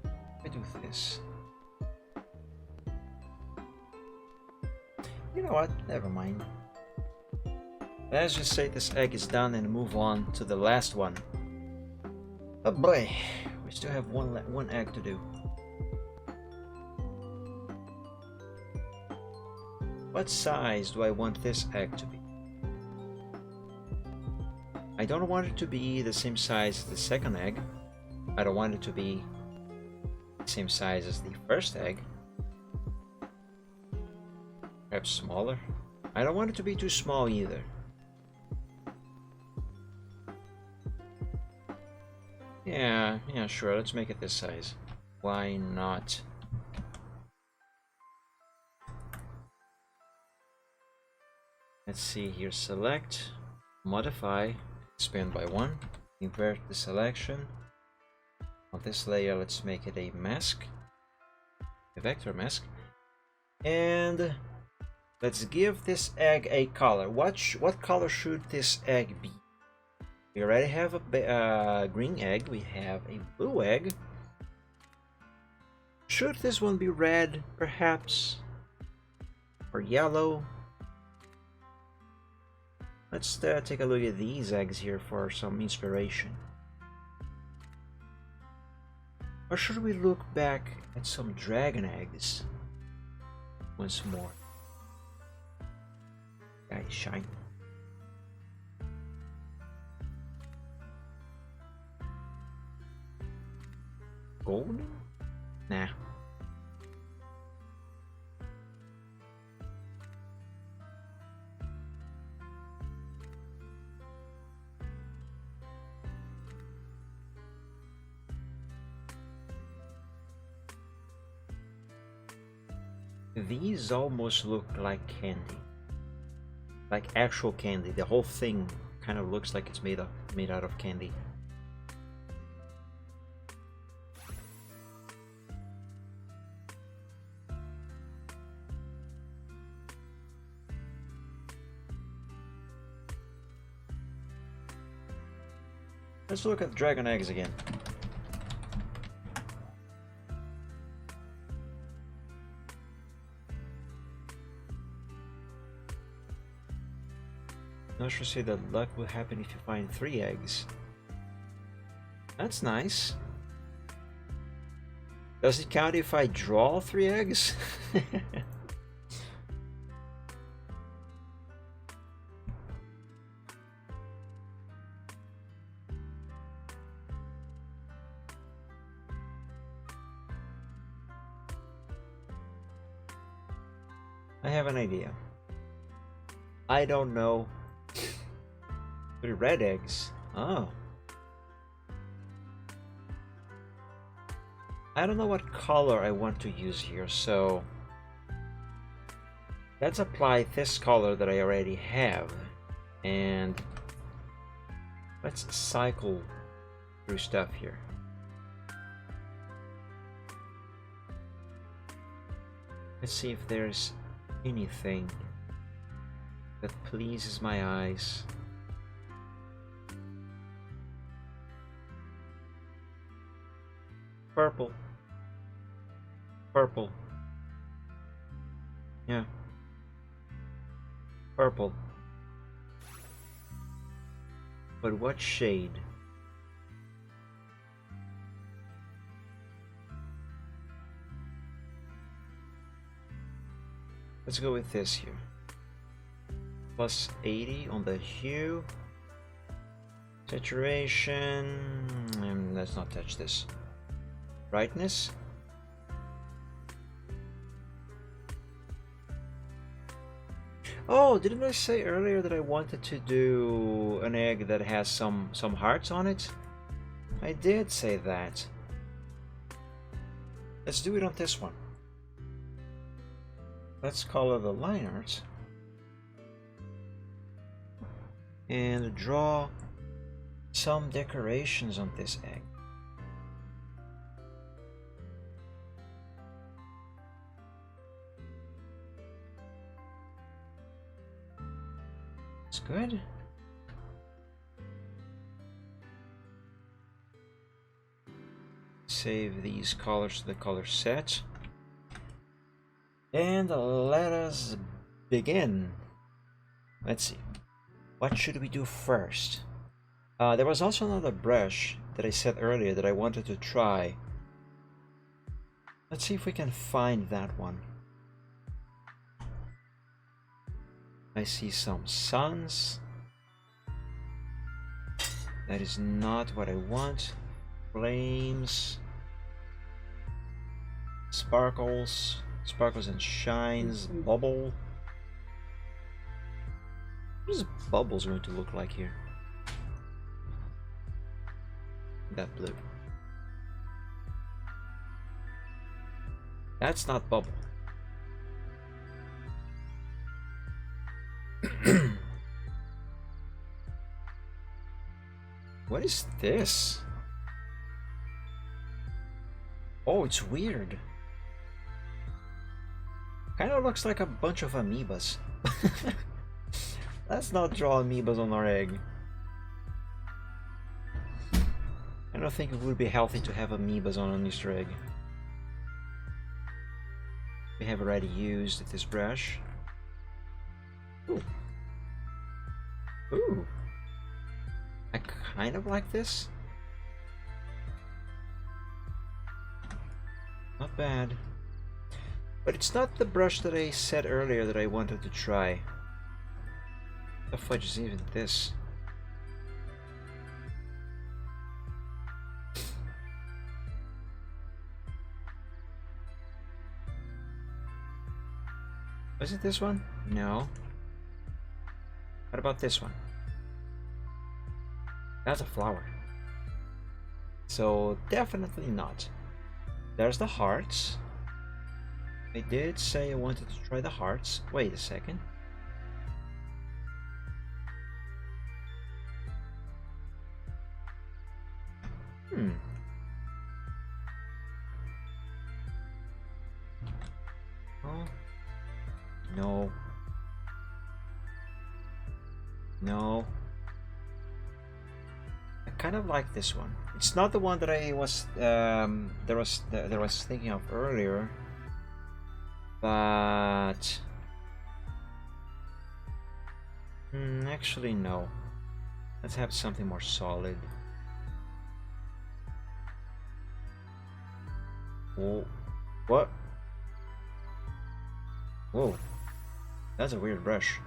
I do this. You know what? Never mind. Let's just say this egg is done and move on to the last one. Oh boy, we still have one egg to do. What size do I want this egg to be? I don't want it to be the same size as the second egg. I don't want it to be the same size as the first egg. Perhaps smaller. I don't want it to be too small either. Yeah, sure, let's make it this size. Why not? Let's see here, select, modify, expand by 1, invert the selection. On this layer, let's make it a mask, a vector mask. And let's give this egg a color. What color should this egg be? We already have a green egg, we have a blue egg, Should this one be red, perhaps? Or yellow? Let's take a look at these eggs here for some inspiration. Or should we look back at some dragon eggs once more? Guys, shine. Golden? Nah. These almost look like candy. Like actual candy. The whole thing kind of looks like it's made out of candy. Let's look at dragon eggs again. Noshra said that luck will happen if you find 3 eggs. That's nice. Does it count if I draw 3 eggs? I have an idea. I don't know. 3 red eggs. Oh. I don't know what color I want to use here, so let's apply this color that I already have, and let's cycle through stuff here. Let's see if there's anything that pleases my eyes. Purple. Purple. Yeah. Purple. But what shade? Let's go with this here. Plus 80 on the hue. Saturation. Let's not touch this. Brightness. Oh, didn't I say earlier that I wanted to do an egg that has some hearts on it? I did say that. Let's do it on this one. Let's color the line art and draw some decorations on this egg. It's good. Save these colors to the color set. And let us begin. Let's see. What should we do first? There was also another brush that I said earlier that I wanted to try. Let's see if we can find that one. I see some suns. That is not what I want. Flames. Sparkles. Sparkles and shines. Bubble. What is bubbles going to look like here? That blue. That's not bubble. What is this? Oh, it's weird. Kind of looks like a bunch of amoebas. Let's not draw amoebas on our egg. I don't think it would be healthy to have amoebas on an Easter egg. we have already used this brush. Ooh. Ooh. I kind of like this. Not bad. But it's not the brush that I said earlier that I wanted to try. The fudge is even this? Was it this one? No. What about this one? That's a flower. So definitely not. There's the hearts. I did say I wanted to try the hearts. Wait a second. Oh. No. No. I kind of like this one. It's not the one that I was thinking of earlier, but actually no. Let's have something more solid. Oh, what? Whoa, that's a weird brush.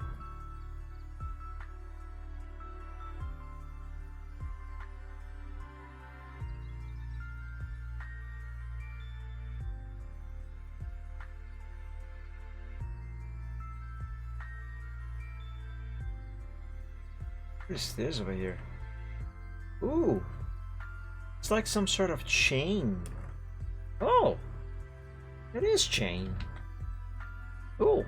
What is this over here? Ooh, it's like some sort of chain. Oh, it is chain. Ooh.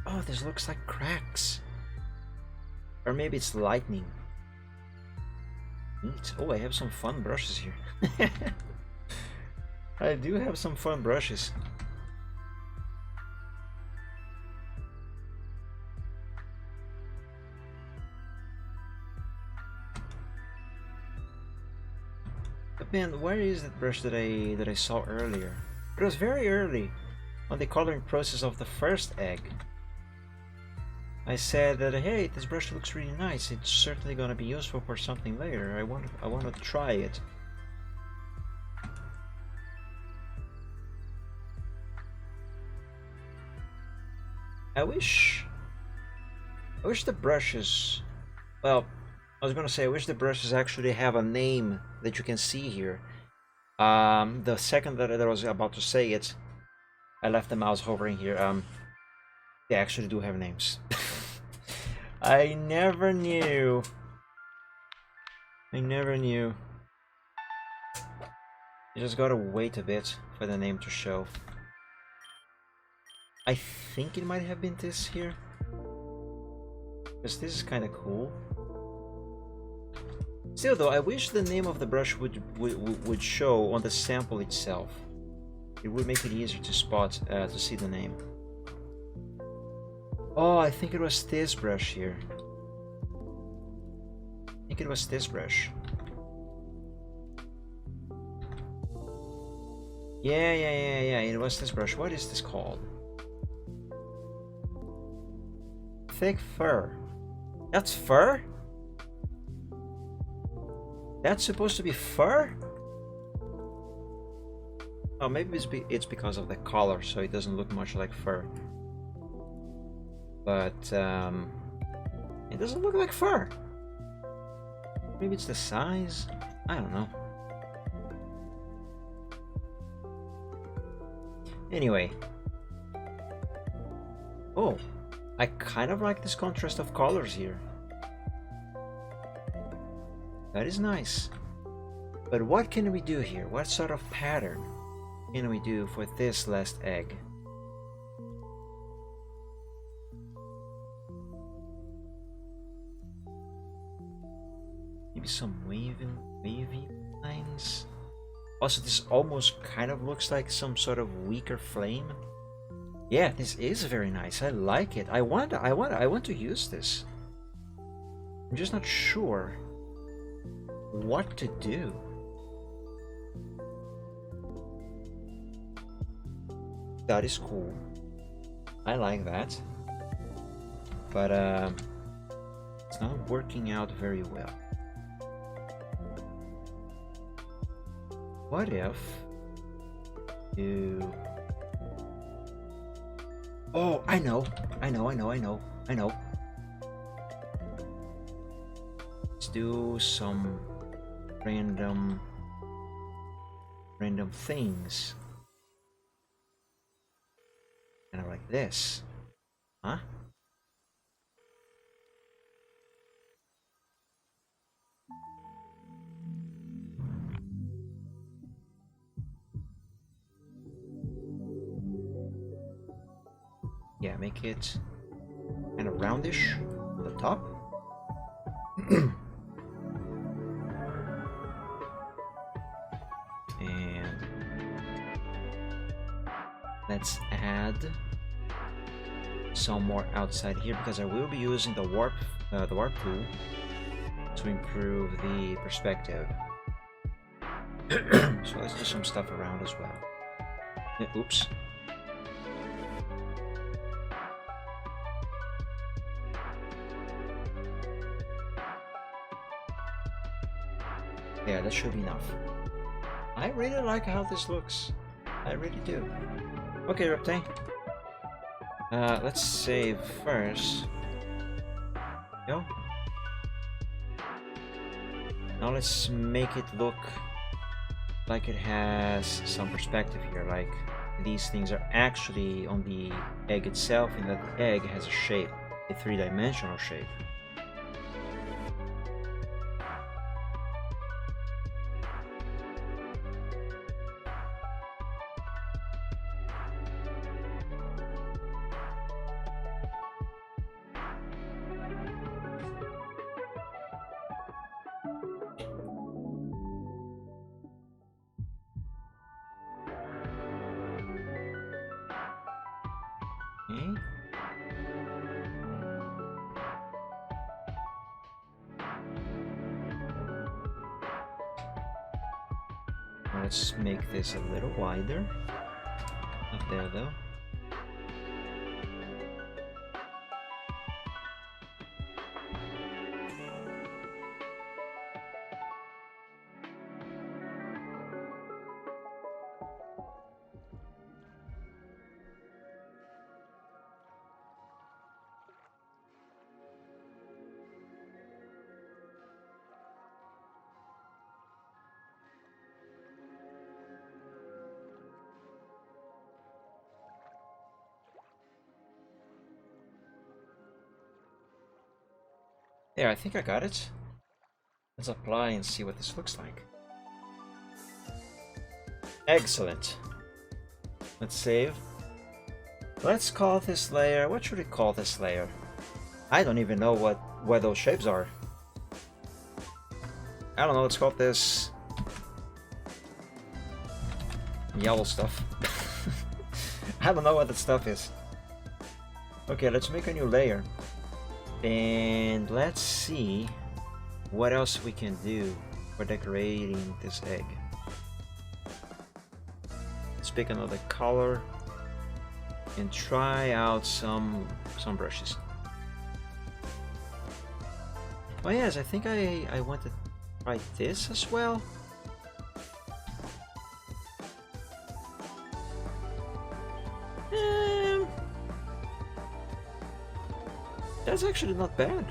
Oh, this looks like cracks. Or maybe it's lightning. Neat. Oh, I have some fun brushes here. I do have some fun brushes. But man, where is that brush that I saw earlier? It was very early on the coloring process of the first egg. I said that, hey, this brush looks really nice. It's certainly gonna be useful for something later. I want to try it. I wish the brushes, well, I was gonna say I wish the brushes actually have a name that you can see here. The second that I was about to say it, I left the mouse hovering here. They actually do have names. I never knew. I never knew. You just gotta wait a bit for the name to show. I think it might have been this here. Because this is kind of cool. Still though, I wish the name of the brush would show on the sample itself. It would make it easier to spot, to see the name. Oh, I think it was this brush here. I think it was this brush. Yeah, it was this brush. What is this called? Thick fur. That's fur? That's supposed to be fur? Oh, maybe it's because of the color, so it doesn't look much like fur. But it doesn't look like fur. Maybe it's the size. I don't know. Anyway. Oh, I kind of like this contrast of colors here. That is nice. But what can we do here? What sort of pattern can we do for this last egg? Maybe some wavy lines. Also, this almost kind of looks like some sort of weaker flame. Yeah, this is very nice. I like it. I want to use this. I'm just not sure what to do. That is cool. I like that. But it's not working out very well. What if you... Oh, I know. Let's do some random things. Kind of like this. Huh? Yeah, make it kind of roundish on the top. And let's add some more outside here because I will be using the warp tool to improve the perspective. So let's do some stuff around as well. Oops. Yeah, that should be enough. I really like how this looks. I really do. Okay, Reptile. Let's save first. Go. Now let's make it look like it has some perspective here, like these things are actually on the egg itself, and that egg has a shape, a three-dimensional shape. Okay. Let's make this a little wider. Not there though. There, I think I got it. Let's apply and see what this looks like. Excellent. Let's save. Let's call this layer... What should we call this layer? I don't even know what those shapes are. I don't know, let's call this... yellow stuff. I don't know what that stuff is. Okay, let's make a new layer. And let's see what else we can do for decorating this egg. Let's pick another color and try out some brushes. Oh yes, I think I want to try this as well. That's actually not bad.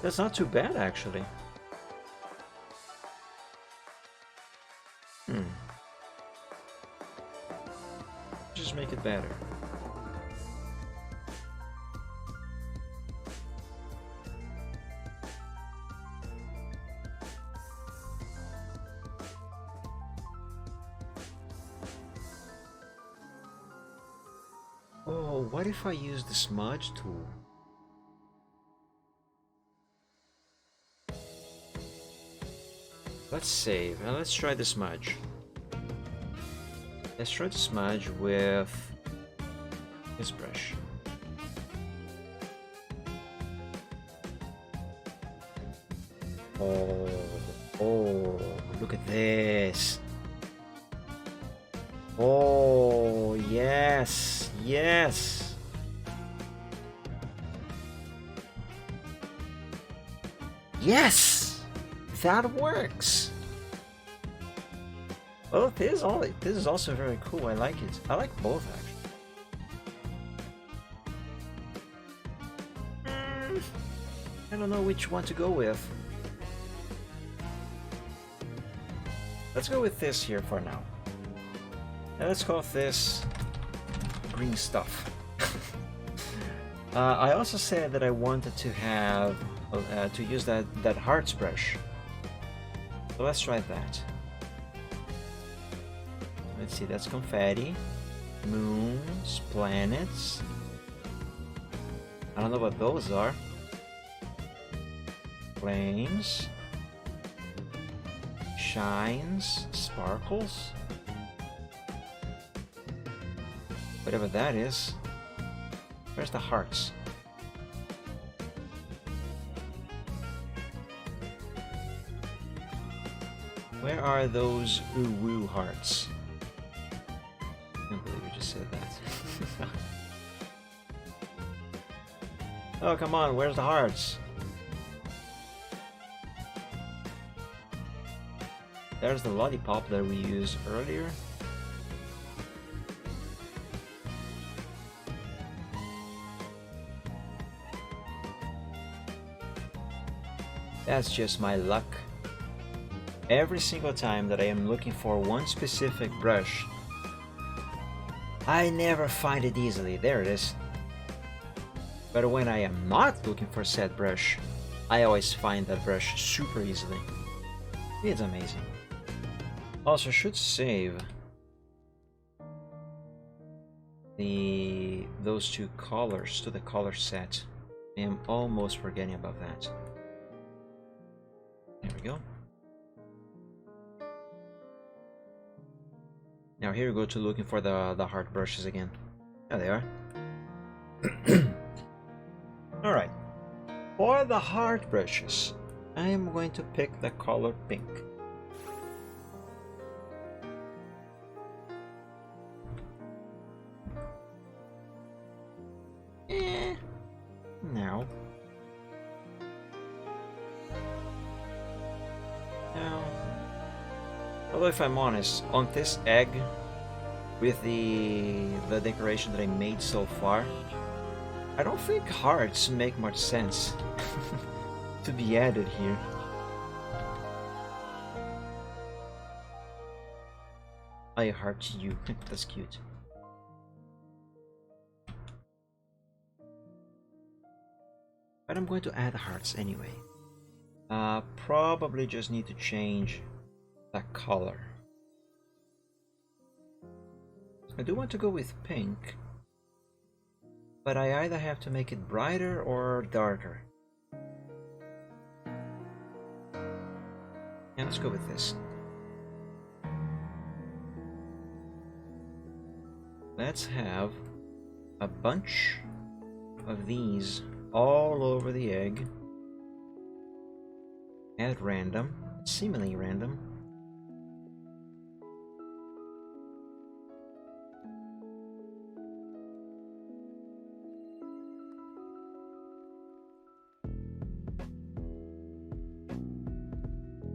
That's not too bad, actually. Just make it better. Oh, what if I use the smudge tool? Let's save and let's try the smudge. Let's try the smudge with this brush. Oh, look at this. Oh, yes, yes. Yes, that works. Oh, this is also very cool. I like it. I like both actually. I don't know which one to go with. Let's go with this here for now. And let's call this green stuff. I also said that I wanted to have to use that hearts brush. So let's try that. Let's see, that's confetti, moons, planets. I don't know what those are. Flames, shines, sparkles. Whatever that is. Where's the hearts? Where are those ooh-woo hearts? I can't believe you just said that. Oh, come on, where's the hearts? There's the lollipop that we used earlier. That's just my luck. Every single time that I am looking for one specific brush, I never find it easily. There it is. But when I am not looking for said brush, I always find that brush super easily. It's amazing. Also, should save those two colors to the color set. I am almost forgetting about that. There we go. Now here we go to looking for the heart brushes again. There they are. Alright. For the heart brushes, I am going to pick the color pink. Now. Although if I'm honest, on this egg, with the decoration that I made so far, I don't think hearts make much sense to be added here. I heart you. That's cute. But I'm going to add hearts anyway. Probably just need to change the color. I do want to go with pink, but I either have to make it brighter or darker. Yeah, let's go with this. Let's have a bunch of these all over the egg at random, seemingly random.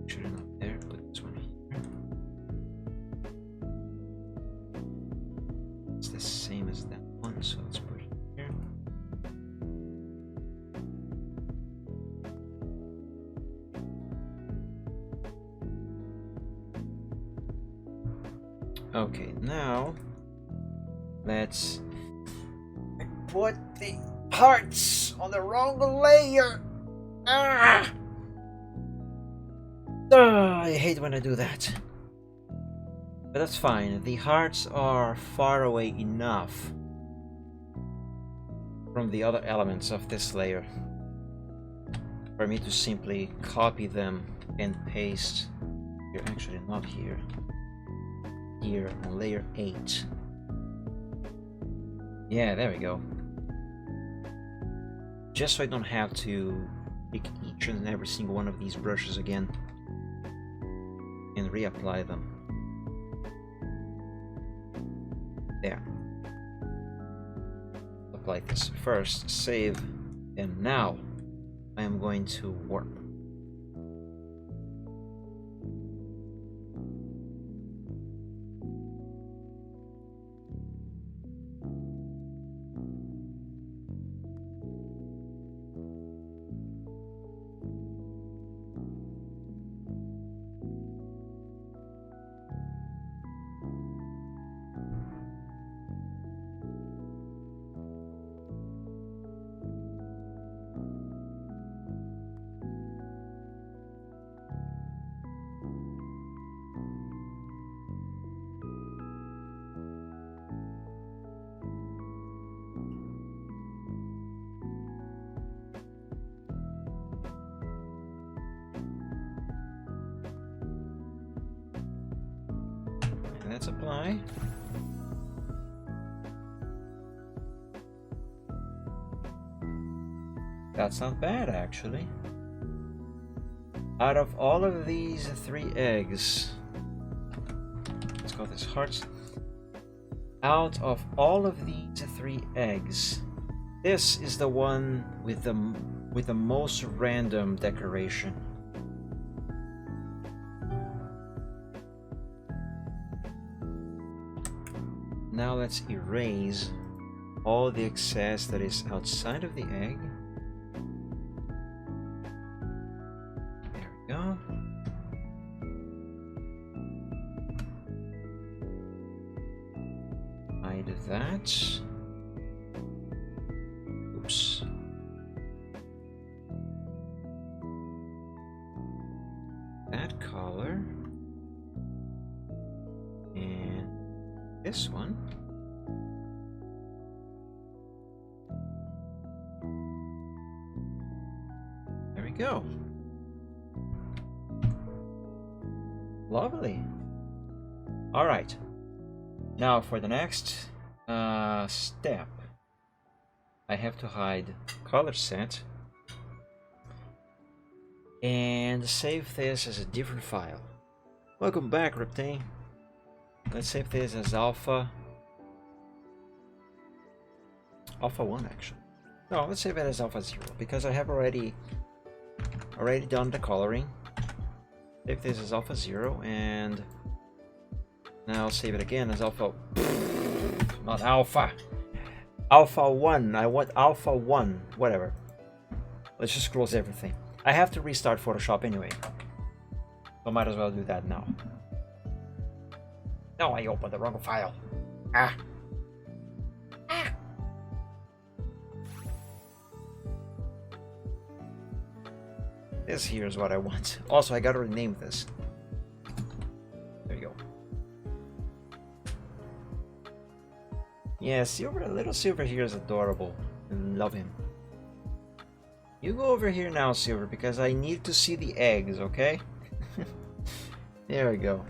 Should have not there, put this one here. It's the same as that one, so let's put it here. Okay, now let's put the parts on the wrong layer. Ah! I hate when I do that. But that's fine. The hearts are far away enough from the other elements of this layer for me to simply copy them and paste here. Actually, not here. Here on layer 8. Yeah, there we go. Just so I don't have to pick each and every single one of these brushes again and reapply them. There. Apply this first, save, and now I am going to warp. Let's apply. That's not bad, actually. Out of all of these 3 eggs, let's call this hearts. Out of all of these 3 eggs, this is the one with the most random decoration. Now let's erase all the excess that is outside of the egg. There we go. Hide that. Oops. That color. And this one. There we go. Lovely. All right. Now for the next step, I have to hide color set and save this as a different file. Welcome back, Reptane. Let's save this as alpha 1 actually. No, let's save it as alpha 0 because I have already done the coloring. Save this as alpha 0 and now save it again as alpha, not alpha 1. I want alpha 1, whatever. Let's just close everything. I have to restart Photoshop anyway, so might as well do that now. No, I opened the wrong file. Ah. This here is what I want. Also, I gotta rename this. There you go. Yeah, Silver, little Silver here is adorable. I love him. You go over here now, Silver, because I need to see the eggs, okay? There we go.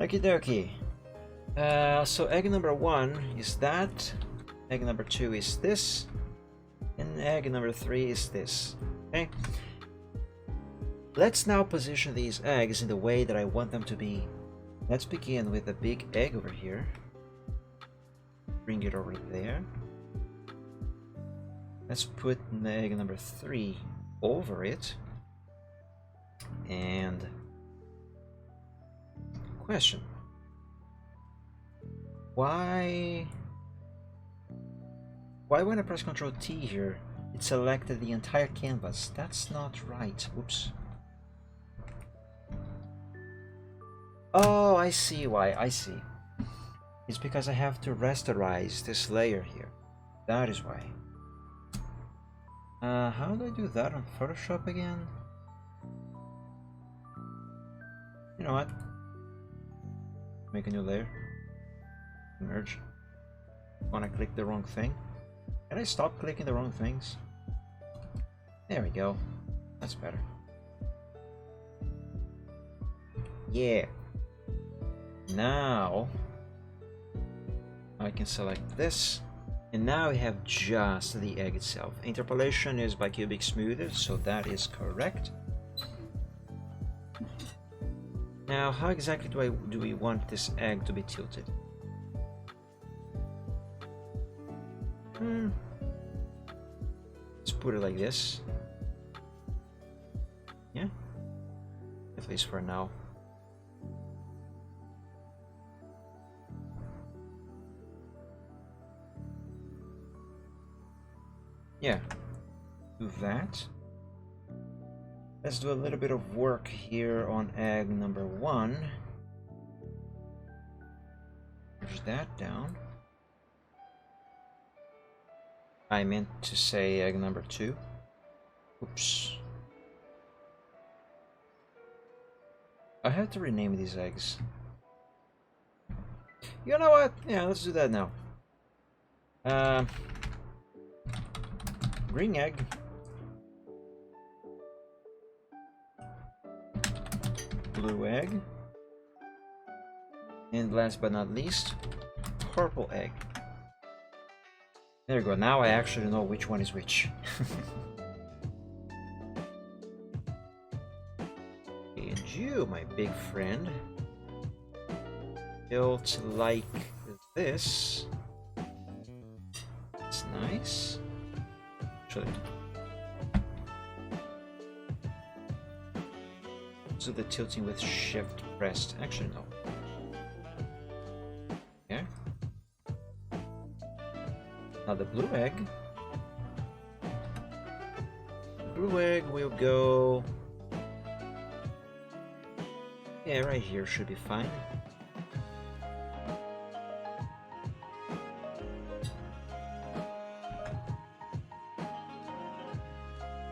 Okie dokie. So egg number 1 is that. Egg number 2 is this. And egg number 3 is this. Okay? Let's now position these eggs in the way that I want them to be. Let's begin with the big egg over here. Bring it over there. Let's put egg number 3 over it. And question. Why when I press Ctrl T here, it selected the entire canvas? That's not right. Oops. Oh, I see why. I see. It's because I have to rasterize this layer here. That is why. How do I do that on Photoshop again? You know what? Make a new layer. Merge. Wanna click the wrong thing? Can I stop clicking the wrong things? There we go. That's better. Yeah. Now I can select this, and now we have just the egg itself. Interpolation is by cubic smoother, so that is correct. Now, how exactly do we want this egg to be tilted? Let's put it like this. Yeah, at least for now. Yeah, do that. Let's do a little bit of work here on egg number 1. Push that down. I meant to say egg number 2. Oops. I have to rename these eggs. You know what? Yeah, let's do that now. Green egg. Blue egg. And last but not least, purple egg. There you go. Now I actually know which one is which. And you, my big friend, built like this. It's nice. Actually, do the tilting with shift pressed. Actually, no. Okay. Now the blue egg. The blue egg will go. Yeah, right here should be fine.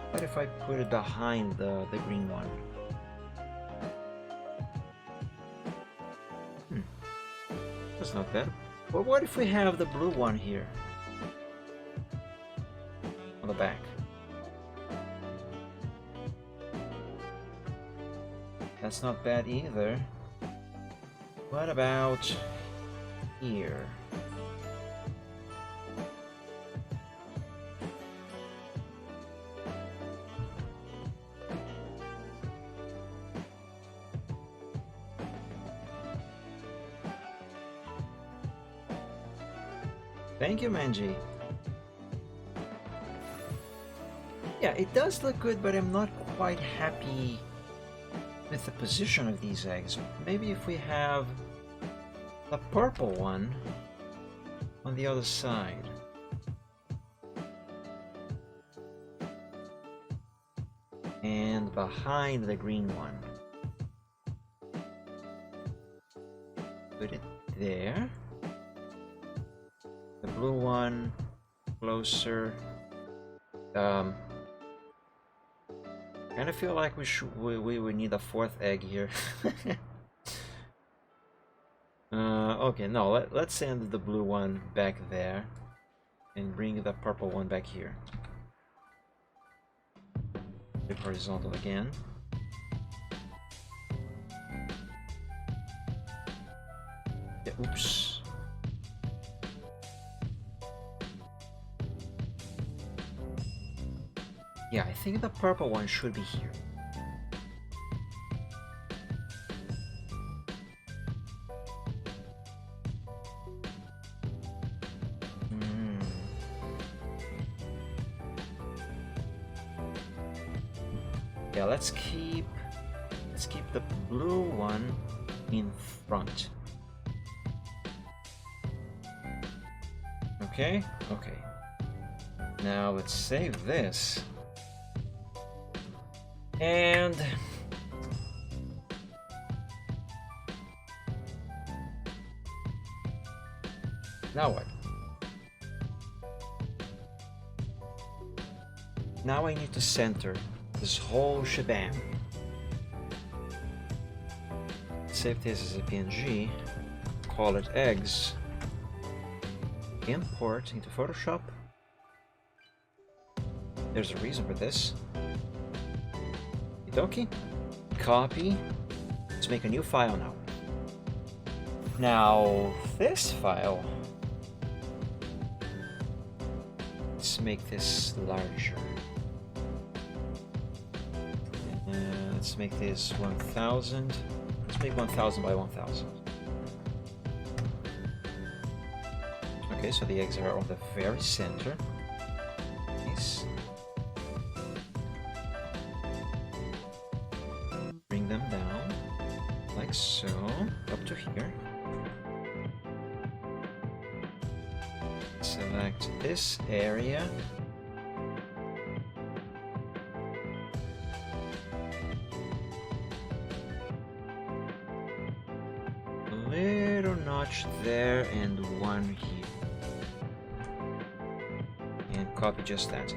What if I put it behind the green one? That's not bad. But what if we have the blue one here? On the back. That's not bad either. What about here? Thank you, Manji. Yeah, it does look good, but I'm not quite happy with the position of these eggs. Maybe if we have the purple one on the other side. And behind the green one. Put it there. The blue one closer. Kind of feel like we would need a 4th egg here. Okay, no, let's send the blue one back there and bring the purple one back here. Flip horizontal again. Yeah, oops. Yeah, I think the purple one should be here. Yeah, let's keep the blue one in front. Okay? Okay. Now let's save this. And now what? Now I need to center this whole shebang. Save this as a PNG, call it eggs, import into Photoshop. There's a reason for this. Okay, copy. Let's make a new file now. Now this file, let's make this larger. Let's make this 1000 Let's make 1000 by 1000. Okay, so the eggs are on the very center. Nice. Bring them down, like so, up to here. Select this area. A little notch there and one here. And copy just that.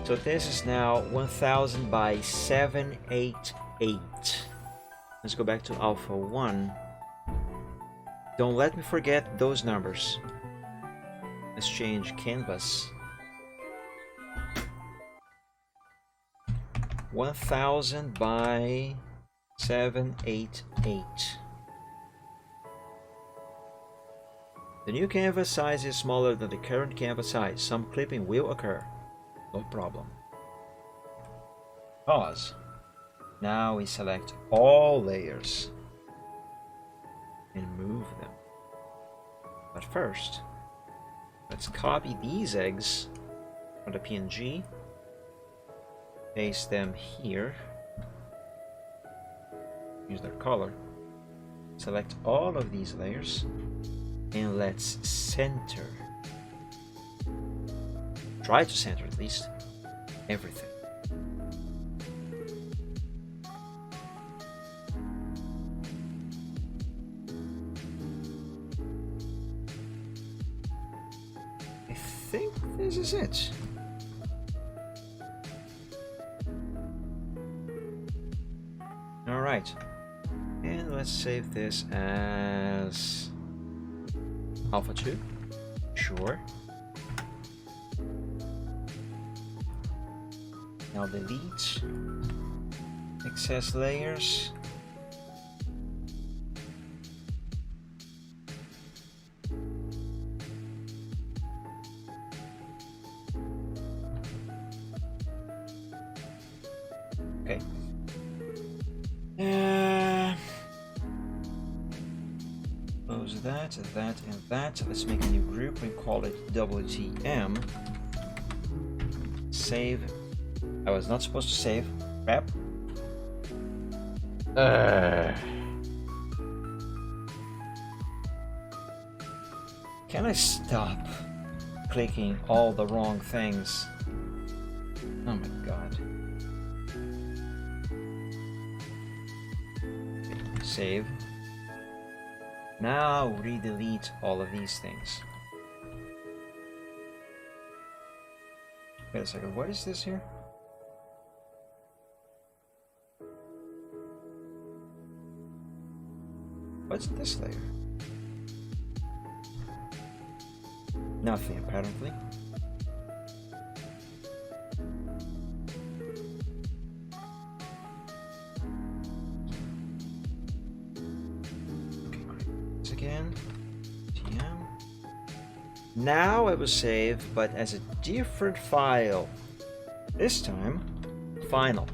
So this is now 1000 by 788. Let's go back to Alpha 1. Don't let me forget those numbers. Let's change canvas. 1000 by 788. The new canvas size is smaller than the current canvas size. Some clipping will occur. No problem. Pause. Now we select all layers and move them. But first, let's copy these eggs from the PNG, paste them here, use their color, select all of these layers, and let's center. Try to center at least everything. I think this is it. All right, and let's save this as Alpha 2. Sure. Now delete excess layers. Okay. Close that, and that. Let's make a new group and call it WTM. Save. I was not supposed to save. Crap. Can I stop clicking all the wrong things? Oh my god. Save. Now redelete all of these things. Wait a second, what is this here? What's this layer? Nothing, apparently. Okay, great. This again. TM. Now it was saved, but as a different file. This time, final.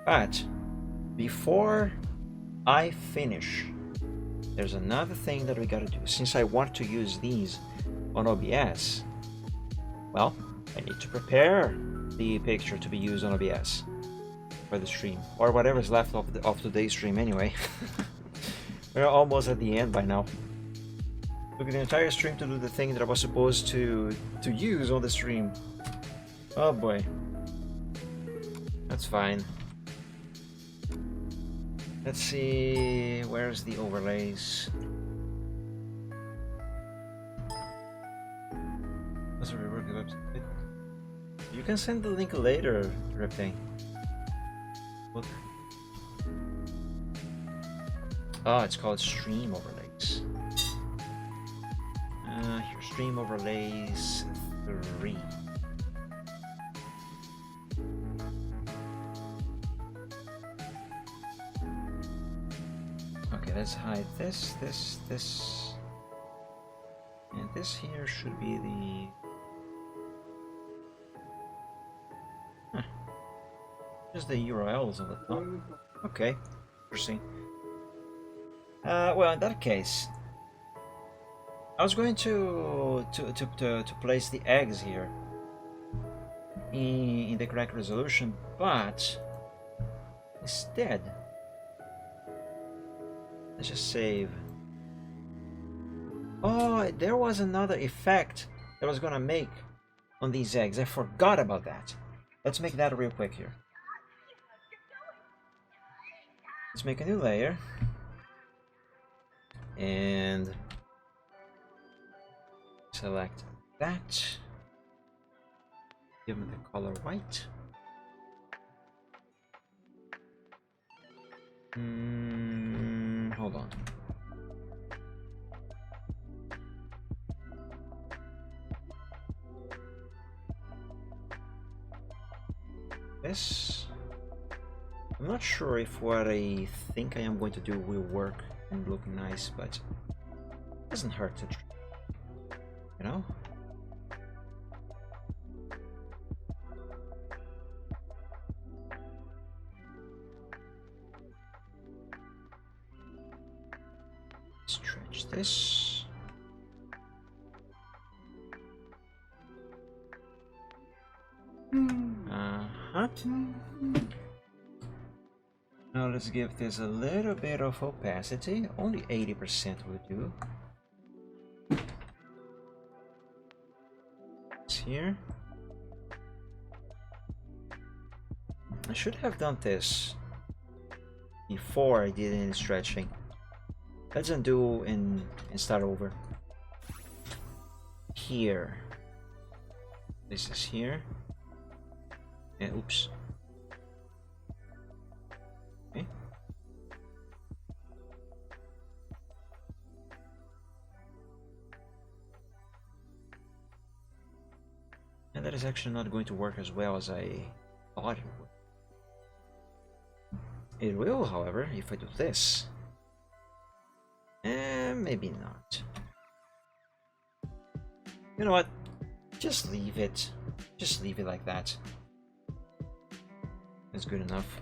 But before I finish, there's another thing that we gotta do. Since I want to use these on OBS, well, I need to prepare the picture to be used on OBS for the stream, or whatever's left of today's stream anyway. We're almost at the end by now. Took the entire stream to do the thing that I was supposed to use on the stream. Oh boy. That's fine. Let's see, where's the overlays? Let's rework the website. You can send the link later, Ripping. Look. Oh, it's called Stream Overlays. Here, Stream Overlays 3. Let's hide this, and this here should be the... Just the URLs on the top. Okay, Interesting. Well, in that case, I was going to place the eggs here in the correct resolution, but instead, let's just save. Oh, there was another effect that I was gonna make on these eggs. I forgot about that. Let's make that real quick here. Let's make a new layer. And select that. Give it the color white. Hold on. This. I'm not sure if what I think I am going to do will work and look nice, but it doesn't hurt to try, you know? Stretch this. Now let's give this a little bit of opacity. Only 80% will do. It's here. I should have done this before I did any stretching. Let's undo and start over. Here. This is here. And oops. Okay. And that is actually not going to work as well as I thought it would. It will, however, if I do this. And maybe not. You know what? Just leave it. Just leave it like that. That's good enough.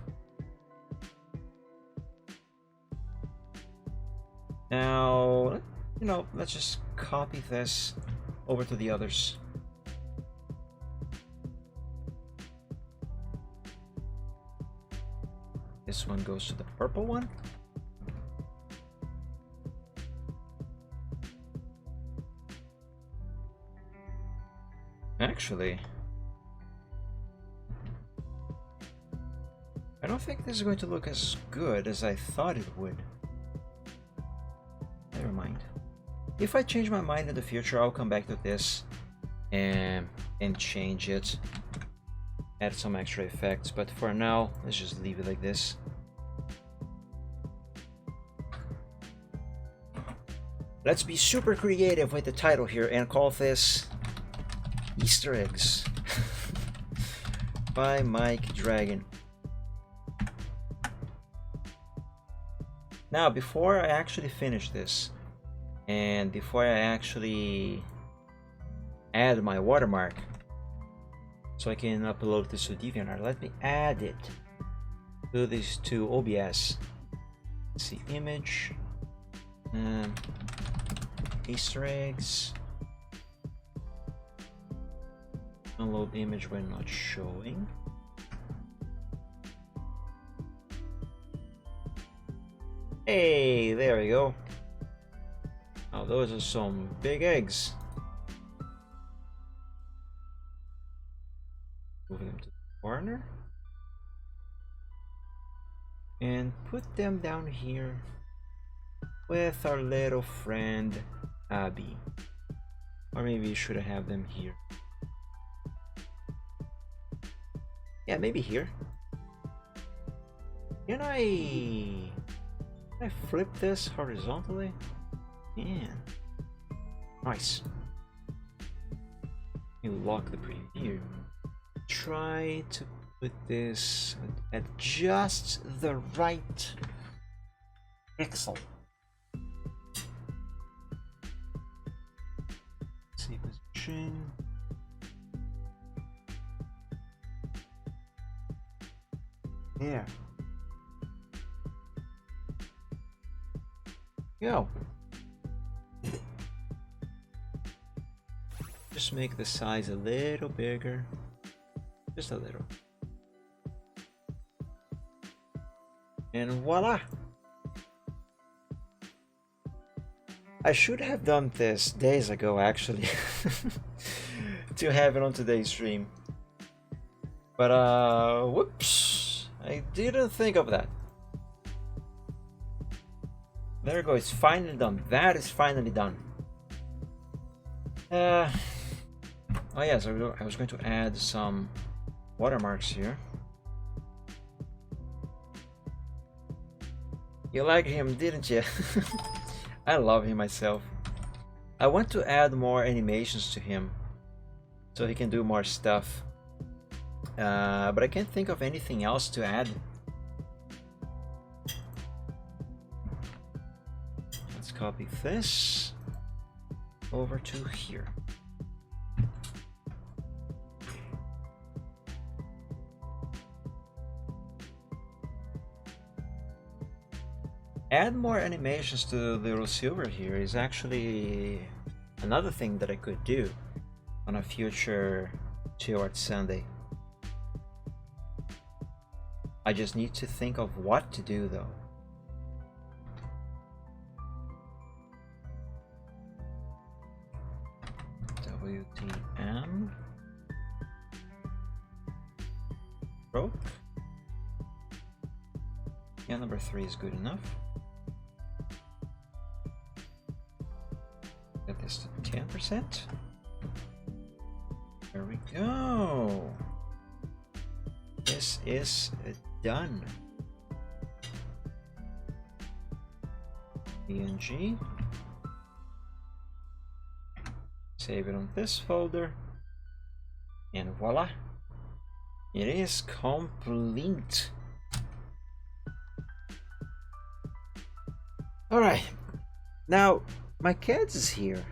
Now, you know, let's just copy this over to the others. This one goes to the purple one. Actually, I don't think this is going to look as good as I thought it would. Never mind. If I change my mind in the future, I'll come back to this and change it. Add some extra effects, but for now, let's just leave it like this. Let's be super creative with the title here and call this Easter Eggs by Mike Dragon. Now, before I actually finish this, and before I actually add my watermark, so I can upload this to DeviantArt, let me add it to this to OBS. Let's see, image, Easter eggs. Download image when not showing. Hey, there we go. Now those are some big eggs. Move them to the corner. And put them down here with our little friend Abby. Or maybe you should have them here. Yeah, maybe here. Can I flip this horizontally? Yeah. Nice. You lock the preview. Try to put this at just the right pixel. See position. There. Go. Just make the size a little bigger. Just a little. And voila! I should have done this days ago, actually, to have it on today's stream. But, whoops! I didn't think of that. There we go, it's finally done. That is finally done. Oh yes, I was going to add some watermarks here. You like him, didn't you? I love him myself. I want to add more animations to him so he can do more stuff. But I can't think of anything else to add. Let's copy this over to here. Add more animations to Little Silver here is actually another thing that I could do on a future Chill Art Sunday. I just need to think of what to do though. WTM stroke. Yeah, number 3 is good enough. Get this to 10%. There we go. This is done. PNG. Save it on this folder. And voila. It is complete. Alright. Now, my cat is here.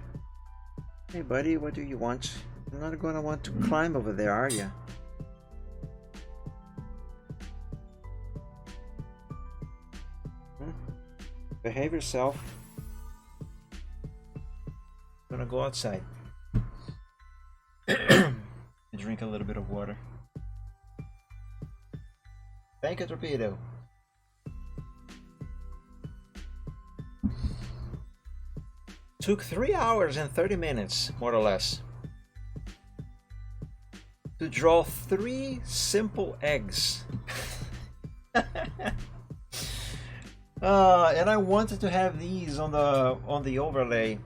Hey buddy, what do you want? You're not gonna want to climb over there, are you? Behave yourself. I'm gonna go outside. Drink a little bit of water. Thank you, Torpedo. Took 3 hours and 30 minutes, more or less, to draw 3 simple eggs. And I wanted to have these on the overlay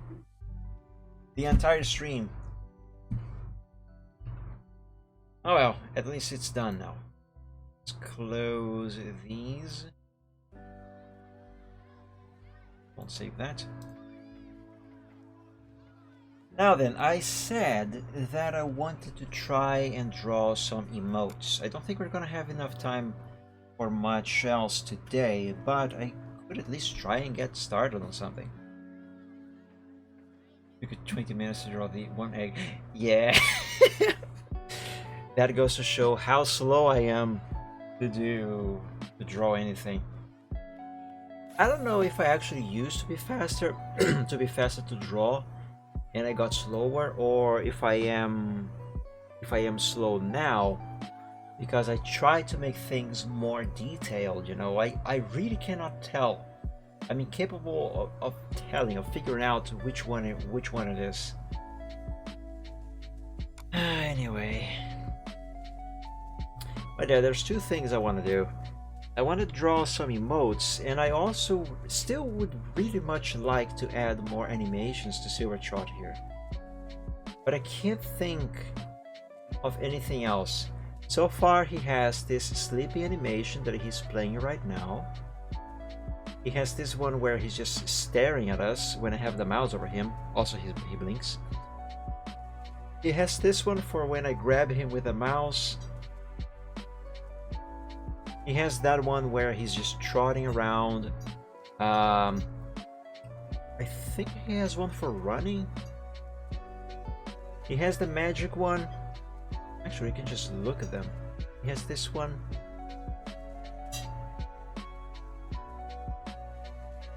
the entire stream. Oh well, at least it's done now. Let's close these. Won't save that. Now then, I said that I wanted to try and draw some emotes. I don't think we're gonna have enough time for much else today, but I could at least try and get started on something. We could 20 minutes to draw the 1 egg. Yeah. That goes to show how slow I am to draw anything. I don't know if I actually used to be faster to draw and I got slower, or if I am slow now because I try to make things more detailed, you know. I really cannot tell. I'm incapable of telling, of figuring out which one it is. Anyway. But yeah, there's 2 things I want to do. I want to draw some emotes, and I also still would really much like to add more animations to Silvertrot here. But I can't think of anything else. So far he has this sleepy animation that he's playing right now. He has this one where he's just staring at us when I have the mouse over him. Also he blinks. He has this one for when I grab him with a mouse. He has that one where he's just trotting around. I think he has one for running. He has the magic one. Actually, you can just look at them. He has this one.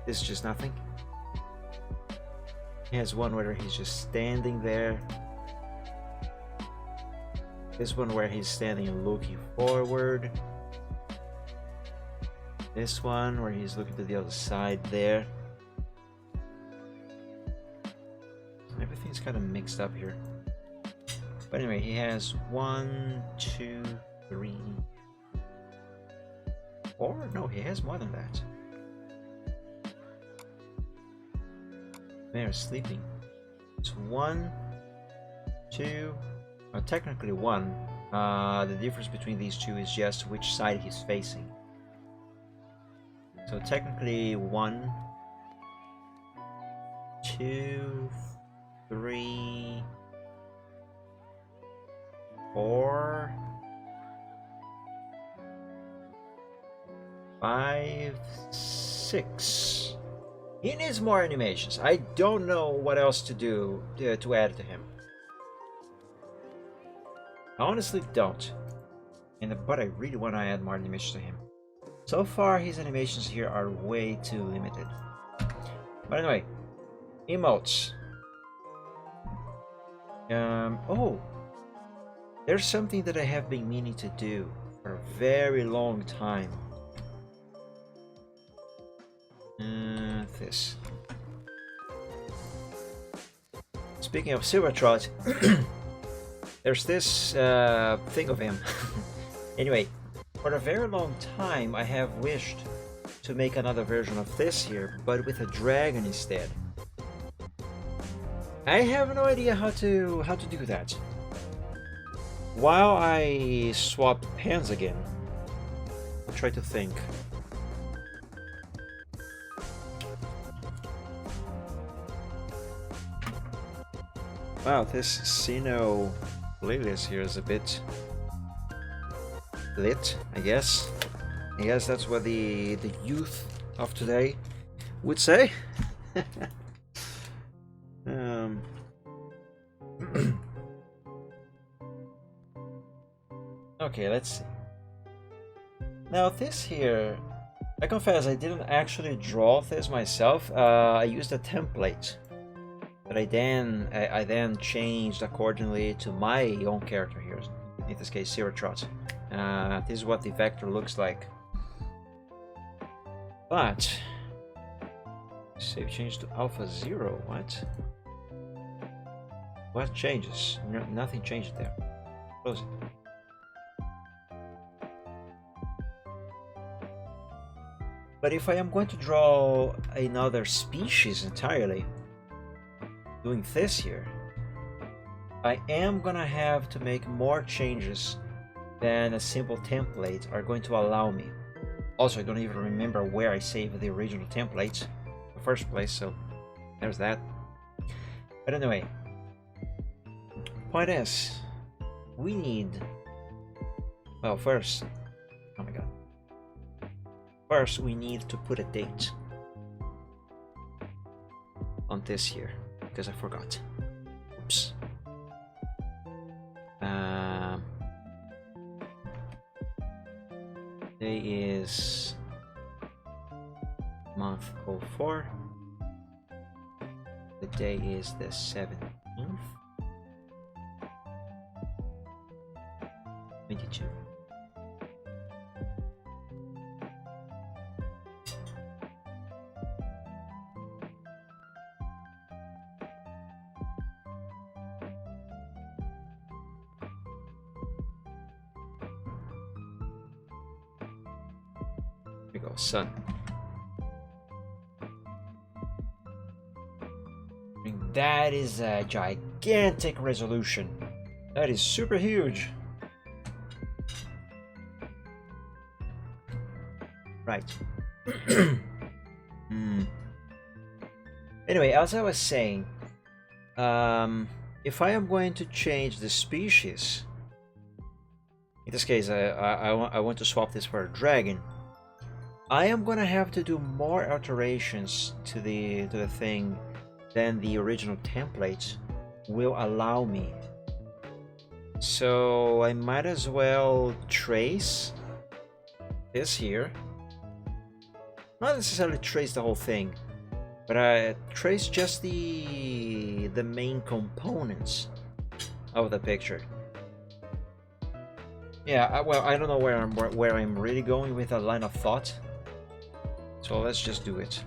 This is just nothing. He has one where he's just standing there. This one where he's standing and looking forward. This one where he's looking to the other side there. Everything's kind of mixed up here. But anyway, he has 1, 2, 3, 4. No, he has more than that. They're sleeping. It's 1, 2, well, technically 1. The difference between these two is just which side he's facing. So technically 1, 2, 3, 4, 5, 6. He needs more animations. I don't know what else to do to add to him. I honestly don't. But I really want to add more animations to him. So far, his animations here are way too limited. But anyway, emotes. Oh, there's something that I have been meaning to do for a very long time. This. Speaking of Silvertrot, there's this thing of him. Anyway, for a very long time, I have wished to make another version of this here, but with a dragon instead. I have no idea how to do that. While I swap pens again, I'll try to think. Wow, this Sino playlist here is a bit lit, I guess. I guess that's what the youth of today would say. Okay, let's see. Now this here, I confess I didn't actually draw this myself. I used a template that I then changed accordingly to my own character here. In this case, Silvertrot. This is what the vector looks like. But save change to alpha 0. What? What changes? No, nothing changed there. Close it. But if I am going to draw another species entirely, doing this here, I am gonna have to make more changes than a simple template are going to allow me. Also, I don't even remember where I saved the original templates in the first place, so there's that. But anyway, point is, we need, well, first, oh my god, first we need to put a date on this here, because I forgot. Oops. Today is month 04. The day is the 17th. 22. Here we go, sun. And that is a gigantic resolution. That is super huge. Right. Anyway, as I was saying, if I am going to change the species, in this case, I want to swap this for a dragon. I am gonna have to do more alterations to the thing than the original template will allow me. So I might as well trace this here. Not necessarily trace the whole thing, But I trace just the main components of the picture. Yeah, well, I don't know where I'm really going with a line of thought. So let's just do it.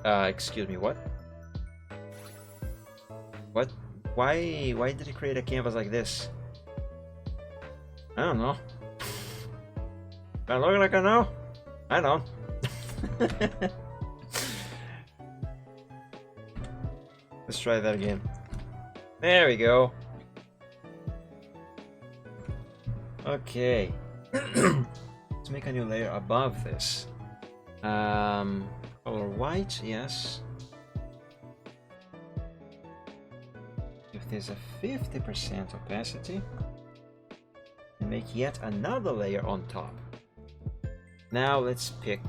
Excuse me, what? What? Why did it create a canvas like this? I don't know. Do I look like I know? I don't. Let's try that again. There we go. Okay. Let's make a new layer above this. Color white, yes. If there's a 50% opacity, and make yet another layer on top. Now let's pick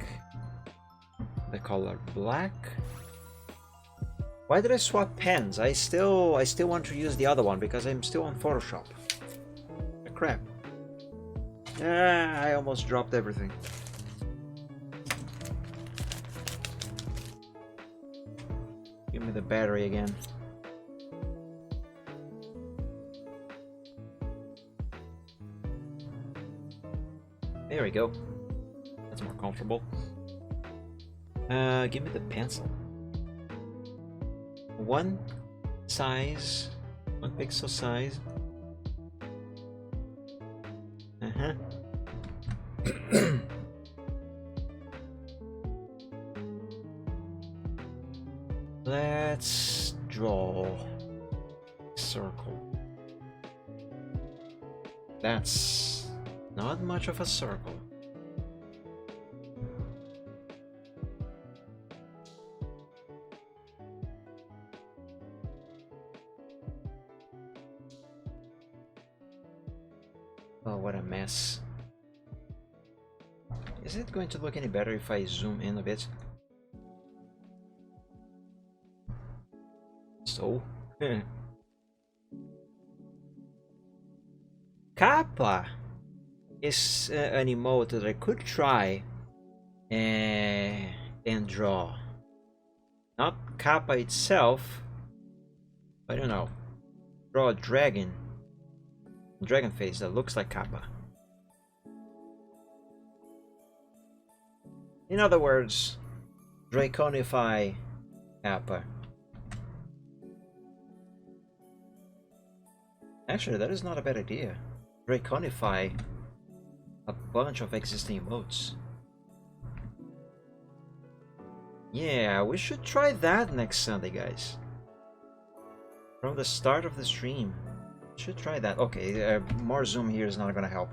the color black. Why did I swap pens? I still want to use the other one because I'm still on Photoshop. Crap. Ah, I almost dropped everything. Give me the battery again. There we go. That's more comfortable. Give me the pencil. One pixel size. Let's draw a circle. That's not much of a circle. Oh, what a mess. Is it going to look any better if I zoom in a bit? So, Kappa is an emote that I could try and draw. Not Kappa itself. I don't know. Draw a dragon face that looks like Kappa. In other words, Draconify Kappa. Actually, that is not a bad idea. Draconify a bunch of existing emotes. Yeah, we should try that next Sunday, guys. From the start of the stream. Should try that. Okay, more zoom here is not gonna help.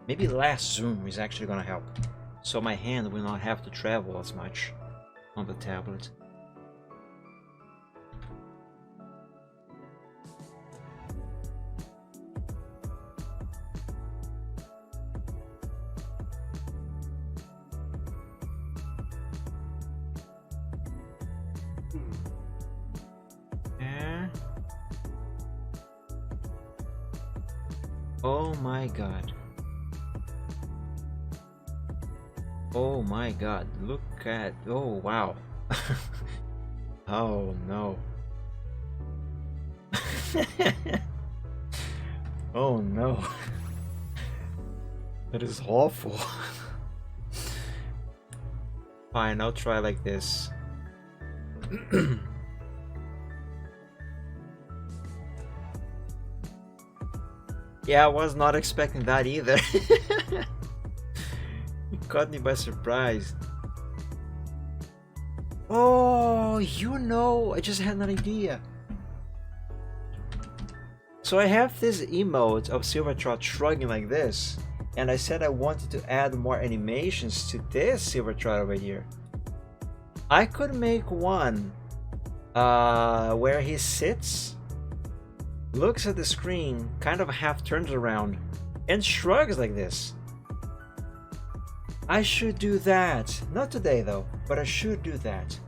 Maybe less zoom is actually gonna help. So my hand will not have to travel as much on the tablet. Oh my god. Oh my god, look at... oh wow. Oh no. Oh no. That is awful. Fine, I'll try like this. Yeah, I was not expecting that either. You caught me by surprise. Oh, you know, I just had an idea. So I have this emote of Silvertrot shrugging like this, and I said I wanted to add more animations to this Silvertrot over here. I could make one where he sits, looks at the screen, kind of half turns around, and shrugs like this. I should do that. Not today though, but I should do that.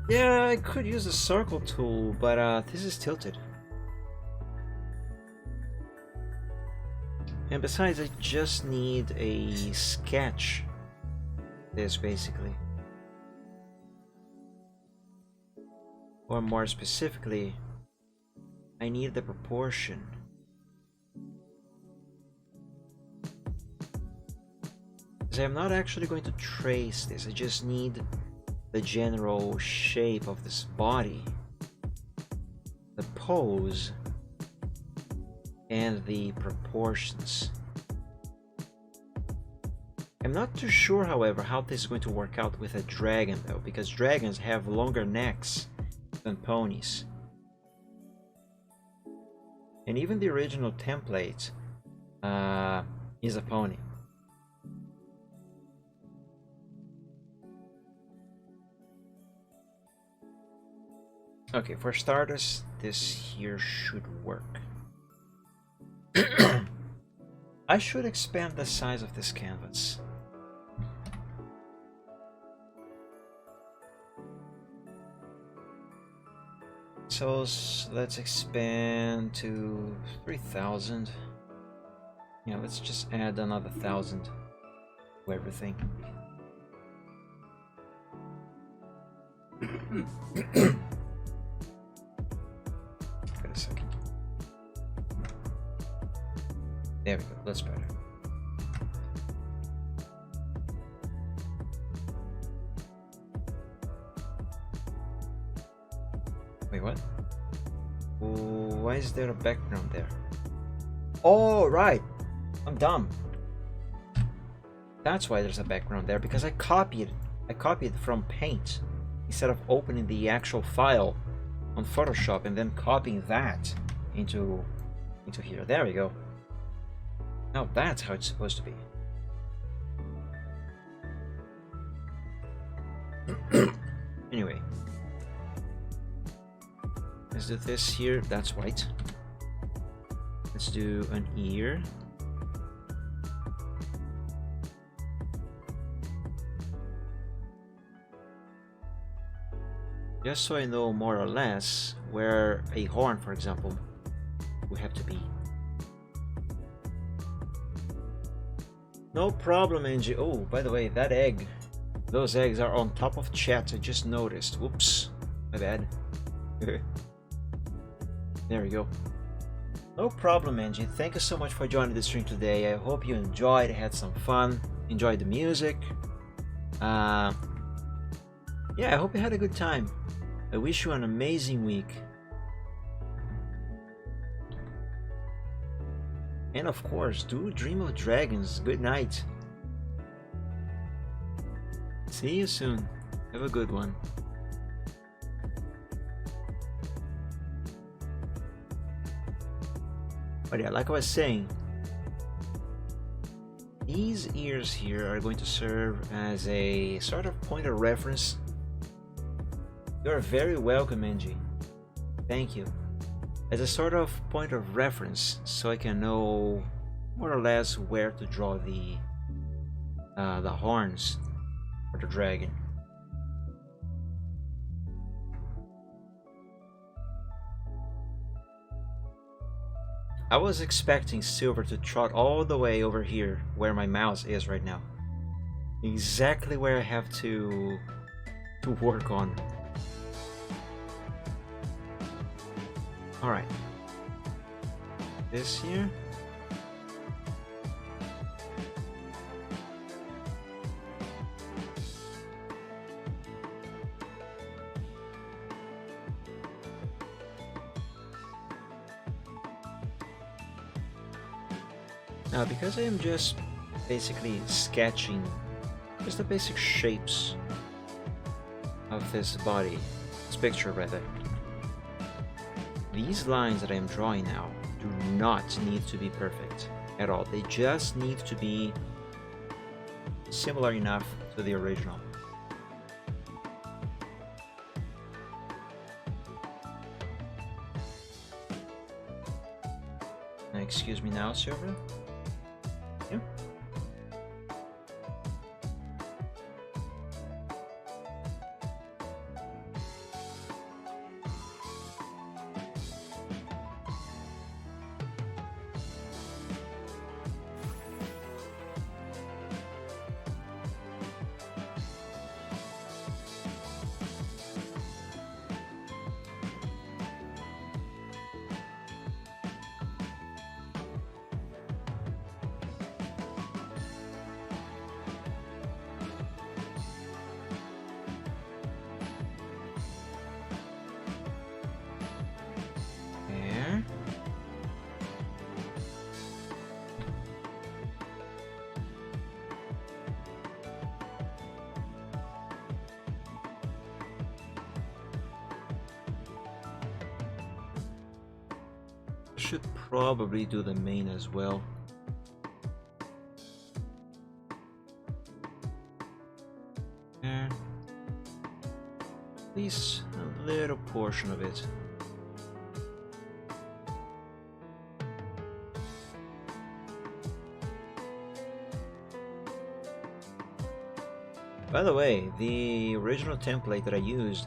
Yeah, I could use the circle tool, but this is tilted. And besides, I just need a sketch. This basically. Or more specifically, I need the proportion. Because I'm not actually going to trace this, I just need the general shape of this body, the pose, and the proportions. I'm not too sure, however, how this is going to work out with a dragon though, because dragons have longer necks than ponies. And even the original template is a pony. Okay, for starters, this here should work. I should expand the size of this canvas. So let's expand to 3,000. Yeah, let's just add another 1,000 to everything. Wait a second. There we go, that's better. Wait, what? Why is there a background there? Oh, right! I'm dumb. That's why there's a background there, because I copied from Paint instead of opening the actual file on Photoshop and then copying that into here. There we go. Now that's how it's supposed to be. Anyway. Let's do this here. That's white. Let's do an ear. Just so I know more or less where a horn, for example, would have to be. No problem, Angie. Oh, by the way, that egg. Those eggs are on top of chat. I just noticed. Whoops. My bad. There we go. No problem, Angie. Thank you so much for joining the stream today. I hope you enjoyed, had some fun, enjoyed the music. Yeah, I hope you had a good time. I wish you an amazing week. And of course, do dream of dragons. Good night. See you soon. Have a good one. But yeah, like I was saying, these ears here are going to serve as a sort of point of reference. You're very welcome, Angie. Thank you. As a sort of point of reference, so I can know more or less where to draw the horns for the dragon. I was expecting Silver to trot all the way over here where my mouse is right now. Exactly where I have to work on. Alright. This here. Now, because I am just basically sketching just the basic shapes of this body, this picture rather, these lines that I am drawing now do not need to be perfect at all. They just need to be similar enough to the original. Now, excuse me now, Silver. Yeah. Should probably do the main as well. And at least a little portion of it. By the way, the original template that I used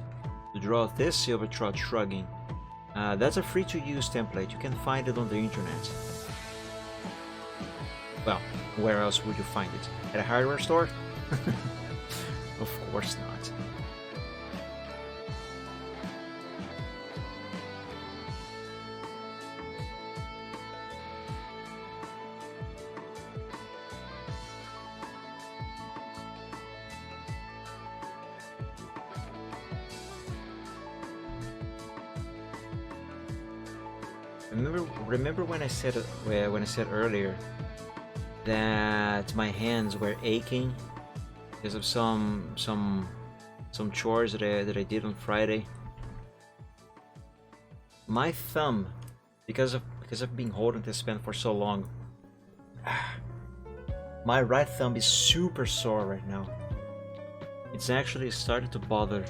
to draw this silver trot shrugging, that's a free-to-use template. You can find it on the internet. Well, where else would you find it? At a hardware store? Of course not. Remember when I said earlier that my hands were aching because of some chores that I did on Friday? My thumb, because I've been holding this pen for so long, my right thumb is super sore right now. It's actually started to bother.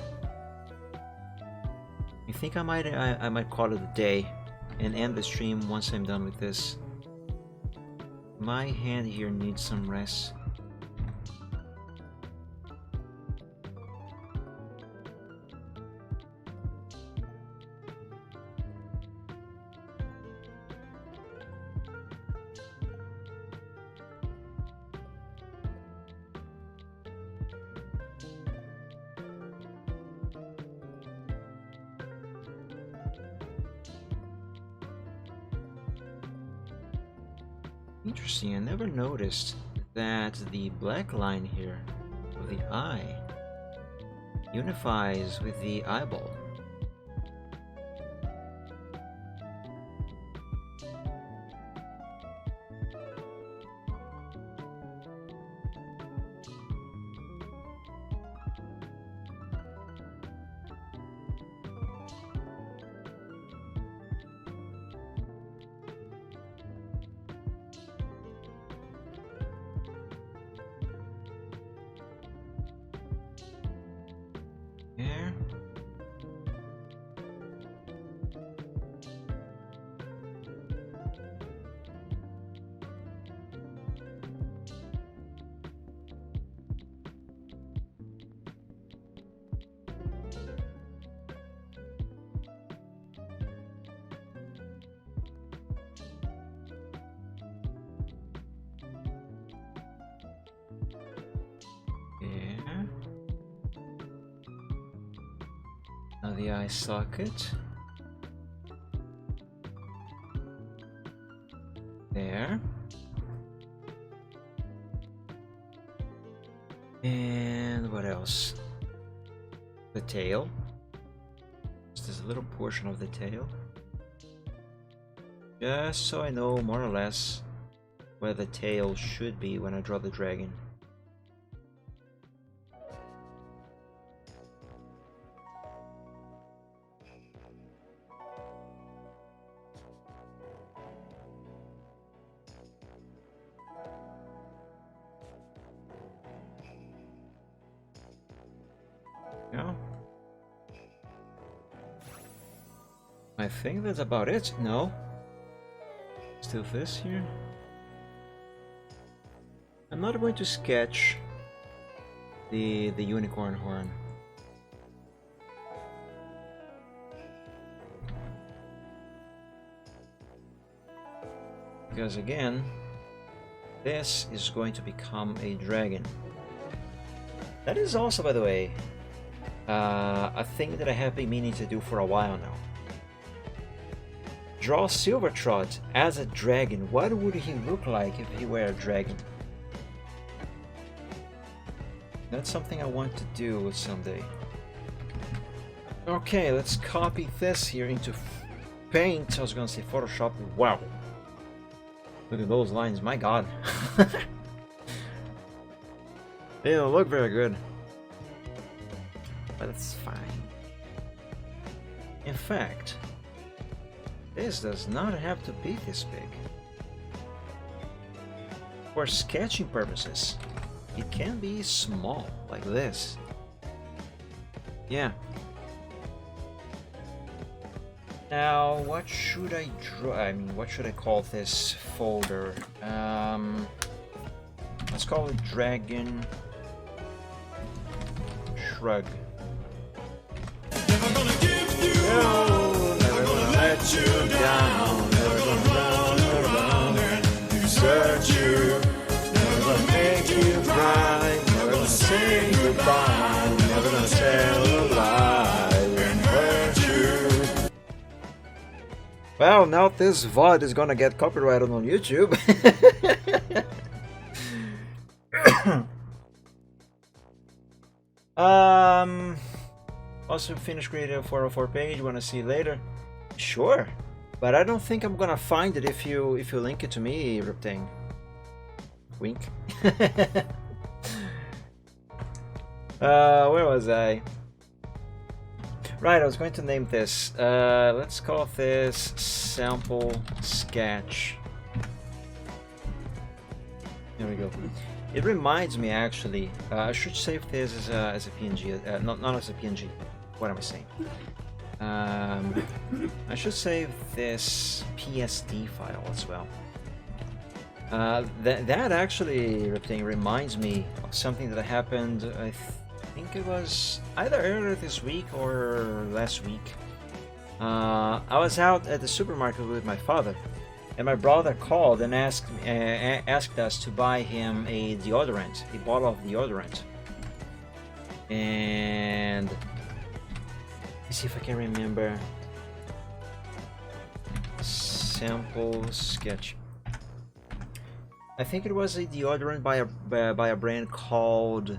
I think I might call it a day and end the stream once I'm done with this. My hand here needs some rest. Interesting, I never noticed that the black line here of the eye unifies with the eyeball. There. There. Now the eye socket. There. And what else? The tail. Just this little portion of the tail. Just so I know more or less where the tail should be when I draw the dragon. Yeah. I think that's about it. No. Still this here. I'm not going to sketch the unicorn horn. Because again, this is going to become a dragon. That is also, by the way, a thing that I have been meaning to do for a while now. Draw Silvertrot as a dragon. What would he look like if he were a dragon? That's something I want to do someday. Okay, let's copy this here into Paint. I was gonna say Photoshop. Wow. Look at those lines, my god. They don't look very good. But it's fine. In fact, This does not have to be this big. For sketching purposes, it can be small, like this. Yeah. Now, what should I draw? I mean, what should I call this folder? Let's call it Dragon Shrug. Never gonna give you No, never gonna let you down. Never gonna run around and desert you. Never gonna make you cry. Never gonna say goodbye. Never gonna tell a lie and hurt you. Well, now this VOD is gonna get copyrighted on YouTube. Also finished creating a 404 page. Wanna see it later? Sure, but I don't think I'm gonna find it if you link it to me, Riptang. Wink. Where was I? Right, I was going to name this. Let's call this sample sketch. There we go. It reminds me, actually, I should save this as a PNG, not as a PNG. What am I saying? I should save this PSD file as well. That actually, Riptang, reminds me of something that happened, I think it was either earlier this week or last week. I was out at the supermarket with my father, and my brother called and asked us to buy him a deodorant, a bottle of deodorant. And let's see if I can remember. Sample sketch. I think it was a deodorant by a brand called.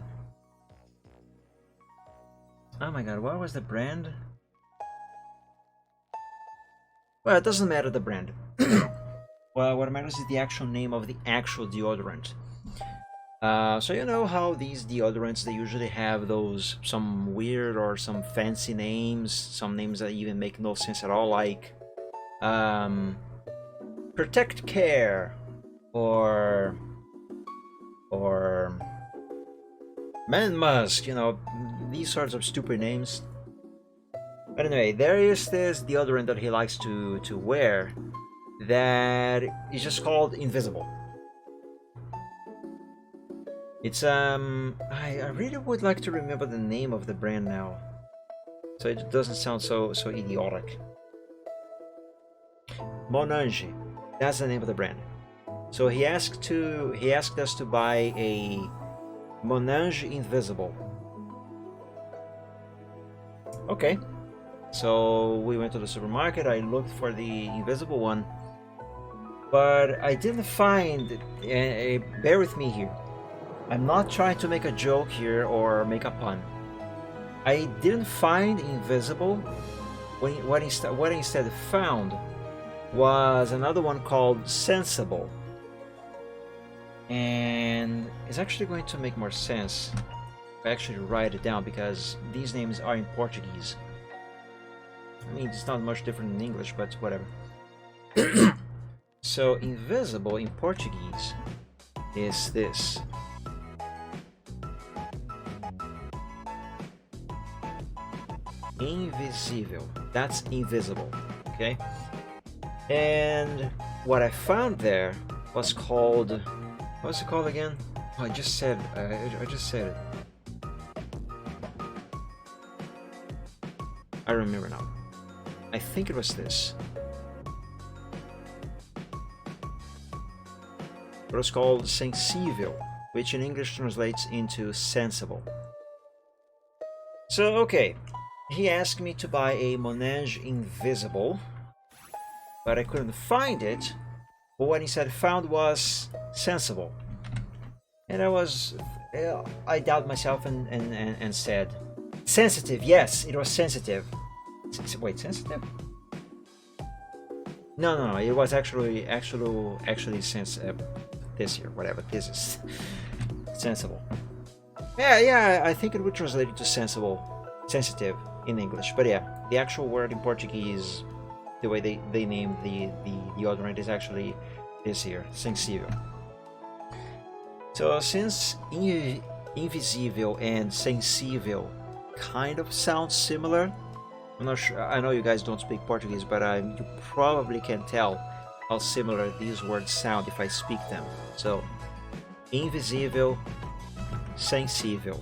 Oh my god, what was the brand? Well, it doesn't matter the brand. Well, what matters is the actual name of the actual deodorant. So you know how these deodorants, they usually have those some weird or some fancy names, some names that even make no sense at all, like Protect Care or Man Musk, you know, these sorts of stupid names. But anyway, there is this deodorant that he likes to wear that is just called Invisible. It's I really would like to remember the name of the brand now, so it doesn't sound so idiotic. Monange, that's the name of the brand. So he asked us to buy a Monange Invisible. Okay, so we went to the supermarket. I looked for the invisible one, but I didn't find. Bear with me here. I'm not trying to make a joke here or make a pun. I didn't find invisible. What I instead found was another one called Sensible. And it's actually going to make more sense if I actually write it down, because these names are in Portuguese. I mean, it's not much different in English, but whatever. So, invisible in Portuguese is this. Invisível. That's invisible, okay? And what I found there was called, what was it called again? Oh, I just said it. I remember now. I think it was this. It was called sensível, which in English translates into sensible. So, okay. He asked me to buy a Monange Invisible, but I couldn't find it. But what he said found was Sensible. And I doubted myself and said, sensitive, yes, it was sensitive. Wait, sensitive? No, it was actually this year, whatever, this is sensible. Yeah, I think it would translate to sensible, sensitive in English, but yeah, the actual word in Portuguese the way they named the deodorant is actually this here, sensível. So since invisível and sensível kind of sound similar, I'm not sure. I know you guys don't speak Portuguese, but you probably can tell how similar these words sound if I speak them. So, invisível, sensível.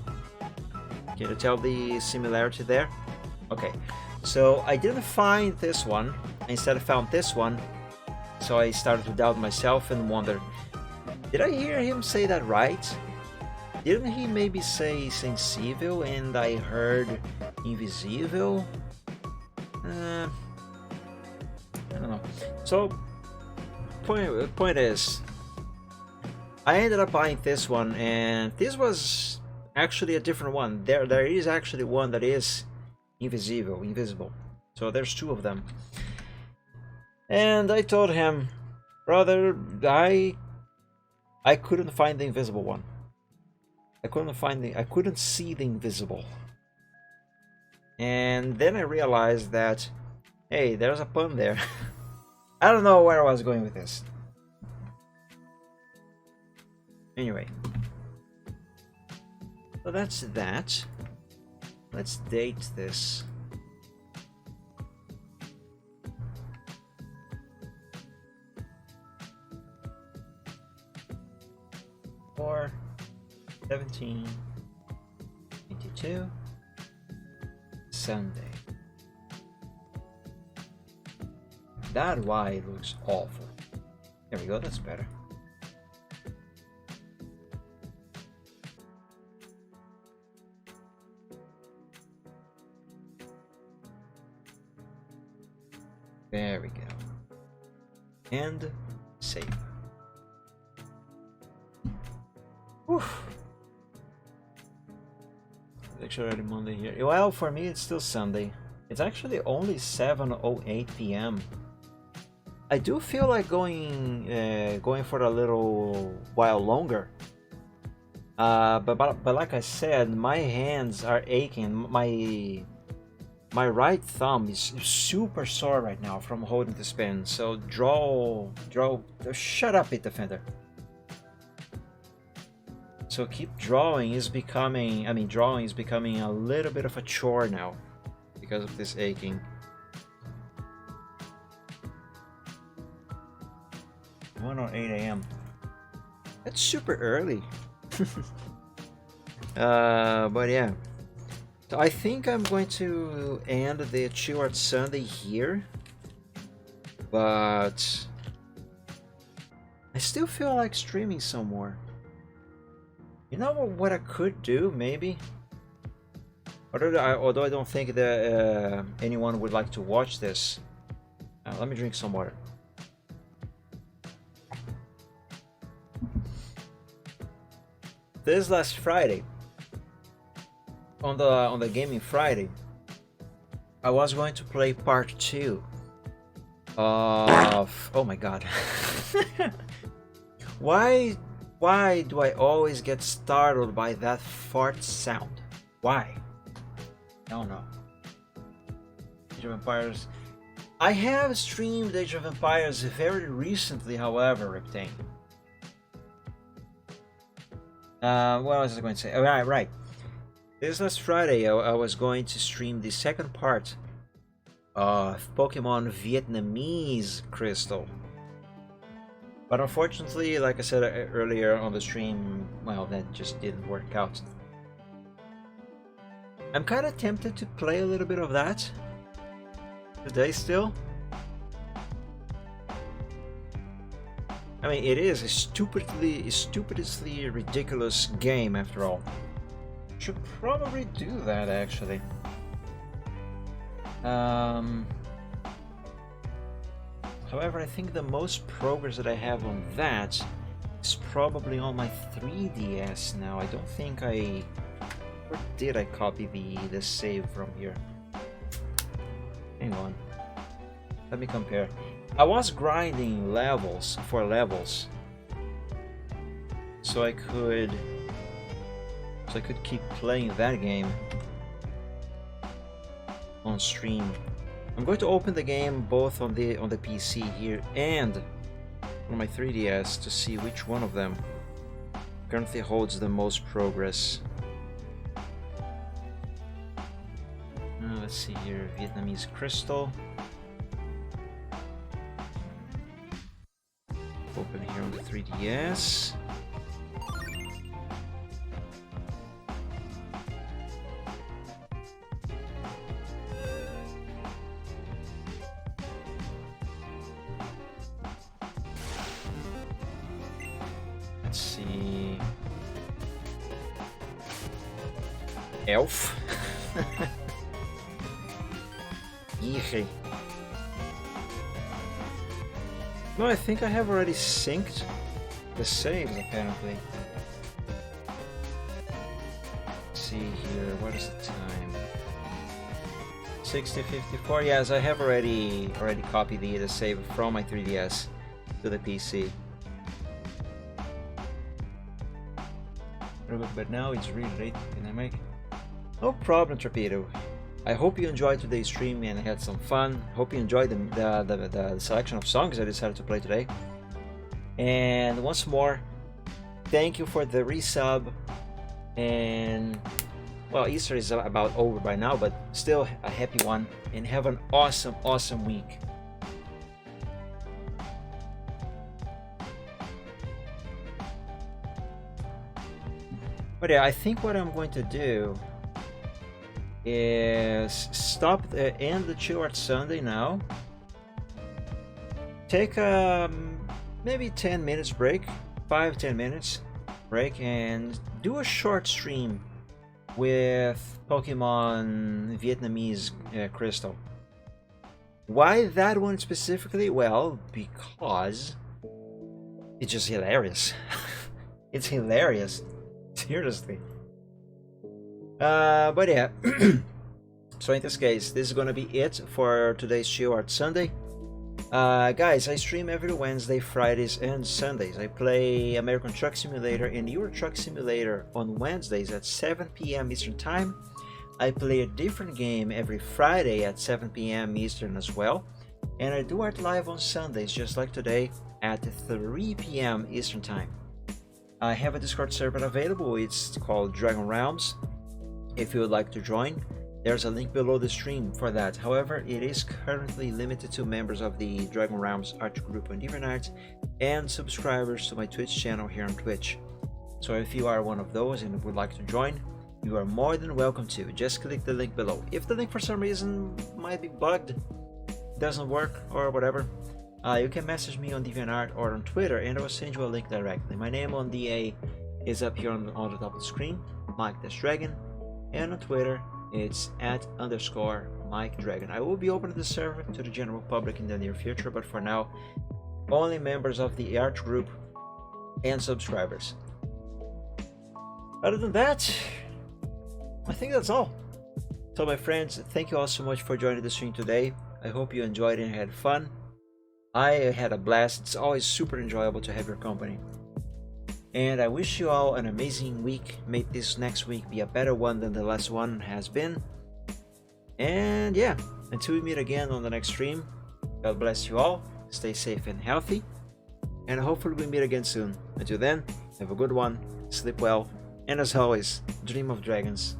Can you tell the similarity there? Okay, so I didn't find this one. I instead found this one. So I started to doubt myself and wonder, did I hear him say that right? Didn't he maybe say sensível and I heard invisível? I don't know. So, point is, I ended up buying this one, and this was actually a different one. There is actually one that is invisible. So there's two of them. And I told him, brother, I couldn't find the invisible one. I couldn't see the invisible. And then I realized that, hey, there's a pun there. I don't know where I was going with this. Anyway. So that's that. Let's date this. Or 17/22. Sunday. That Y looks awful. There we go, that's better. There we go. And save. Whew. It's already Monday here. Well, for me it's still Sunday. It's actually only 7:08 p.m. I do feel like going for a little while longer. But like I said, my hands are aching. My right thumb is super sore right now from holding this pen. So draw. Shut up, it defender. So drawing is becoming a little bit of a chore now because of this aching. 1:08 a.m. That's super early. But yeah. So I think I'm going to end the Chill Art Sunday here. But I still feel like streaming some more. You know what I could do, maybe? Although I don't think that anyone would like to watch this. Let me drink some water. This last Friday, on the Gaming Friday, I was going to play part 2 of... Oh my god. Why do I always get startled by that fart sound? Why? I don't know. Age of Empires. I have streamed Age of Empires very recently, however, Riptane. What was I going to say? Oh, right. This last Friday, I was going to stream the second part of Pokemon Vietnamese Crystal. But unfortunately, like I said earlier on the stream, well, that just didn't work out. I'm kind of tempted to play a little bit of that today still. I mean, it is a stupidly ridiculous game after all. Should probably do that actually. However, I think the most progress that I have on that is probably on my 3DS now. I don't think I... Or did I copy the save from here? Hang on. Let me compare. I was grinding levels for levels. So I could keep playing that game on stream. I'm going to open the game both on the PC here and on my 3DS to see which one of them currently holds the most progress. Let's see here, Vietnamese Crystal. Open here on the 3DS. Let's see. Elf. Yee. No, I think I have already synced the saves apparently. Let's see here, what is the time? 60:54. Yes, I have already copied the save from my 3DS to the PC. But now it's really late. Can I make? No problem, Torpedo. I hope you enjoyed today's stream and had some fun. Hope you enjoyed the selection of songs I decided to play today. And once more, thank you for the resub. And well, Easter is about over by now, but still a happy one. And have an awesome week. But yeah, I think what I'm going to do is end the Chill Art Sunday now. Take maybe 10 minutes break, 5-10 minutes break, and do a short stream with Pokemon Vietnamese Crystal. Why that one specifically? Well, because it's just hilarious. It's hilarious. Seriously. But yeah. So in this case, this is gonna be it for today's Chill Art Sunday. Guys, I stream every Wednesday, Fridays, and Sundays. I play American Truck Simulator and Euro Truck Simulator on Wednesdays at 7 p.m. Eastern Time. I play a different game every Friday at 7 p.m. Eastern as well. And I do art live on Sundays, just like today, at 3 p.m. Eastern Time. I have a Discord server available. It's called Dragon Realms. If you would like to join, there's a link below the stream for that. However, it is currently limited to members of the Dragon Realms art group on DeviantArt and subscribers to my Twitch channel here on Twitch. So if you are one of those and would like to join, you are more than welcome to. Just click the link below. If the link for some reason might be bugged, doesn't work or whatever, you can message me on DeviantArt or on Twitter and I will send you a link directly. My name on DA is up here on the top of the screen, Mike-Dragon, and on Twitter it's @_MikeDragon. I will be opening the server to the general public in the near future, but for now, only members of the art group and subscribers. Other than that, I think that's all. So my friends, thank you all so much for joining the stream today. I hope you enjoyed it and had fun. I had a blast. It's always super enjoyable to have your company. And I wish you all an amazing week. May this next week be a better one than the last one has been. And yeah, until we meet again on the next stream, God bless you all. Stay safe and healthy. And hopefully we meet again soon. Until then, have a good one. Sleep well. And as always, dream of dragons.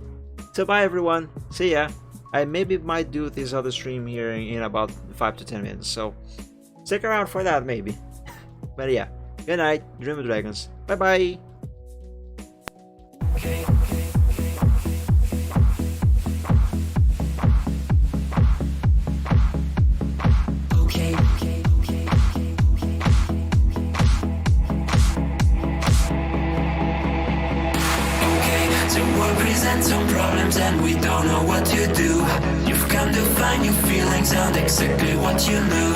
So bye everyone. See ya. I maybe might do this other stream here in about 5 to 10 minutes. So stick around for that maybe. But yeah, good night, dream of dragons. Bye bye. Present some problems and we don't know what to do. You've come to find your feelings and exactly what you knew.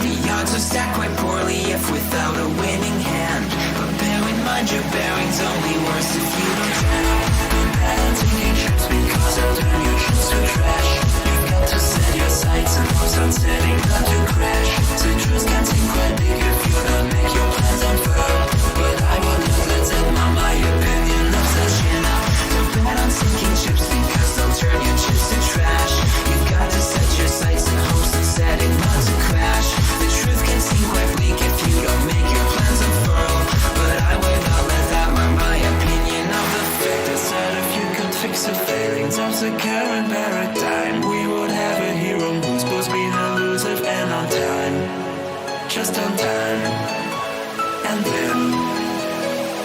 The odds are stacked quite poorly if without a winning hand. But bear in mind your bearing's only worse if you don't balance taking trips because I'll turn your chips to trash. You've got to set your sights and hope on setting not to crash. Citrus can seem quite big if you don't make your plans unfurl. But I will not let that my opinion of such enough. Bet on sinking ships because they'll turn your chips to trash. You've got to set your sights and hopes on time, just on time. And then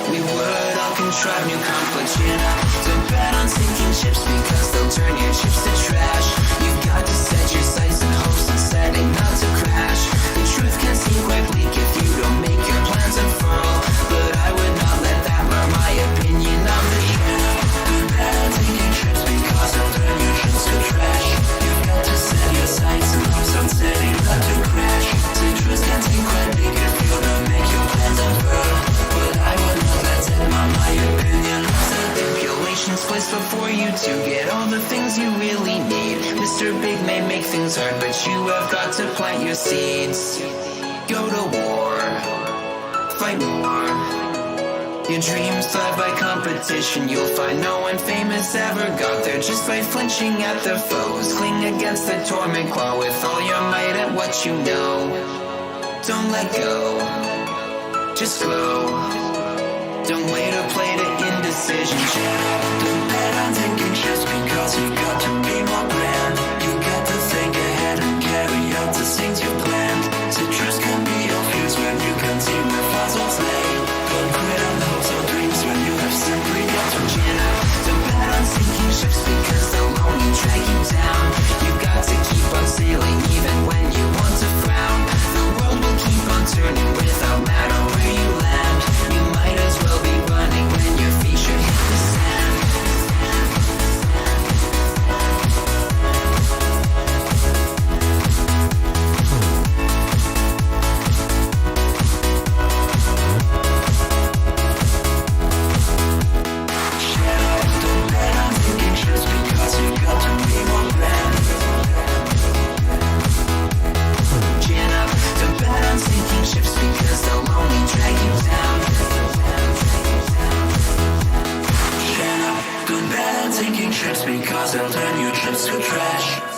we would all contrive new conflicts, Don't bet on sinking ships because they'll turn your chips to trash. You've got to set your sights and hopes and setting not to crash. The truth can seem quite bleak if you don't make your plans unfurl, but I would not let that mar my opinion of the ship. Don't bet on sinking ships because they'll turn your chips to trash. You've got to set your sights and hopes on setting not to crash. The truth can seem quite bleak if you don't make your plans unfurl, but I would not let that mar my opinion. Stipulations placed before you to get all the things you really need. Mr. Big may make things hard, but you have got to plant your seeds. Go to war, fight more. Your dreams thrive by competition. You'll find no one famous ever got there just by flinching at the foes. Cling against the torment, claw with all your might at what you know. Don't let go, just glow. Don't wait to play to indecision. Don't bet on thinking just because you've got to be more grand. You got to think ahead and carry out the things you planned. Citrus can be your fuse when you can see where fossils lay. Don't quit on hopes or dreams when you have simply got to gin. Don't bet on sinking ships because they'll only drag you down. You got to keep on sailing even when you want to frown. The world will keep on turning without matter where you land. You might as well be running when your feet should hit the sand. Don't bet on thinking just because you got to be more grand. Chin up, don't bet on sinking ships because they'll only drag you down. Chin up, don't bet on sinking ships because they'll turn your trips to trash.